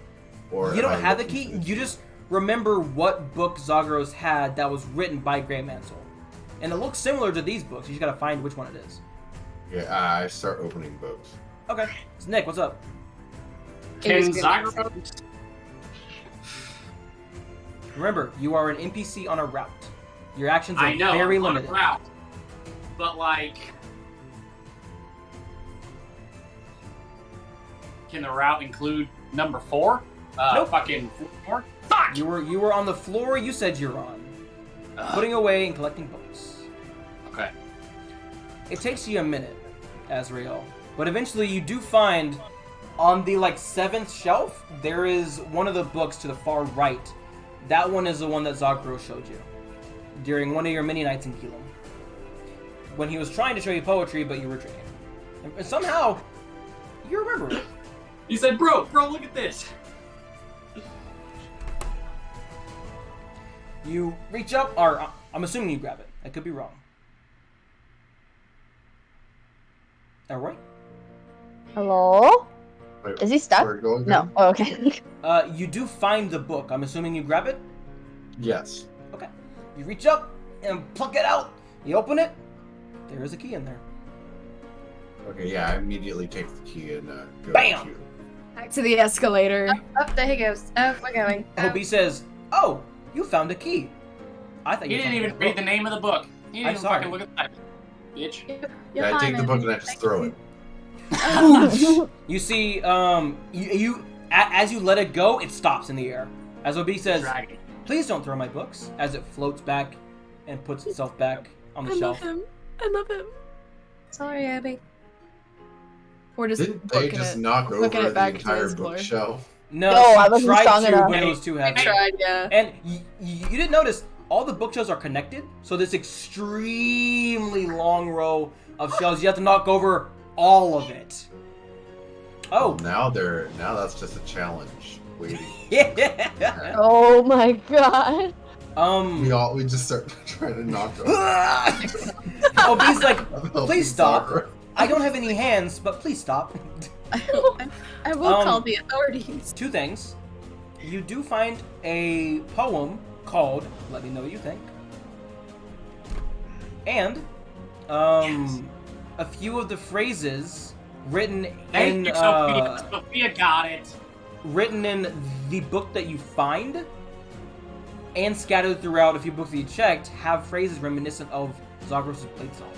Or You am don't I have the looking key. for this? You just remember what book Zagros had that was written by Greymantle. And it looks similar to these books. You just gotta find which one it is. Yeah, I start opening books. Okay. So Nick, what's up? Can It was good. Zagros... Remember, you are an NPC on a route. Your actions are I know, very I'm on a limited. route. But, like... Can the route include number 4? Nope. Fucking 4? Fuck! You were on the floor you said you're on. Putting away and collecting books. Okay. It takes you a minute, Azrael. But eventually you do find on the like 7th shelf, there is one of the books to the far right. That one is the one that Zagros showed you during one of your mini nights in Gilum. When he was trying to show you poetry, but you were drinking. And somehow, you remember it. He said, bro, look at this. You reach up, or I'm assuming you grab it. I could be wrong. Alright. Hello? Wait, Is he stuck? we're going No. down? Oh, okay. You do find the book. I'm assuming you grab it? Yes. Okay. You reach up and pluck it out. You open it. There is a key in there. Okay, yeah, I immediately take the key and go Bam! to... Back to the escalator. Oh, there he goes. Oh, we're going. Oh. Hobie says, "Oh, you found a key." I think He didn't even read the name of the book. He didn't I'm even sorry. fucking look at the title. Bitch. You're Yeah, I take the fine, book and I Andy. just throw it. You see, as you let it go, it stops in the air. As Hobie says, Dragon. "Please don't throw my books." As it floats back and puts itself back on the I love shelf. him. I love him. Sorry, Abby. We're just Didn't they booking just it. knock Booking over it the back to entire his floor. bookshelf? No, No, I she wasn't tried strong to, enough. but it was too I heavy. tried, yeah. And you didn't notice all the bookshelves are connected, so this extremely long row of shelves, you have to knock over all of it. Oh, Now that's just a challenge waiting. yeah. Oh my god. We just start trying to knock over. Oh, B's like, I'm helping please stop. Sakura. I don't have any hands, but please stop. I will call the authorities. 2 things. You do find a poem called "Let Me Know What You Think," and a few of the phrases written Thank in you, Sophia. Sophia got it. written in the book that you find and scattered throughout a few books that you checked have phrases reminiscent of Zagros' Blade Song.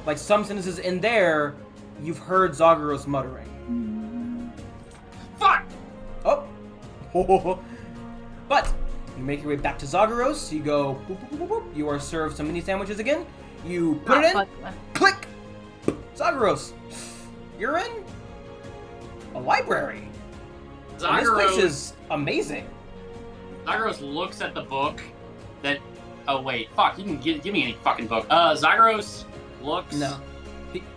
Like some sentences in there, you've heard Zagros muttering. Fuck! Oh! But you make your way back to Zagros. You go boop, boop, boop, boop. You are served some mini sandwiches again. You put it in. Click! Zagros, you're in a library. And this place is amazing. Zagros looks at the book that... Oh, wait. Fuck, you can give me any fucking book. Zagros looks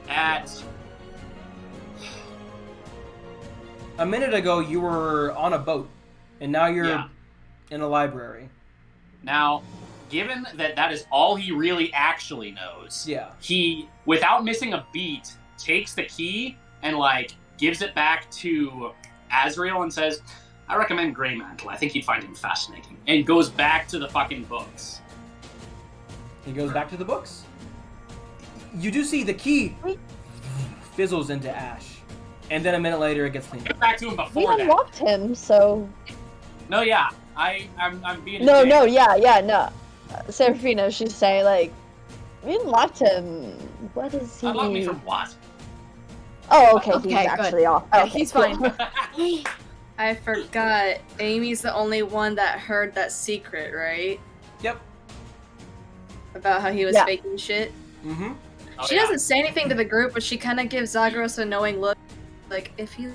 at... A minute ago, you were on a boat, and now you're in a library. Now, given that that is all he really actually knows, he, without missing a beat, takes the key and, like, gives it back to Azrael and says, I recommend Greymantle. I think you'd find him fascinating. And goes back to the fucking books. He goes back to the books. You do see the key fizzles into ash. And then a minute later, it gets cleaned up. Get back to him before We unlocked him, so... No, yeah. I'm being No, no. Seraphina, she'd say, like, we unlocked him. What is he? Unlock me from what? Oh, okay, Okay, he's good. actually off. Yeah, Okay, he's cool. fine. I forgot. Amy's the only one that heard that secret, right? Yep. About how he was faking shit. Mm-hmm. She doesn't say anything to the group, but she kind of gives Zagros a knowing look. Like, if you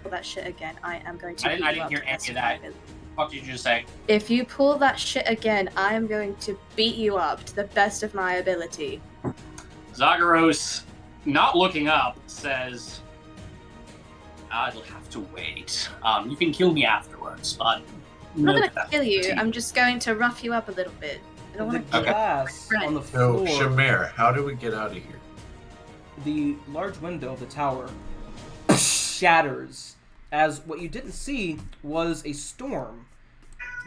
pull that shit again, I am going to beat you I didn't up hear to the any best of of my that. ability. What did you just say? If you pull that shit again, I am going to beat you up to the best of my ability. Zagros, not looking up, says, I'll have to wait. You can kill me afterwards, but... I'm not going to kill you, I'm just going to rough you up a little bit. I don't The want to glass on the So, floor. Seamair, how do we get out of here? The large window of the tower shatters as what you didn't see was a storm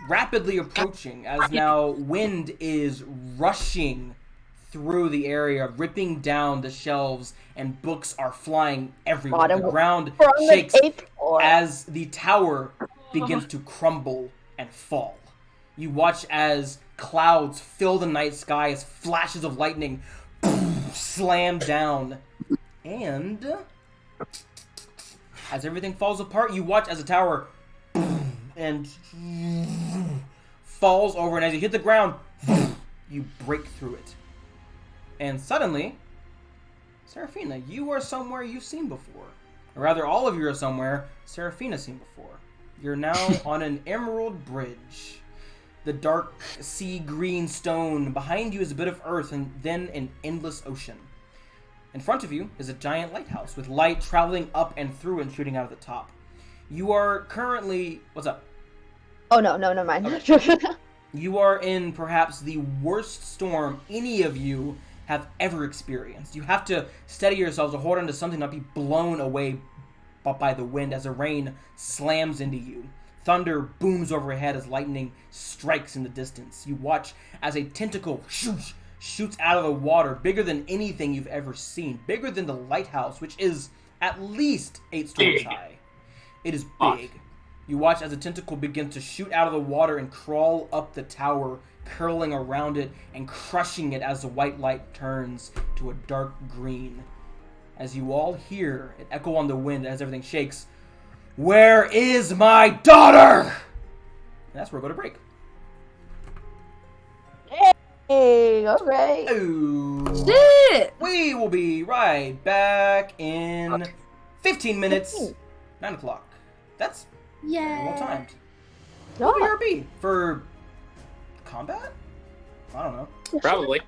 rapidly approaching, as now wind is rushing through the area, ripping down the shelves, and books are flying everywhere. The ground shakes as the tower begins to crumble and fall. You watch as clouds fill the night sky as flashes of lightning slam down, and as everything falls apart, you watch as the tower and falls over, and as you hit the ground, you break through it. And suddenly, Seraphina, you are somewhere you've seen before. Or rather, all of you are somewhere Seraphina's seen before. You're now on an emerald bridge. The dark sea green stone. Behind you is a bit of earth and then an endless ocean. In front of you is a giant lighthouse with light traveling up and through and shooting out of the top. You are currently... What's up? Oh, no, never mind. Okay. You are in perhaps the worst storm any of you have ever experienced. You have to steady yourselves to hold on to something, not be blown away by the wind as the rain slams into you. Thunder booms overhead as lightning strikes in the distance. You watch as a tentacle shoots out of the water, bigger than anything you've ever seen. Bigger than the lighthouse, which is at least 8 stories high. It is big. You watch as a tentacle begins to shoot out of the water and crawl up the tower, curling around it and crushing it as the white light turns to a dark green. As you all hear it echo on the wind as everything shakes, "Where is my daughter?" And that's where we'll go to break. Hey, alright. Oh, Shit! we will be right back in 15 minutes, 9 o'clock. That's very well timed. Yeah. BRB for combat? I don't know. Probably.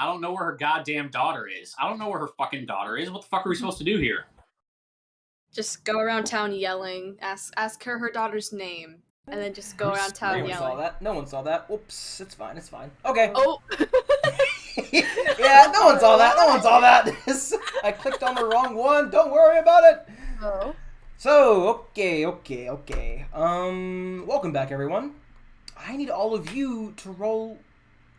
I don't know where her goddamn daughter is. I don't know where her fucking daughter is. What the fuck are we supposed to do here? Just go around town yelling. Ask her daughter's name, and then just go around town No one saw yelling. that. No one saw that. Whoops. It's fine. It's fine. Okay. Oh. Yeah, no one saw that. No one saw that. I clicked on the wrong one. Don't worry about it. Oh. So, okay. Welcome back, everyone. I need all of you to roll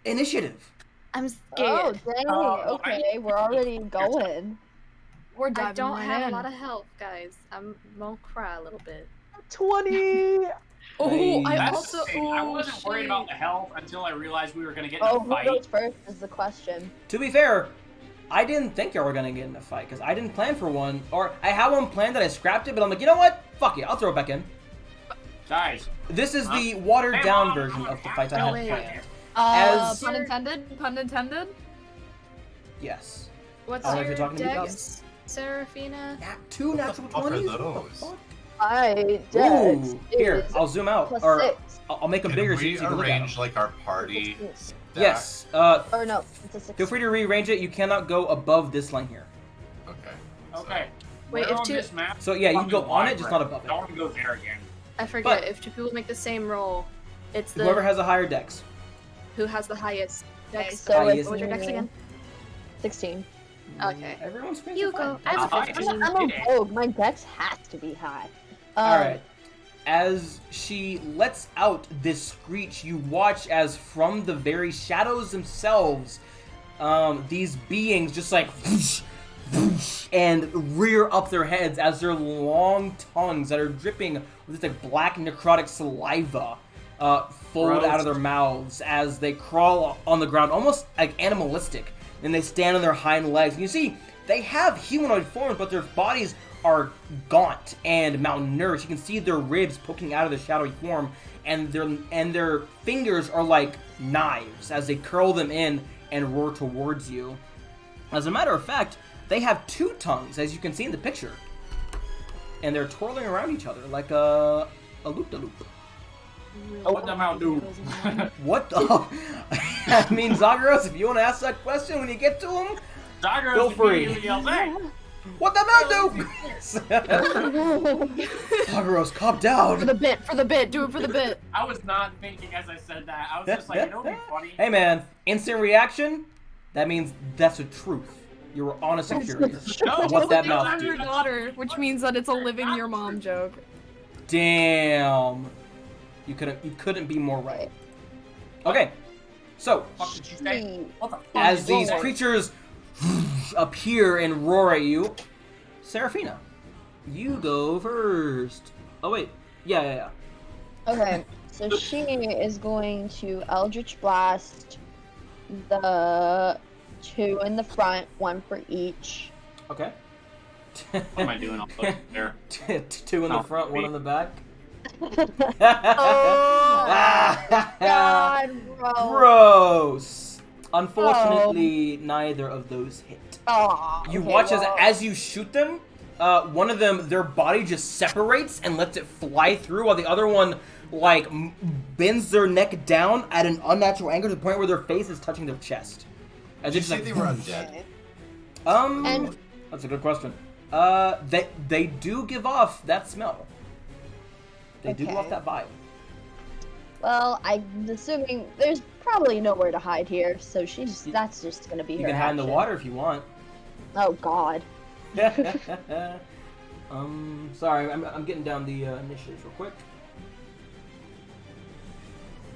initiative. I'm Oh, scared. dang. Oh, Okay, we're already going. We're I diving don't right have in. a lot of help, guys. I'm gonna cry a little bit. 20. Oh, Nice. I That's also. the thing. I Oh, wasn't worried shit. about the health until I realized we were gonna get in Oh, a who fight. goes first is the question. To be fair, I didn't think y'all were gonna get in a fight because I didn't plan for one, or I had one planned that I scrapped it. But I'm like, you know what? Fuck it, I'll throw it back in. Guys, This is the watered down version of the fight I had wait. planned. Pun As- intended? Pun intended? Yes. What's I don't know if your you're talking to me, dex, Seraphina? Two natural fuck are 20s? those? What the fuck? I dex Ooh, here, is I'll zoom out, plus or 6. I'll make them Can bigger so we you can look at arrange them. like our party? Yes. stack? Yes. Or no, it's a 6. Feel free to rearrange it. You cannot go above this line here. Okay. okay. Wait, We're if on two- this map. So yeah, you can go Fucking on it, just not library. above it. Don't want to go there again. I forget. But- If two people make the same roll, it's the Whoever has a higher dex. who has the highest dex. So Highest. it's What was your dex again? 16. Okay. Everyone's screens You are go. fine. I have a High. 15. I'm a rogue. My dex has to be high. Alright. As she lets out this screech, you watch as from the very shadows themselves, these beings just like whoosh, whoosh, and rear up their heads as their long tongues that are dripping with this like black necrotic saliva fold Gross. out of their mouths as they crawl on the ground, almost like animalistic. And they stand on their hind legs. And you see, they have humanoid forms, but their bodies are gaunt and malnourished. You can see their ribs poking out of the shadowy form, and their fingers are like knives as they curl them in and roar towards you. As a matter of fact, they have two tongues, as you can see in the picture, and they're twirling around each other like a loop-de-loop. What the hell do? What the? I mean, Zagros, if you want to ask that question when you get to him, Dagger Feel free. Yells, hey! what the man do? Zagros, calm For down. the bit, do it for the bit. I was not thinking as I said that. I was just like, you know what'd be funny? Hey man, instant reaction? That means that's the truth. You were honest and curious. No, What's that no, mouth I'm do? your daughter, which means that it's a living your mom joke. Damn. You couldn't be more right. Okay. So, What did you say? What the fuck? as did you these say? creatures appear and roar at you, Seraphina, you go first. Oh wait. Yeah. Okay, so she is going to Eldritch Blast the two in the front, one for each. Okay. What am I doing? I'll put it there. Two in the Oh, front, one me. in the back. God, bro. Gross. Unfortunately, neither of those hit. Oh, You okay, watch well, as you shoot them, one of them, their body just separates and lets it fly through, while the other one, like, bends their neck down at an unnatural angle to the point where their face is touching their chest. As Did you it's say like, they were undead? And- that's a good question. They do give off that smell. They do give off Okay. that vibe. Well, I'm assuming there's probably nowhere to hide here, so that's just gonna be You her can hide in the action. water if you want. Oh God. Sorry, I'm getting down the initiatives real quick.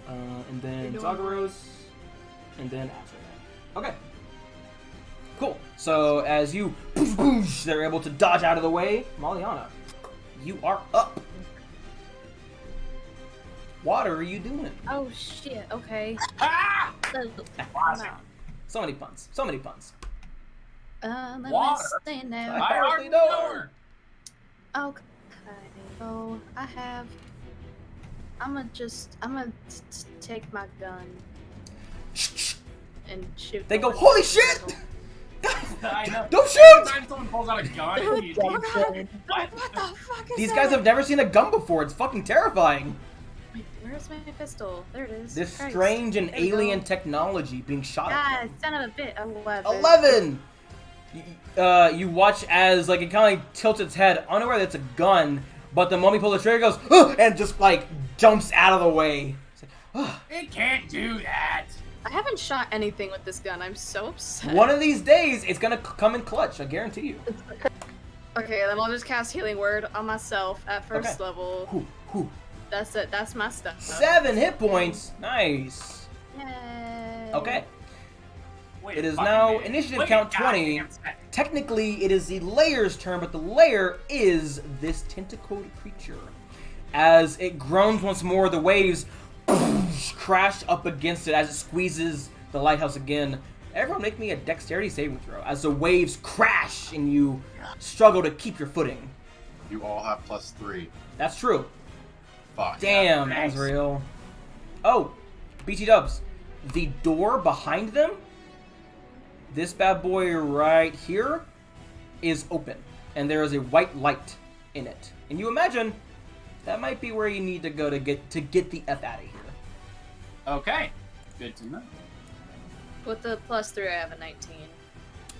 And then Zagaros, and then Azrael. Okay. Cool. So as you poosh, poosh, they're able to dodge out of the way. Amalianna, you are up. What are you doing? Oh shit. Okay. Ah! So many puns. So many puns. Let me Water. say now. I I hardly already know know her. her. Okay. So I'm gonna take my gun and shoot. They the go, one holy that's shit! middle. I know. Don't Every shoot! time someone pulls out a gun, you Dead what? kid. What the fuck is These that? guys have never seen a gun before. It's fucking terrifying. Wait, where Where's my pistol? There it is. This Christ. strange and There you go. alien technology being shot at. God, son of a bit. 11. 11! You watch as like it kind of tilts its head, unaware that it's a gun, but the moment you pull the trigger, it goes, "Ugh," and just like jumps out of the way. It's like, "Ugh." It can't do that. I haven't shot anything with this gun. I'm so upset. One of these days, it's gonna come in clutch. I guarantee you. Okay, then I'll just cast Healing Word on myself at first level. Whew, whew. That's it. That's my stuff. 7 hit points. Nice. Yay. Okay. Wait It a is fucking now minute. initiative Wait, count goddamn 20. second. Technically, it is the layer's turn, but the layer is this tentacled creature. As it groans once more, the waves crash up against it as it squeezes the lighthouse again. Everyone make me a dexterity saving throw as the waves crash and you struggle to keep your footing. You all have +3. That's true. Fuck. Damn, thanks. Azrael. Oh, BT Dubs. The door behind them, this bad boy right here, is open. And there is a white light in it. And you imagine that might be where you need to go to get the F out of here. Okay. Good to know. With the +3, I have a 19.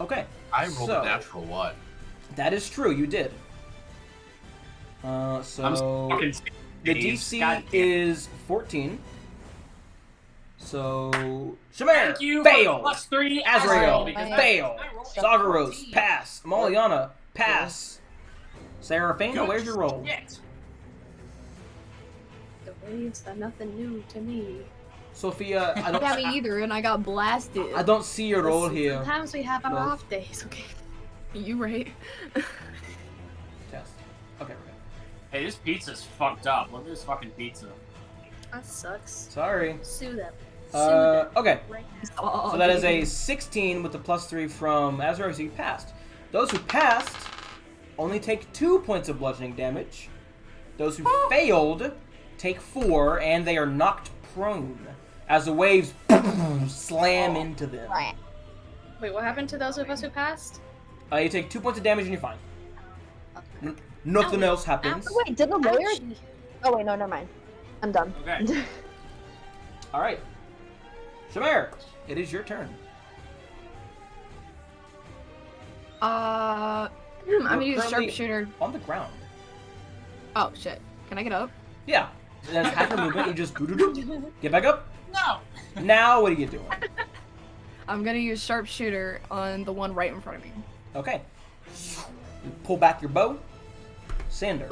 Okay. I rolled so, a natural 1. That is true, you did. I'm So fucking the Dave's. DC Goddamn. is 14. So Seamair, Thank you. fail. +3. Azrael, because fail. I rolled a Zagaros, 14. pass. Amalianna, pass. Seraphina, Good where's your roll? shit. The waves are nothing new to me. Sophia, I don't. Yeah, me either, and I got blasted. I don't see your roll Listen, here. Sometimes we have our No. off days, okay? You right. Test. Okay, we're good. Hey, this pizza's fucked up. Look at this fucking pizza. That sucks. Sorry. Sue them. Sue them. Okay. Right now. Oh, So that is a 16 with the +3 from Azrael, so you passed. Those who passed only take 2 points of bludgeoning damage. Those who failed take 4, and they are knocked prone as the waves slam into them. Wait, what happened to those of us who passed? You take 2 points of damage and you're fine. Nothing Ow. else happens. Ow. Wait, did the layer? Ouchie. Oh wait, no, never mind. I'm done. Okay. All right. Seamair, it is your turn. I'm gonna use currently- sharpshooter. On the ground. Oh shit! Can I get up? Yeah. That's half your movement. You just get back up. No. Now, what are you doing? I'm gonna use sharpshooter on the one right in front of me. Okay. You pull back your bow. Sander.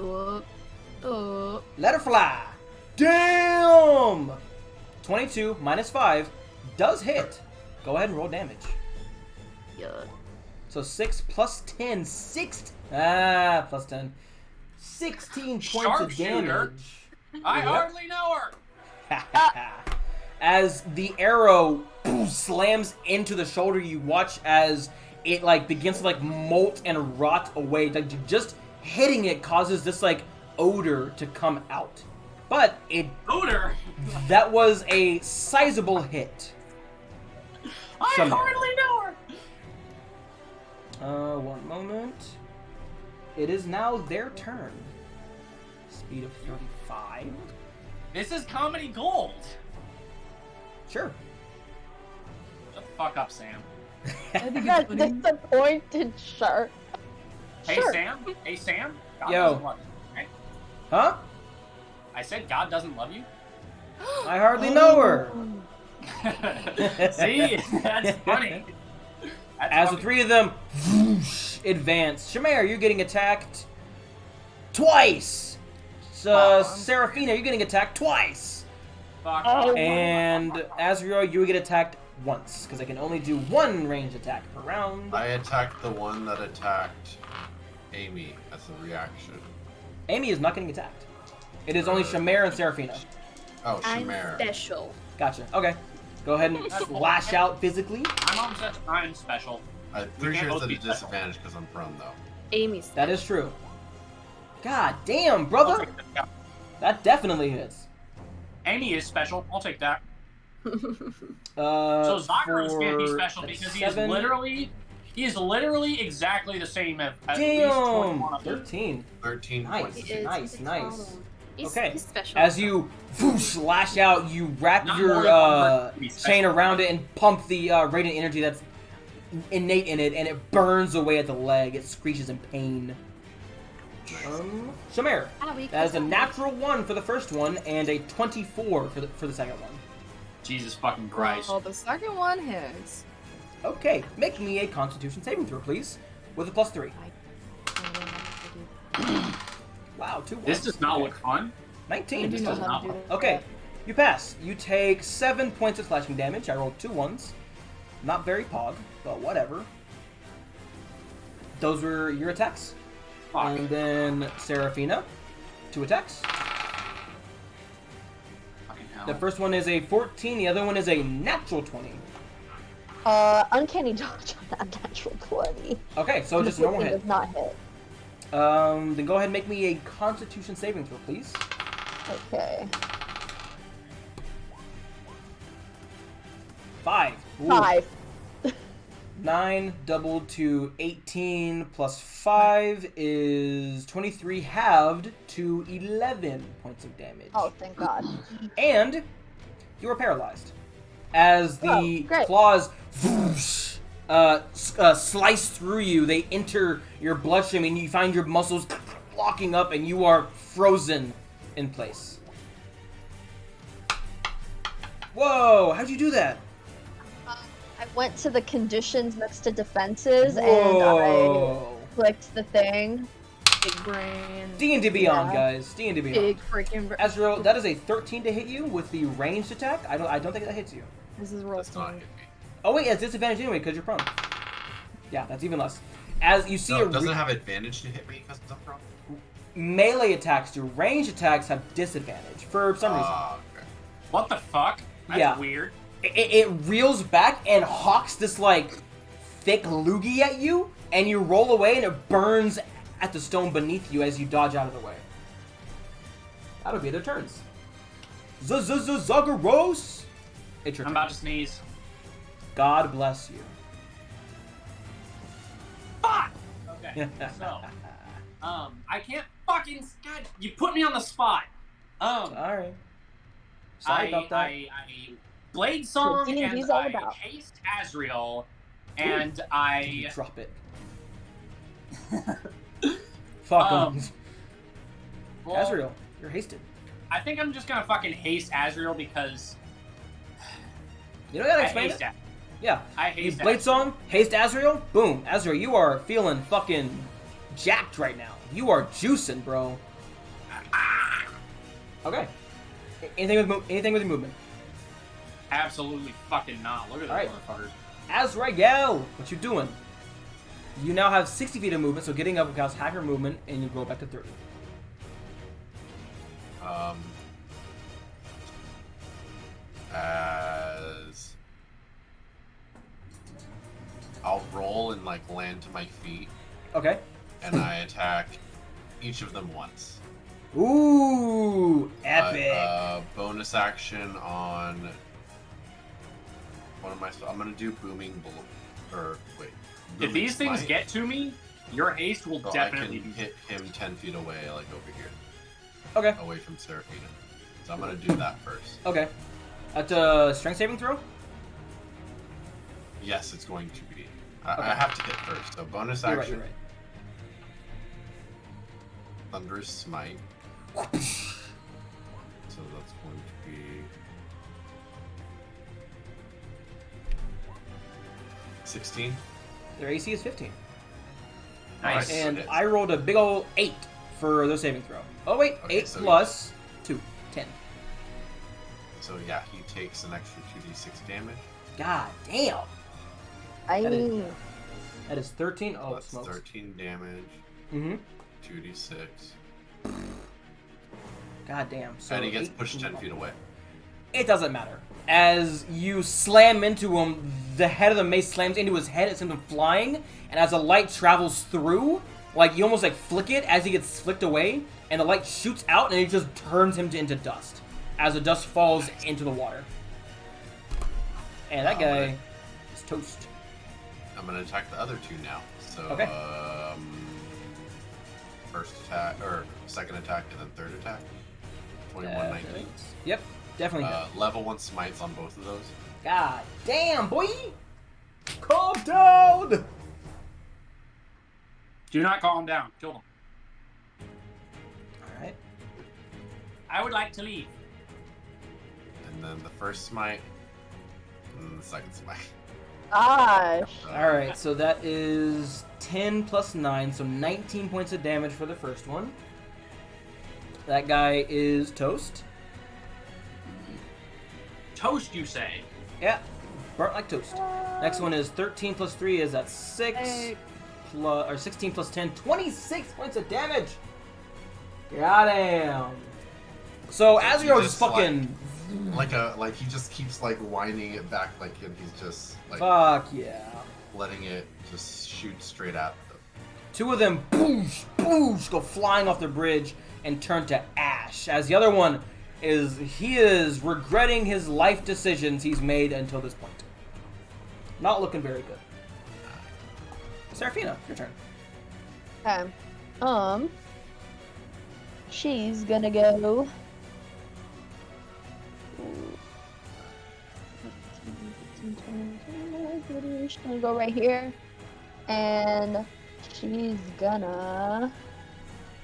Let her fly. Damn! 22 minus 5 does hit. Go ahead and roll damage. Yeah. So 6 plus 10. Plus 10. 16 points of Sharpshooter? damage. I Yep. hardly know her. As the arrow slams into the shoulder, you watch as it like begins to like molt and rot away. Like just hitting it causes this like odor to come out. But Odor. that was a sizable hit. I Some- hardly know her. One moment. It is now their turn. Speed of 35. This is comedy gold. Sure. Shut the fuck up, Sam. That's disappointed, sure. Hey, Sure. Sam. Hey, Sam. God Yo. doesn't love you. Okay? Huh? I said God doesn't love you. I hardly know her. See, that's funny. That's As the fucking- three of them advance, Seamair, you're getting attacked twice. Seraphina, you're getting attacked twice. Fuck. Oh. And Azrael, you get attacked once, because I can only do one ranged attack per round. I attacked the one that attacked Amy as a reaction. Amy is not getting attacked. It is only Seamair and Seraphina. Oh, I'm Seamair. special. Gotcha. Okay. Go ahead and lash out physically. My mom says I'm special. I'm We pretty can't sure it's both at a be special. disadvantage because I'm prone, though. Amy's. That is true. God damn, brother. That definitely hits. Amy is special. I'll take that. So So Zagros can't be special because he is literally exactly the same as at least Damn! 21 of them. 13. 13 Nice. points. He is. Nice, He's a nice. clone. Okay. He's special. As you whoosh, lash out, you wrap Not your more than one person to be special. chain around it and pump the radiant energy that's innate in it, and it burns away at the leg. It screeches in pain. Seamair. That is a natural 1 for the first one, and a 24 for the second one. Jesus fucking Christ. Well, the second one hits. Okay, make me a Constitution saving throw, please, with a +3. Wow, 2 ones. This does not look fun. 19. This does not look Okay, you pass. You take 7 points of slashing damage. I rolled 2 ones. Not very pog, but whatever. Those were your attacks. Fuck. And then Seraphina, 2 attacks. Fucking hell. The first one is a 14, the other one is a natural 20. Uncanny dodge on that natural 20. Okay, so just a The normal 15 hit. does not hit. Then go ahead and make me a Constitution saving throw, please. Okay. 5. Ooh. 5. 9 doubled to 18 plus 5 is 23 halved to 11 points of damage. Oh, thank God. And you are paralyzed. As the great. claws whoosh, slice through you, they enter your bloodstream and you find your muscles locking up and you are frozen in place. Whoa, how'd you do that? I went to the conditions next to defenses and I Whoa. clicked the thing. Big brain. D&D Beyond, Yeah. guys. D&D Beyond. Big freaking brain. Ezreal, that is a 13 to hit you with the ranged attack. I don't think that hits you. This is roll That's not time. hit me. Oh wait, it's disadvantage anyway because you're prone. Yeah, that's even less. As you see, No, it doesn't have advantage to hit me because I'm prone. melee attacks do. Ranged attacks have disadvantage for some reason. Okay. What the fuck? That's Yeah. weird. It reels back and hawks this like thick loogie at you, and you roll away, and it burns at the stone beneath you as you dodge out of the way. That'll be their turns. Zagaros! It's your I'm turn. about to sneeze. God bless you. Fuck! Okay, so, I can't fucking, God, you put me on the spot. Alright. Sorry about that. I Blade Song D&D's and all I about. Haste Azrael, and I, Drop it. Fuck 'em. well, Azrael, you're hasted. I think I'm just gonna fucking Haste Azrael because You know how to I explain haste it? Azrael. Yeah. I You haste Blade Azrael. Song, haste Azrael, boom. Azrael, you are feeling fucking jacked right now. You are juicing, bro. Okay. Anything with your movement? Absolutely fucking not. Look at All this right. motherfucker. Azrael, what you doing? You now have 60 feet of movement, so getting up counts half your movement, and you go back to 30. As I'll roll and like land to my feet, Okay. and I attack each of them once. Ooh, epic. Bonus action on one of my. I'm gonna do booming or wait. If Booming these things Smite, get to me, your haste will so definitely I can be. hit him 10 feet away, like over here, Okay. away from Seraphina. So I'm gonna do that first. Okay. At a strength saving throw? Yes, it's going to be. I Okay. have to hit first. So bonus You're right, action, you're right. Thunderous Smite. So that's going to be 16. Their AC is 15. Nice. And Okay. I rolled a big ol' 8 for their saving throw. Oh wait, Okay, 8 so plus 2, 10. So yeah, he takes an extra 2d6 damage. God damn. I That is- mean, That is 13. So Oh, that's smokes. 13 damage, Mm-hmm. 2d6, God damn. So and he gets 8 pushed 10 feet away. It doesn't matter. As you slam into him, the head of the mace slams into his head. It sends him flying, and as the light travels through, like you almost like flick it as he gets flicked away, and the light shoots out, and it just turns him into dust as the dust falls into the water. And that guy Alright. is toast. I'm gonna attack the other two now. So Okay. First attack or second attack and then third attack. 21, 19. Yep, definitely. Level 1 smites on both of those. God damn, boy! Calm down! Do not calm down. Kill them. Alright. I would like to leave. And then the first smite, and then the second smite. Gosh. Alright, so that is 10 plus 9, so 19 points of damage for the first one. That guy is toast. Toast, you say? Yeah, burnt like toast. Next one is 13 plus 3 is at 6. Plus, or 16 plus 10, 26 points of damage! Got him! So Azrael is just, fucking... Like he just keeps like winding it back like him. He's just like Fuck yeah. letting it just shoot straight at them. Two of them, boosh, boosh, go flying off the bridge and turn to ash. As the other one he is regretting his life decisions he's made until this point. Not looking very good. Seraphina, your turn. Okay. She's gonna go. She's gonna go right here, and she's gonna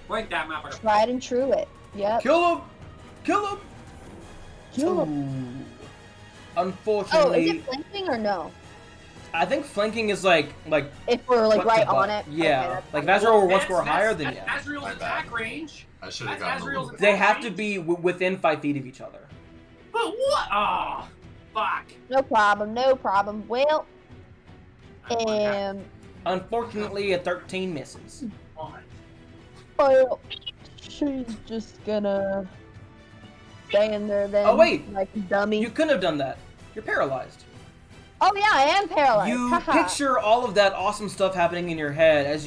Break that map. tried and true it. Yep. Kill him! Kill him! Kill him. Ooh. Oh, Unfortunately, is it flanking or no? I think flanking is like If we're like butt to right butt. on it. Yeah, Okay, that's like if fine. Azrael were one score higher, then That's yeah. Azrael's My attack bad. range. I should have That's gotten a Azrael's little bit. They have to be within 5 feet of each other. But what? Oh, fuck. No problem. No problem. Well, Unfortunately, a 13 misses. well, she's just gonna stay in there then. Oh, wait. Like a dummy. You couldn't have done that. You're paralyzed. Oh yeah, I am paralyzed. You Haha. picture all of that awesome stuff happening in your head as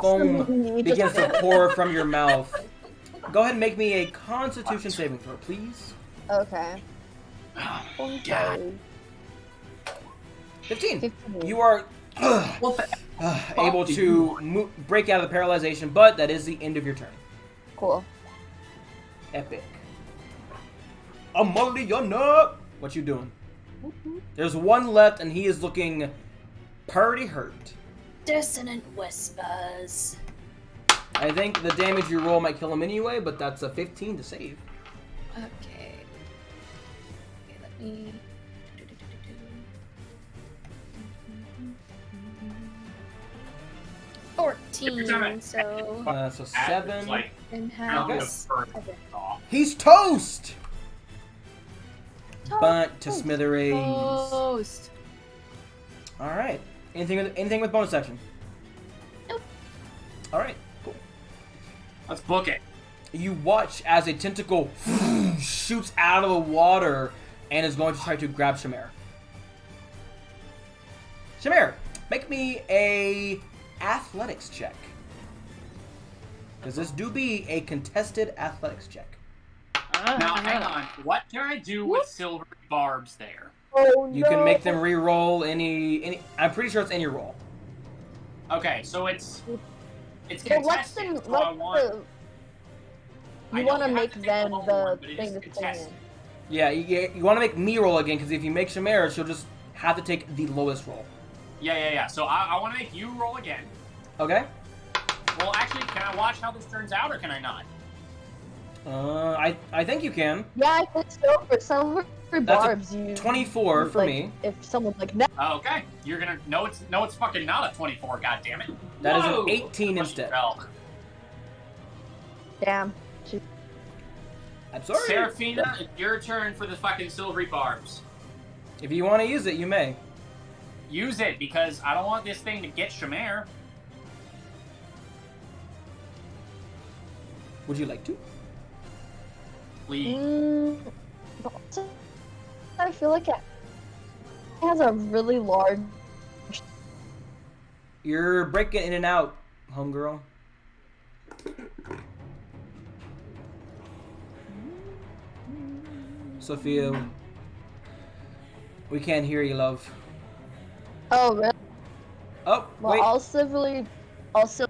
foam Awesome. begins to pour from your mouth. Go ahead and make me a Constitution saving throw, please. Okay. God. 15. 15. You are Well, able to break out of the paralyzation, but that is the end of your turn. Cool. Epic. Amalianna! What you doing? There's one left, and he is looking pretty hurt. Dissonant whispers. I think the damage you roll might kill him anyway, but that's a 15 to save. Okay. Okay, let me. 14. So So 7. Like, in out Okay. the house. first off. He's toast! Burnt to smithereens. Toast. Alright. Anything with bonus action? Nope. Alright, cool. Let's book it. You watch as a tentacle shoots out of the water and is going to try to grab Seamair. Seamair, make me a athletics check. Because this do be a contested athletics check. Now, hang on. What can I do with silver barbs there? Oh You can make them re-roll any. I'm pretty sure it's any roll. Okay, so it's Well, let's contested. them. So I want. I You know want to you have make to take them the whole the one, but it thing is that's contested. Yeah, you want to make me roll again, because if you make Seamair, she'll just have to take the lowest roll. Yeah. So I want to make you roll again. Okay? Well, actually, can I watch how this turns out, or can I not? I think you can. Yeah, I think so. For silver That's barbs, you 24 for like, me. If someone's like, no, Okay, you're gonna it's fucking not a 24. God damn it. That is Whoa! an 18 instead. Well, damn. I'm sorry. Seraphina, it's your turn for the fucking silvery barbs. If you want to use it, you may. Use it because I don't want this thing to get Seamair. Would you like to? Please. I feel like it has a really large. You're breaking in and out, homegirl. Sophia, we can't hear you, love. Oh, really? Oh, Well, wait. I'll still.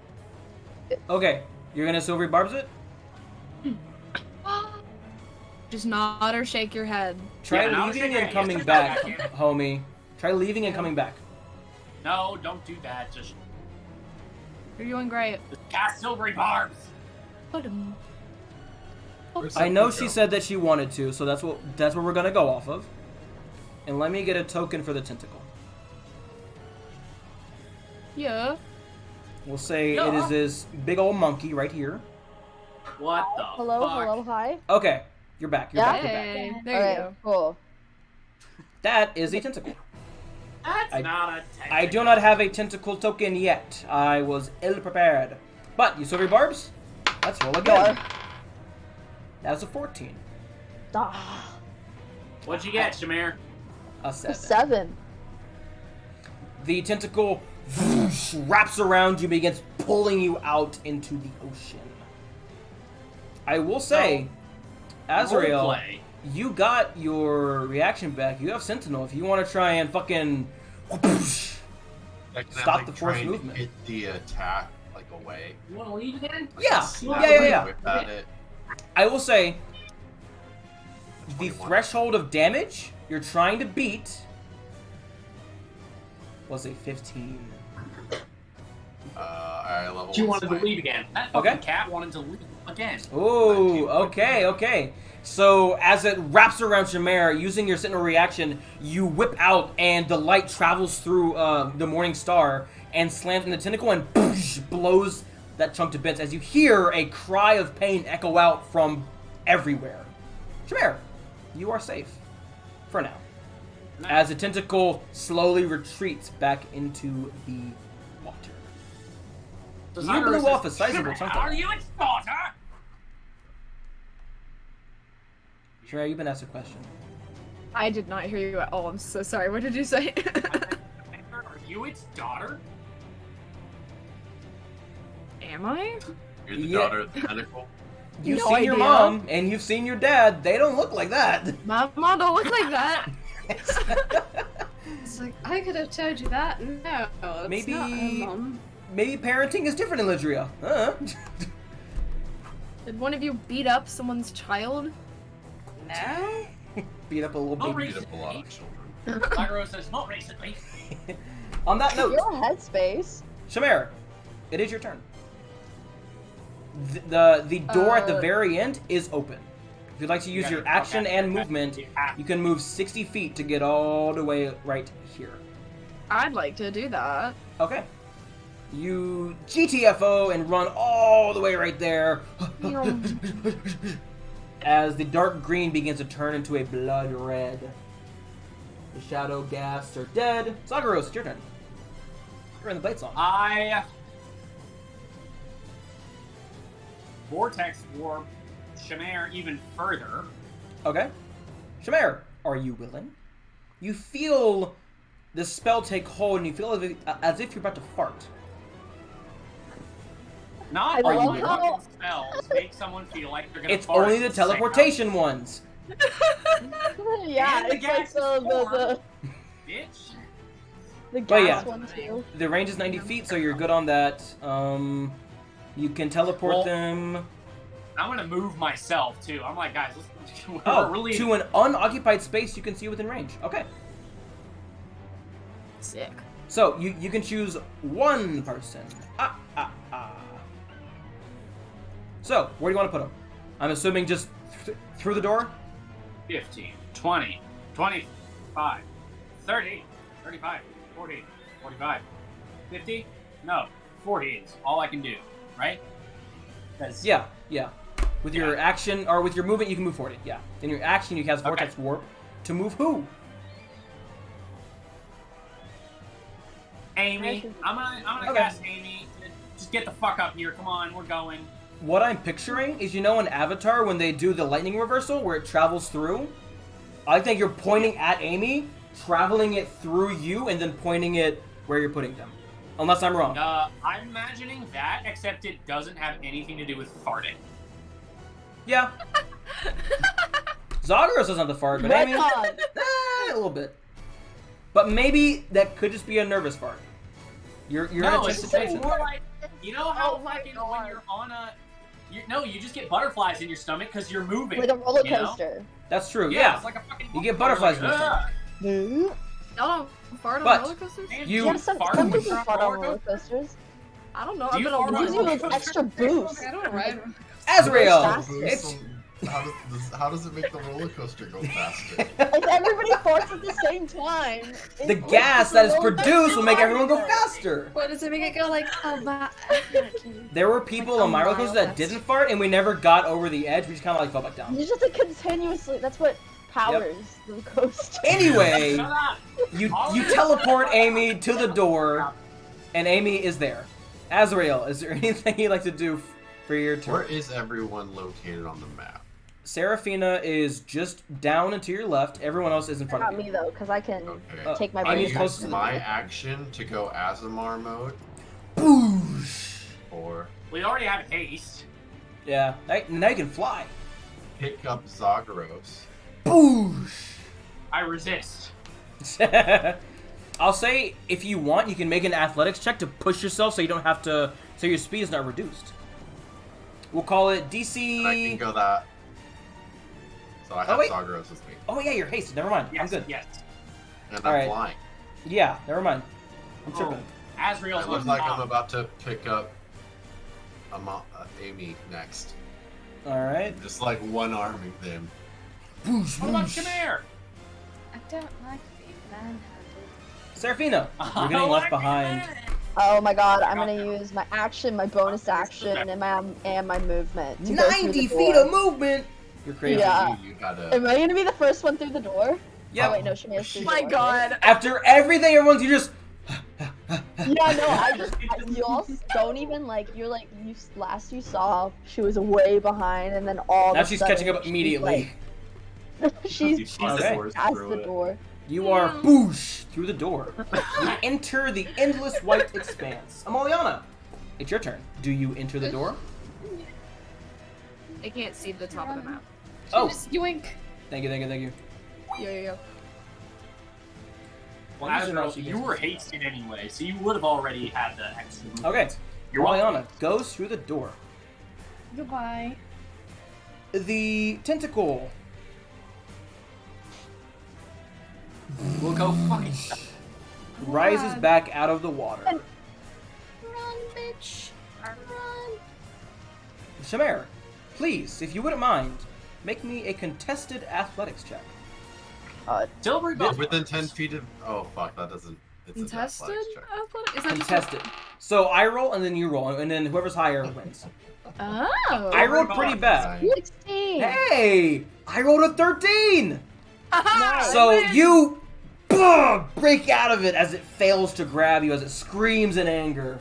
Okay, you're gonna silvery barbs it? Just nod or shake your head. Try Yeah, leaving no, and coming yes, back, I can. homie. Try leaving and coming back. No, don't do that. Just You're doing great. cast silvery barbs. Where's I know Seppi she go? said that she wanted to, so that's what we're gonna go off of. And let me get a token for the tentacle. Yeah. We'll say it Yeah. is this big old monkey right here. What the Hello, fuck? hello, hi. Okay, you're back. You're Yeah? back. You're back. Hey, there Okay, you go. cool. That is a tentacle. That's I- not a I do not have a tentacle token yet. I was ill prepared. But you silver barbs? Let's roll again. That's a 14. Ah, What'd you get, Seamair? A a 7. 7. The tentacle wraps around you, begins pulling you out into the ocean. I will say, Azrael, Roleplay. you got your reaction back. You have Sentinel. If you want to try and fucking I can stop like, the try force and movement. Hit the attack like away. You want to leave again? Like, Yeah, slap yeah, it, yeah. whip at it. I will say, the 21. threshold of damage you're trying to beat was a 15. I level She one wanted to slide. leave again. That fucking Okay. cat wanted to leave again. Oh, okay. So as it wraps around Seamair, using your Sentinel reaction, you whip out and the light travels through the Morning Star and slams in the tentacle and blows that chunk to bits as you hear a cry of pain echo out from everywhere. Seamair, you are safe. For now. As the tentacle slowly retreats back into the water. So You Zagros blew says, off a sizable "Seamair, chunk of Are it." you its daughter? Seamair, you've been asked a question. I did not hear you at all. I'm so sorry. What did you say? Are you its daughter? Am I? You're the Yeah. daughter of the tentacle. You've No seen your idea. mom and you've seen your dad. They don't look like that. My mom don't look like that. It's like, I could have told you that. No, it's Maybe- not her mom. Maybe parenting is different in Lidria. Did one of you beat up someone's child? No? Beat up a little Oh, baby. Beat up a lot of children. Zagros says, not recently. On that note, Your headspace. Shamir, it is your turn. The door at the Uh, very end is open. If you'd like to use Yeah, your action okay, and okay. movement, Yeah. you can move 60 feet to get all the way right here. I'd like to do that. Okay. You GTFO and run all the way right there. As the dark green begins to turn into a blood red. The shadow ghasts are dead. Zagros, it's your turn. You're in the blade song. I vortex warp Seamair even further. Okay. Seamair, are you willing? You feel the spell take hold and you feel as if you're about to fart. Not I all love my how- fucking spells make someone feel like they're gonna It's fart only the at same time. teleportation ones. Yeah, And the it's like gas the is Bitch. the But yeah. gas one too. The range is 90 feet, so you're good on that. You can teleport Well- them. I'm gonna move myself too. I'm like, guys, let's we're Oh, really to an unoccupied space you can see within range. Okay. Sick. So, you can choose one person. So, where do you want to put them? I'm assuming just through the door? 15, 20, 25, 30, 35, 40, 45, 50? No, 40 is all I can do, right? 'Cause- Yeah. With your action, or with your movement, you can move 40. Yeah. In your action, you cast Okay. Vortex Warp to move who? Amy. I'm gonna Okay. cast Amy. Just get the fuck up here. Come on, we're going. What I'm picturing is, in Avatar, when they do the lightning reversal, where it travels through, I think you're pointing at Amy, traveling it through you, and then pointing it where you're putting them. Unless I'm wrong. I'm imagining that, except it doesn't have anything to do with farting. Yeah. Zagros doesn't have the fart, but Amy, Retcon. a little bit. But maybe that could just be a nervous fart. You're in a No, tense it's situation. more like, you know how Oh my fucking God. when you're on a You just get butterflies in your stomach because you're moving. Like a roller you know? coaster. That's true. Yeah, Yeah. it's like a fucking. You get butterflies in your stomach. Yeah, Y'all don't fart But- on roller coasters? You some fart people when do you're on fart on roller roller coasters. I don't know. Do I've you been on fart on Gives roller you roller an coasters. extra boost. I don't ride. Azrael. It's How does it make the roller coaster go faster? If everybody farts at the same time, The gas that is produced will make everyone go faster. What does it make it go like? Oh, my. There were people on my roller coaster that didn't fart, and we never got over the edge. We just kind of like fell back down. You just like continuously. That's what powers the coaster. Anyway, Shut up. you teleport Amy to the door, and Amy is there. Azrael, is there anything you'd like to do for your Where turn? is everyone located on the map? Seraphina is just down and to your left. Everyone else is in front Not of me you. though, because I can Okay. take my I brain. use close to the My door. action to go Azamar mode, Boosh! or We already have haste. Yeah, now you can fly. pick up Zagros. Boosh! I resist. I'll say if you want, you can make an athletics check to push yourself so you don't have to, so your speed is not reduced. We'll call it DC. And I can go that. So I have wait. Zagros with me. Oh yeah, you're hasted. Never mind. Yes, I'm good. Yes. And All I'm right. flying. Yeah, never mind. I'm tripping. Oh, Azrael's It looks on like top. I'm about to pick up Amy next. All right. Just like one-arming them. Boosh, What about boosh. Seamair? I don't like being manhandled. Seraphina, I you're getting like left behind. Oh my god, I'm gonna use my action, my bonus action, and my movement. To go through 90 the feet door. of movement. You're crazy. Yeah. You gotta. Am I gonna be the first one through the door? Yep. Oh wait, no, Shamir's through the My door. god. After everything, everyone's you just. Yeah, no, you all don't even like. You're like last you saw, she was way behind, and then all. Now of a she's sudden, catching up she's, immediately. like- she's Okay. past the door. You are boosh through the door. You enter the endless white expanse. Amalianna, it's your turn. Do you enter the door? I can't see the top of the map. Oh, Just yoink. thank you. Yeah. Well, I'm just Azrael, not- you were hasted anyway, so you would have already had the extra movement. Okay, You're welcome. Amalianna goes through the door. Goodbye. The tentacle We'll go fucking. rises back out of the water. Run, bitch. Run. Seamair, please, if you wouldn't mind, make me a contested athletics check. Silvery Buff. Within 10 feet of. Oh fuck, that doesn't. It's an Contested athletics check. athletic? Is that just Contested. So I roll and then you roll, and then whoever's higher wins. Oh. I rolled pretty bad. 16. Hey, I rolled a 13. Nice. So you break out of it as it fails to grab you, as it screams in anger.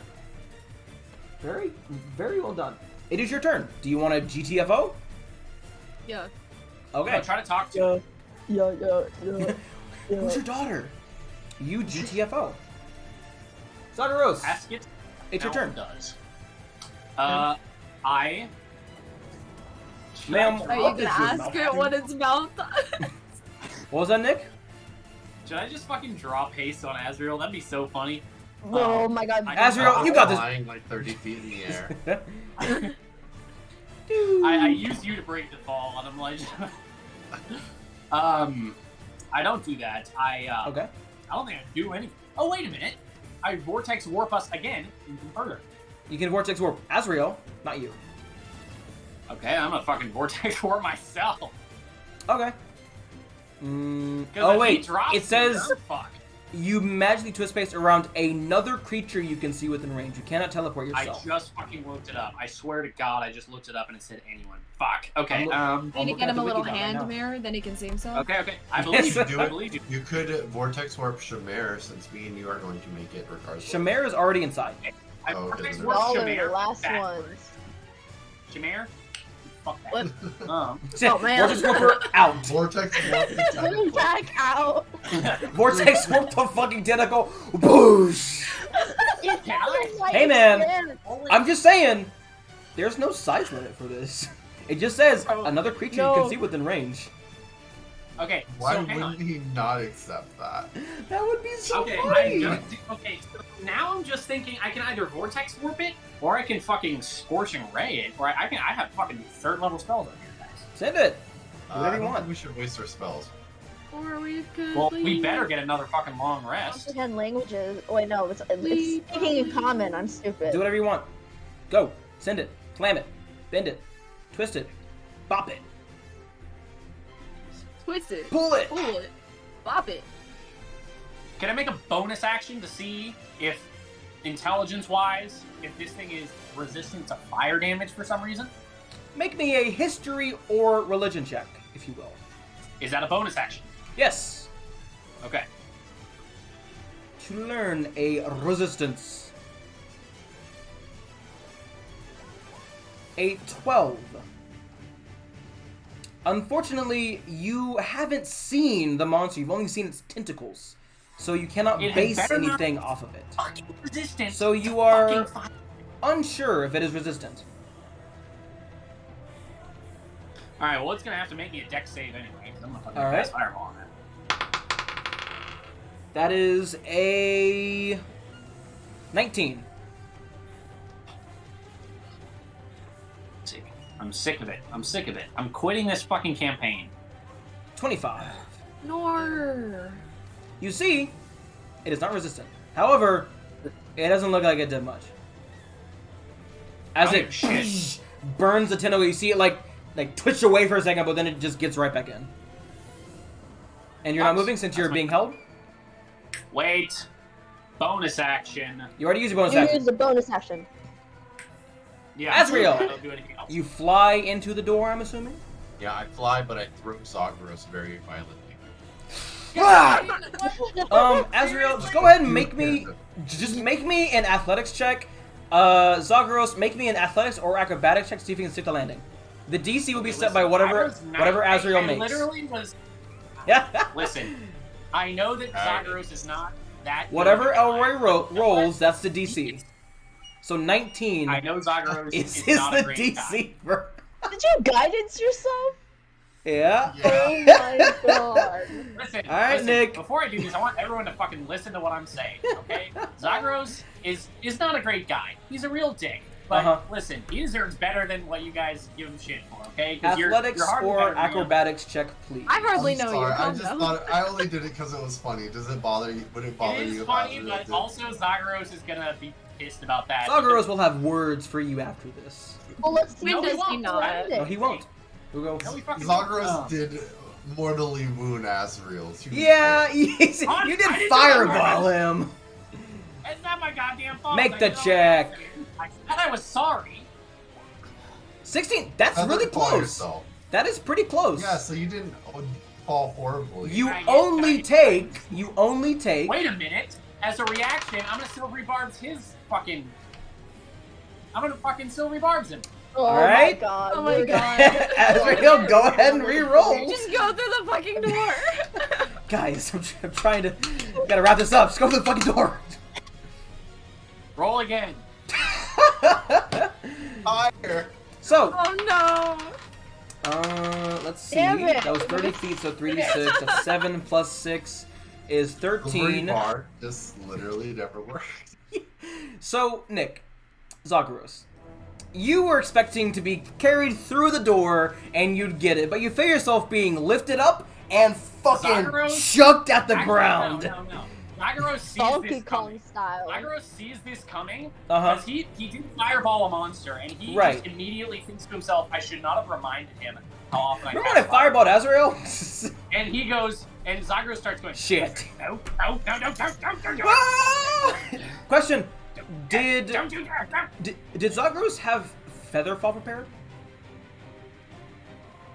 Very, very well done. It is your turn. Do you want a GTFO? Yeah. Okay. No, try to talk to Yeah. Who's your daughter? You GTFO. Zagaros, Ask it. it's your how turn. it does. I. Ma'am, Are you what gonna does your ask mouth it do? what its mouth? What was that, Nick? Should I just fucking drop haste on Azrael? That'd be so funny. Oh my god. Azrael, you got this. Flying like 30 feet in the air. I used you to break the fall, and I'm like, I don't do that. Okay. I don't think I do anything. Oh wait a minute! I vortex warp us again even further. You can vortex warp Azrael, not you. Okay, I'm gonna fucking vortex warp myself. Okay. 'Cause Oh if he wait, drops it says me, you're fucked. you magically twist space around another creature you can see within range. You cannot teleport I yourself. just fucking looked it up. I swear to God, I just looked it up and it said anyone. Fuck. Okay. I'm Need I'm to looking get at him the a little wiki right hand now. mirror, then he can see himself. Okay. I Yes. believe you. Do I it. believe you. You could vortex warp Seamair, since me and you are going to make it regardless. Shamer is already inside. I Oh, okay, vortex then warp Y'all are Seamair the last backwards. ones. Seamair? Fuck that. What? Oh, man. Vortex warper out. Vortex warp the tentacle. Back out. Vortex warp the fucking tentacle. Boosh. It's Can I? like Hey, man. expand. I'm just saying, there's no size limit for this. It just says Oh, another creature you no. can see within range. Okay, Why so hang on. wouldn't he not accept that? That would be so Okay, funny. okay, so now I'm just thinking I can either vortex warp it, or I can fucking scorching ray it, or I have fucking 3rd level spells on here, guys. Send it. I Whatever you don't want. think we should waste our spells. Or we could. Well, we leave. better get another fucking long rest. Comprehend languages. Oh, wait, no, it's speaking in common. I'm stupid. Do whatever you want. Go. Send it. Slam it. Bend it. Twist it. Bop it. Twist it. Pull it. Pull it. Bop it. Can I make a bonus action to see if, intelligence-wise, if this thing is resistant to fire damage for some reason? Make me a history or religion check, if you will. Is that a bonus action? Yes. Okay. To learn a resistance. A 12. Unfortunately, you haven't seen the monster. You've only seen its tentacles. So you cannot It had base better not anything off of it. Fucking resistant. So you to are fucking fire. unsure if it is resistant. All right. Well, it's gonna have to make me a dex save anyway. 'Cause I'm gonna fucking All right. cast fireball on it. That is a 19. I'm sick of it. I'm sick of it. I'm quitting this fucking campaign. 25. Nor. You see, it is not resistant. However, it doesn't look like it did much. As Oh, it shit. burns the tentacle, you see it like twitch away for a second, but then it just gets right back in. And you're not That's- moving since that's you're my- being held? Wait. Bonus action. You already used your bonus You action. use the bonus action. Yeah. Azrael. I don't do anything else. You fly into the door, I'm assuming? Yeah, I fly, but I throw Zagros very violently. Azrael, just go ahead and make me an athletics check. Zagros, make me an athletics or acrobatics check to see if you can stick the landing. The DC will be set by whatever Azrael makes. Literally was. Yeah. Listen, I know that Zagros is not that. Whatever good of a Elroy guy. rolls, that's the DC. So 19 I know Zagros is is not the a great DC guy. for... Did you guidance yourself? Yeah. Oh my god. Listen, All right, listen, Nick. Before I do this, I want everyone to fucking listen to what I'm saying, okay? Zagros is not a great guy. He's a real dick. But listen, he deserves better than what you guys give him shit for, okay? 'Cause Athletics you're hardly better or than him. acrobatics check, please. I hardly I'm know sorry, you. I Calm just down. thought I only did it because it was funny. Does it bother you? Would it bother It you? is if funny, Azrael but did? also Zagros is gonna be pissed about that. Zagros will have words for you after this. Well, let's see. No, When he does he won't. not? No, he won't. We'll go. No, he fucking Zagros won't. did mortally wound Azrael. to be Yeah, fair. you I didn't did do fireball that. him. It's not my goddamn fault. Make I the did all check. that. I said I was sorry. 16. That's Sounds really like call close. yourself. That is pretty close. Yeah, so you didn't fall horribly. You Can I only get- take. Wait a minute. As a reaction, I'm gonna silvery barbs his fucking. I'm gonna fucking silvery barbs him. Oh Alright. my god. Oh my we're god. Azrael, go ahead and re-roll. Just go through the fucking door. Guys, I'm trying to. Gotta wrap this up. Just go through the fucking door. Roll again. Higher. So, Oh no. let's see. Damn it. That was 30 feet, so 3d6. That's 7 plus 6 is The 13. bar just literally never worked. So, Nick, Zagros, you were expecting to be carried through the door and you'd get it, but you feel yourself being lifted up and fucking Zagros? chucked at the Actually, ground. No. Zagros sees Donkey this Kong coming. style. Zagros sees this coming Uh-huh. because he did fireball a monster, and he Right. just immediately thinks to himself, "I should not have reminded him how often I." Remember when I cast fire." fireballed Azrael? And he goes, and Zagros starts going, Shit. No. Ah! Question: Did Don't do that. Don't. did Zagros have feather fall prepared?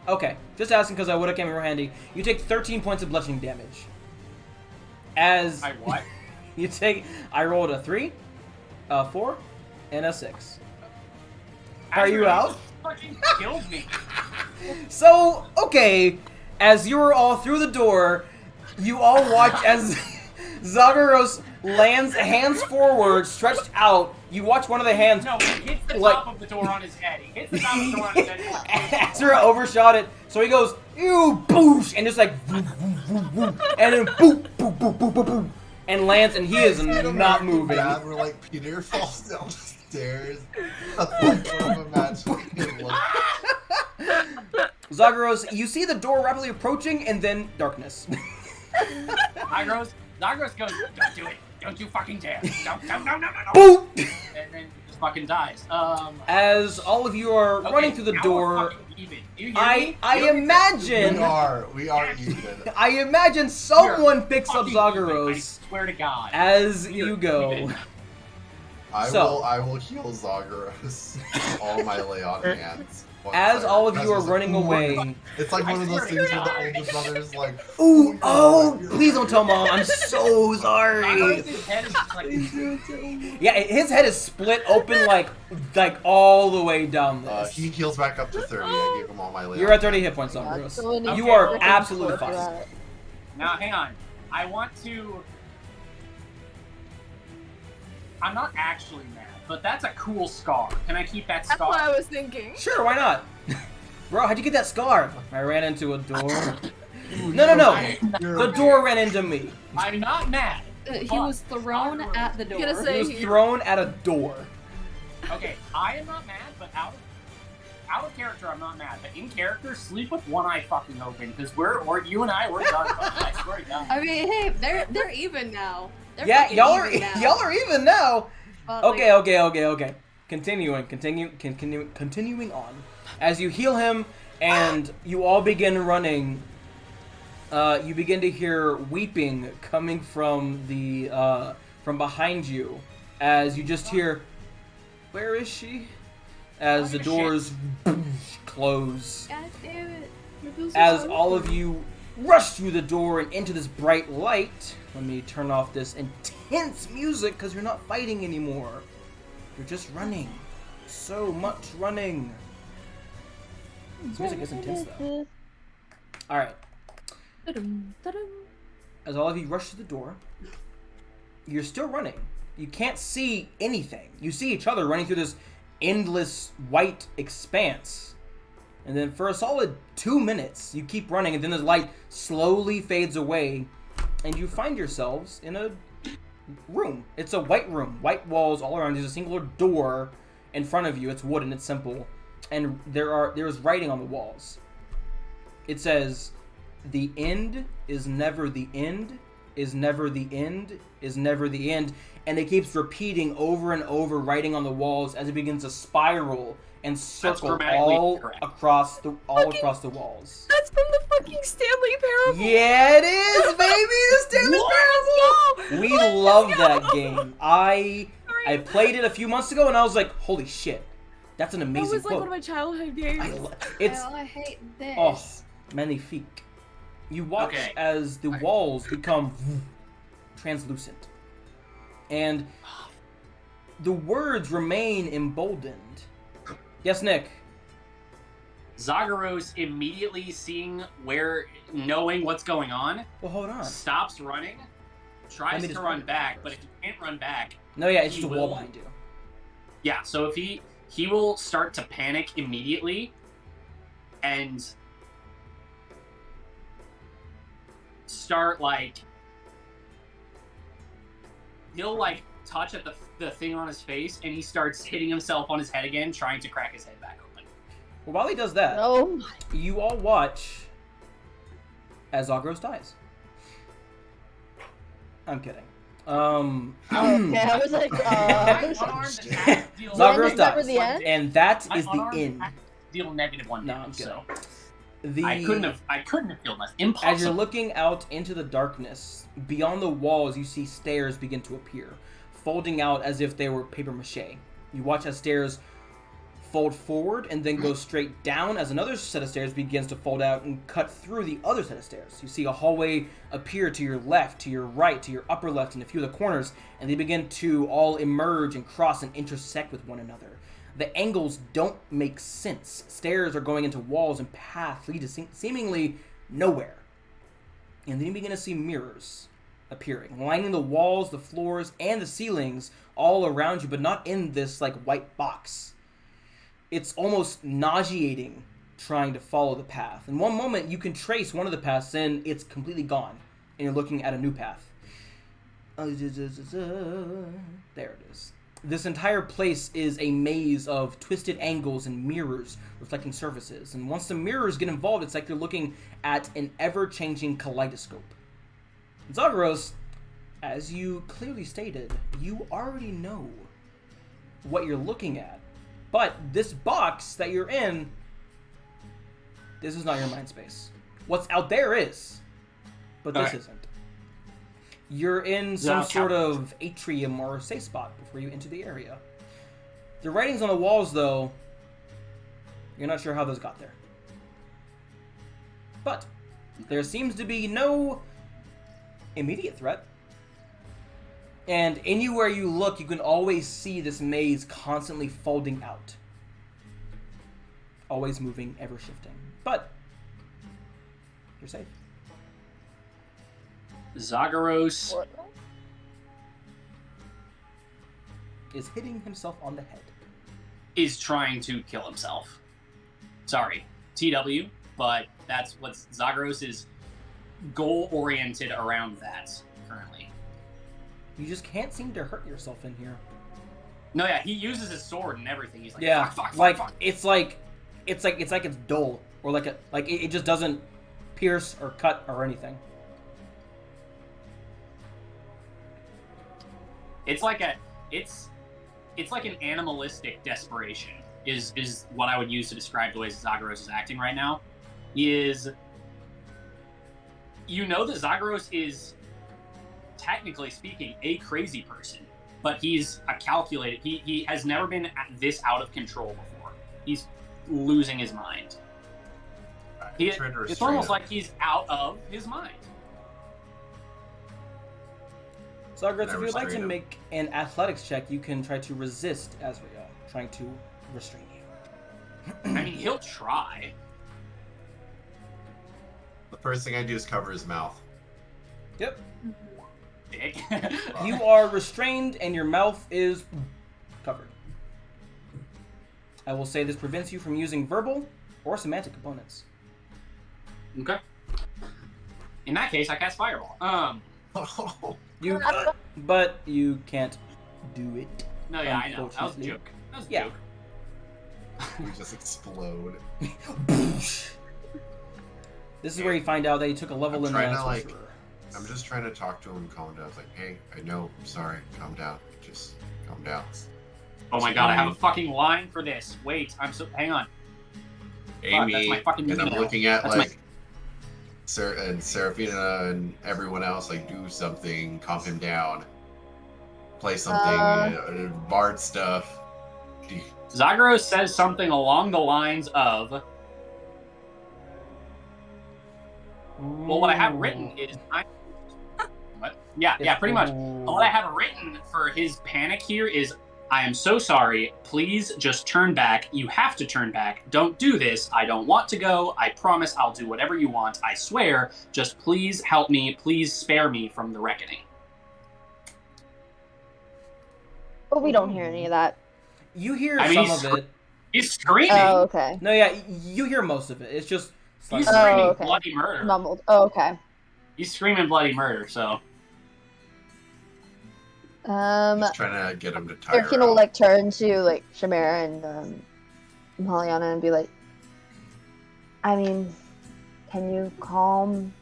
Okay, just asking because I would have came in real handy. You take 13 points of bludgeoning damage. As I what? you take, I rolled a 3, a 4, and a 6. Are you Azrael out? just Fucking killed me. So, okay, as you were all through the door, you all watch as Zagros lands hands forward, stretched out. You watch one of the hands. No, he hits the Like- top of the door on his head. He hits the top of the door on his head. Azrael overshot it, so he goes, you boosh, and just like, and then boop, boop, boop, boop, boop, boop, and lands, and he is not moving. Bad, where like Peter falls down the stairs. That's like one of a match. Zagros, you see the door rapidly approaching, and then darkness. Zagros goes, don't do it. Don't you fucking dare. Don't. Boop! And then just fucking dies. As all of you are running through the now door, we're fucking even. Do you hear me? I imagine... We are even. I imagine someone picks up Fucking even, I Zagros swear to God. as We are you go. even. I will heal Zagros. All my lay on hands. As all of you are running away... It's like one of those things where the older brother's like, Ooh, oh, please don't tell Mom. I'm so sorry. Zagros' head is just like... Yeah, his head is split open like all the way down this. he heals back up to 30. I gave him all my lay You're on at 30 hands. hit points, That's Zagros. so many You are freaking absolutely close to fine. that. Now, hang on. I want to... I'm not actually mad, but that's a cool scar. Can I keep that That's scar? what I was thinking. Sure, why not? Bro, how'd you get that scar? I ran into a door. No. The door ran into me. I'm not mad. He was thrown at the door. Gonna He say was thrown at a door. Okay, I am not mad, but out of character, I'm not mad. But in character, sleep with one eye fucking open, because you and I, we're done. I swear to God. I mean, hey, they're even now. They're Yeah, fucking y'all are even now. y'all are even now. But, Okay. like, Continuing on. As you heal him and you all begin running, you begin to hear weeping coming from the from behind you. As you just hear, "Where is she?" As the doors close. God damn it. Your bills are As so all open. of you rush through the door and into this bright light. Let me turn off this intense music because you're not fighting anymore. You're just running. So much running. This music is intense though. Alright. Ta-dum, ta-dum. As all of you rush to the door, you're still running. You can't see anything. You see each other running through this endless white expanse. And then for a solid 2 minutes, you keep running, and then the light slowly fades away, and you find yourselves in a room. It's a white room. White walls all around. There's a singular door in front of you. It's wooden. It's simple. And there's writing on the walls. It says, "The end is never the end, is never the end, is never the end." And it keeps repeating over and over, writing on the walls as it begins to spiral and circle grammatically all correct. across the walls. That's from the fucking Stanley Parable. Yeah, it is, baby. The Stanley Parable. We love that game. I played it a few months ago, and I was like, "Holy shit, that's an That amazing was like quote." one of my childhood games. It's Oh, I hate this. oh, magnifique. You watch Okay. as the walls become translucent, and the words remain emboldened. Yes, Nick. Zagros immediately knowing what's going on, Well, hold on. stops running, tries me to just run put it back, first. but if he can't run back, No, yeah, it's He just a wall will. behind you. yeah, so if he will start to panic immediately and start he'll touch at the thing on his face, and he starts hitting himself on his head again, trying to crack his head back open. Well, while he does that, Oh my. you all watch as Zagros dies. I'm kidding. Okay, I was like, My unarmed attack deals Zagros Is that for dies, the end? and that my is the unarmed end. attack deal -1 No, I'm damage, kidding. so The I couldn't have killed less. As you're Impossible. looking out into the darkness, beyond the walls, you see stairs begin to appear, folding out as if they were paper mache. You watch as stairs fold forward and then go straight down as another set of stairs begins to fold out and cut through the other set of stairs. You see a hallway appear to your left, to your right, to your upper left, and a few of the corners, and they begin to all emerge and cross and intersect with one another. The angles don't make sense. Stairs are going into walls and paths lead to seemingly nowhere. And then you begin to see mirrors appearing, lining the walls, the floors, and the ceilings all around you, but not in this white box. It's almost nauseating trying to follow the path. In one moment, you can trace one of the paths, and it's completely gone, and you're looking at a new path. There it is. This entire place is a maze of twisted angles and mirrors reflecting surfaces. And once the mirrors get involved, it's like you're looking at an ever-changing kaleidoscope. Zagros, as you clearly stated, you already know what you're looking at. But this box that you're in, this is not your mind space. What's out there is, but this isn't. You're in some sort of atrium or safe spot before you enter the area. The writings on the walls, though, you're not sure how those got there. But there seems to be no immediate threat. And anywhere you look, you can always see this maze constantly folding out. Always moving, ever shifting. But you're safe. Zagros Is hitting himself on the head. is trying to kill himself. Sorry, TW, but that's what Zagros is goal-oriented around that currently. You just can't seem to hurt yourself in here. No, yeah, he uses his sword and everything. He's like, Yeah, fuck, like fuck. it's dull, or it just doesn't pierce or cut or anything. It's like an animalistic desperation is what I would use to describe the way Zagros is acting right now. You know that Zagros is, technically speaking, a crazy person, but he's a calculated. He has never been this out of control before. He's losing his mind. It's almost like he's out of his mind. Zagros, if you'd like to make an athletics check, you can try to resist Azrael, trying to restrain you. I mean, he'll try. The first thing I do is cover his mouth. Yep. Dick. You are restrained and your mouth is covered. I will say this prevents you from using verbal or semantic components. Okay. In that case, I cast Fireball. But you can't do it. No, yeah, I know. That was a unfortunately. joke. That was a Yeah. joke. We just explode. This is where you find out that he took a level in the sorcerer. I'm just trying to talk to him and calm down. It's like, hey, I know, I'm sorry, calm down. Just calm down. Oh my god, I have a fucking line for this. Wait, hang on. Amy, that's my fucking and I'm email. looking at That's and Seraphina and everyone else, like, do something, calm him down. Play something, bard stuff. Zagros says something along the lines of, well, what I have written is, what? Yeah, pretty much. What I have written for his panic here is, I am so sorry. Please just turn back. You have to turn back. Don't do this. I don't want to go. I promise I'll do whatever you want. I swear. Just please help me. Please spare me from the reckoning. But we don't hear any of that. You hear I mean, some of it. He's screaming. Oh, okay. No, yeah, you hear most of it. It's just He's slightly- screaming okay. bloody murder. Mumbled. Oh, okay. He's screaming bloody murder, so. Just trying to get him to tire Seraphina will out. like turn to like Seamair and Amalianna and be like, I mean, can you calm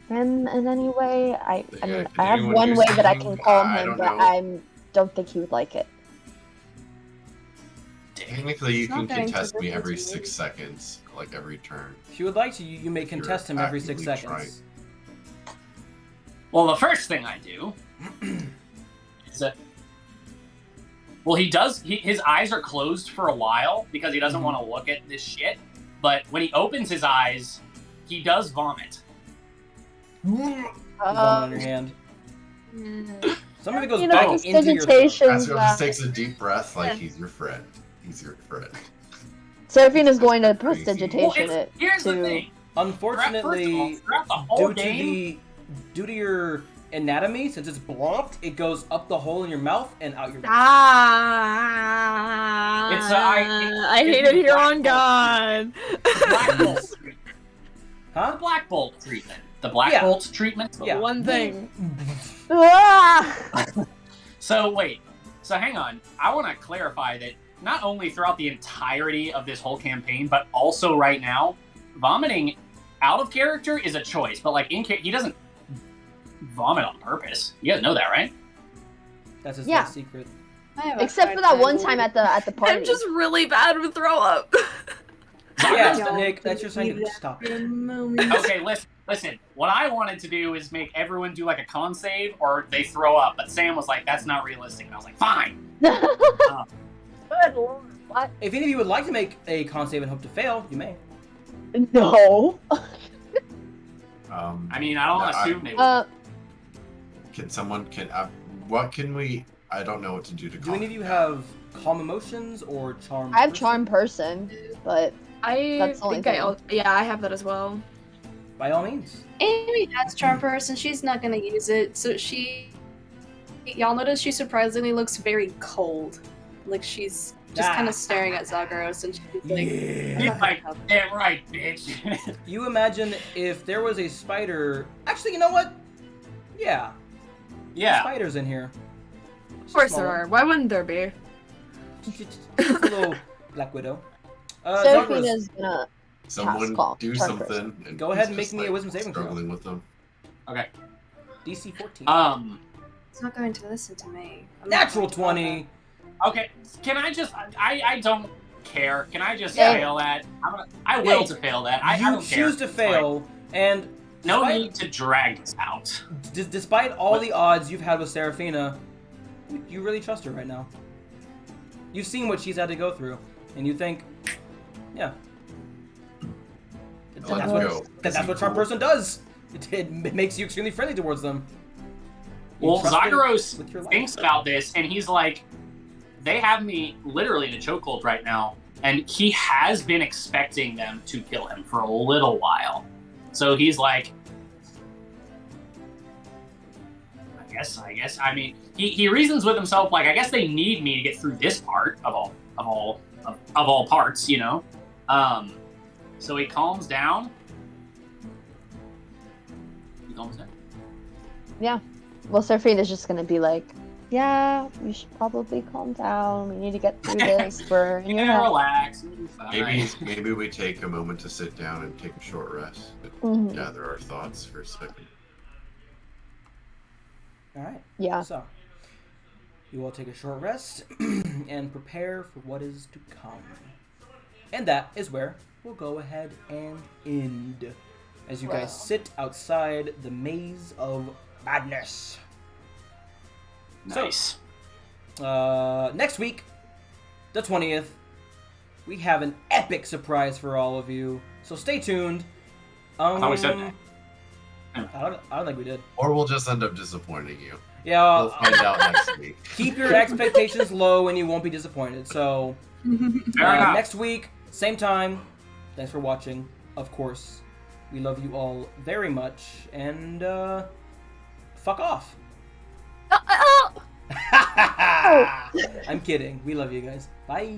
him in any way? I Yeah, mean, can I have anyone one do way that I something? can calm I him, don't but know. I don't think he would like it. Technically, you It's can not going to contest me listen every to me. 6 seconds, like every turn. If you would like to, you may contest him every 6 actively seconds. Well, the first thing I do is that. Well, he does. His eyes are closed for a while because he doesn't want to look at this shit. But when he opens his eyes, he does vomit. Vomit on your hand. Some of it goes You back know, into your throat. prestidigitation. Asriel just takes a deep breath, like he's your friend. He's your friend. Seraphina's going to Crazy. prestidigitation Well, it here's the to. thing. Unfortunately, Throughout the whole due game, to your anatomy, since it's blocked, it goes up the hole in your mouth and out your mouth. Ah! It's, I hate it's it here on Black God. Black Bolt treatment. The Huh? Black Bolt treatment. The Black Yeah. Bolt treatment. Yeah. One thing. Ah! So wait. So hang on. I want to clarify that not only throughout the entirety of this whole campaign, but also right now, vomiting out of character is a choice. But like he doesn't vomit on purpose. You guys know that, right? That's his Yeah. best secret. I have a Except hard for that one with time it. at the party. I'm just really bad with throw up. Yeah, don't Nick, that's your sign to believe that stop. for a moment. Okay, listen. What I wanted to do is make everyone do like a con save or they throw up. But Sam was like, "That's not realistic," and I was like, "Fine." Good lord. What? If any of you would like to make a con save and hope to fail, you may. No. I mean, I don't No, assume they would. Can someone what can we? I don't know what to do to. Do any of you have calm emotions or charm? I have person? charm person, but I That's the only think I thing. yeah, I have that as well. By all means. Amy has charm person. She's not gonna use it. So y'all notice she surprisingly looks very cold. Like she's just kind of staring at Zagros, and she's like, Yeah. He's like, "Damn right, bitch." You imagine if there was a spider. Actually, you know what? Yeah, Yeah. spiders in here. Of course there are. Why wouldn't there be? Just a little Black Widow. Seraphina's gonna. Someone call. do Charm something. person. And Go ahead he's and make just, me a wisdom saving throw. Struggling with them. Okay. DC 14. "It's not going to listen to me." I'm not Natural going to follow 20. Okay. Can I just? I don't care. Can I just Yeah. fail that? I will Yeah. to fail that. I You don't care. choose to It's fine. fail, and No despite, need to drag this out. despite all the odds you've had with Seraphina, you really trust her right now. You've seen what she's had to go through, and you think, yeah. Let That's him what, go. that's what Charm Person does. It makes you extremely friendly towards them. You Well, trust them Zagros with your life. thinks about this, and he's like, "They have me literally in a chokehold right now," and he has been expecting them to kill him for a little while. So he's like, I guess. I mean, he reasons with himself like, I guess they need me to get through this part of all parts, you know. So he calms down. He calms down. Well, Seraphina's just gonna be like, yeah, you should probably calm down. We need to get through this. We're in You your can head. relax. You'll be fine. Maybe we take a moment to sit down and take a short rest. Mhm. Gather our thoughts for a second. All right. Yeah. So, you all take a short rest and prepare for what is to come. And that is where we'll go ahead and end. As you Wow. guys sit outside the maze of madness. Nice. Next week, the 20th, we have an epic surprise for all of you. So stay tuned. I thought we said that. I don't think we did. Or we'll just end up disappointing you. Yeah, We'll find out next week. keep your expectations low and you won't be disappointed. So, Fair enough. next week, same time. Thanks for watching. Of course, we love you all very much. And, fuck off. I'm kidding. We love you guys. Bye.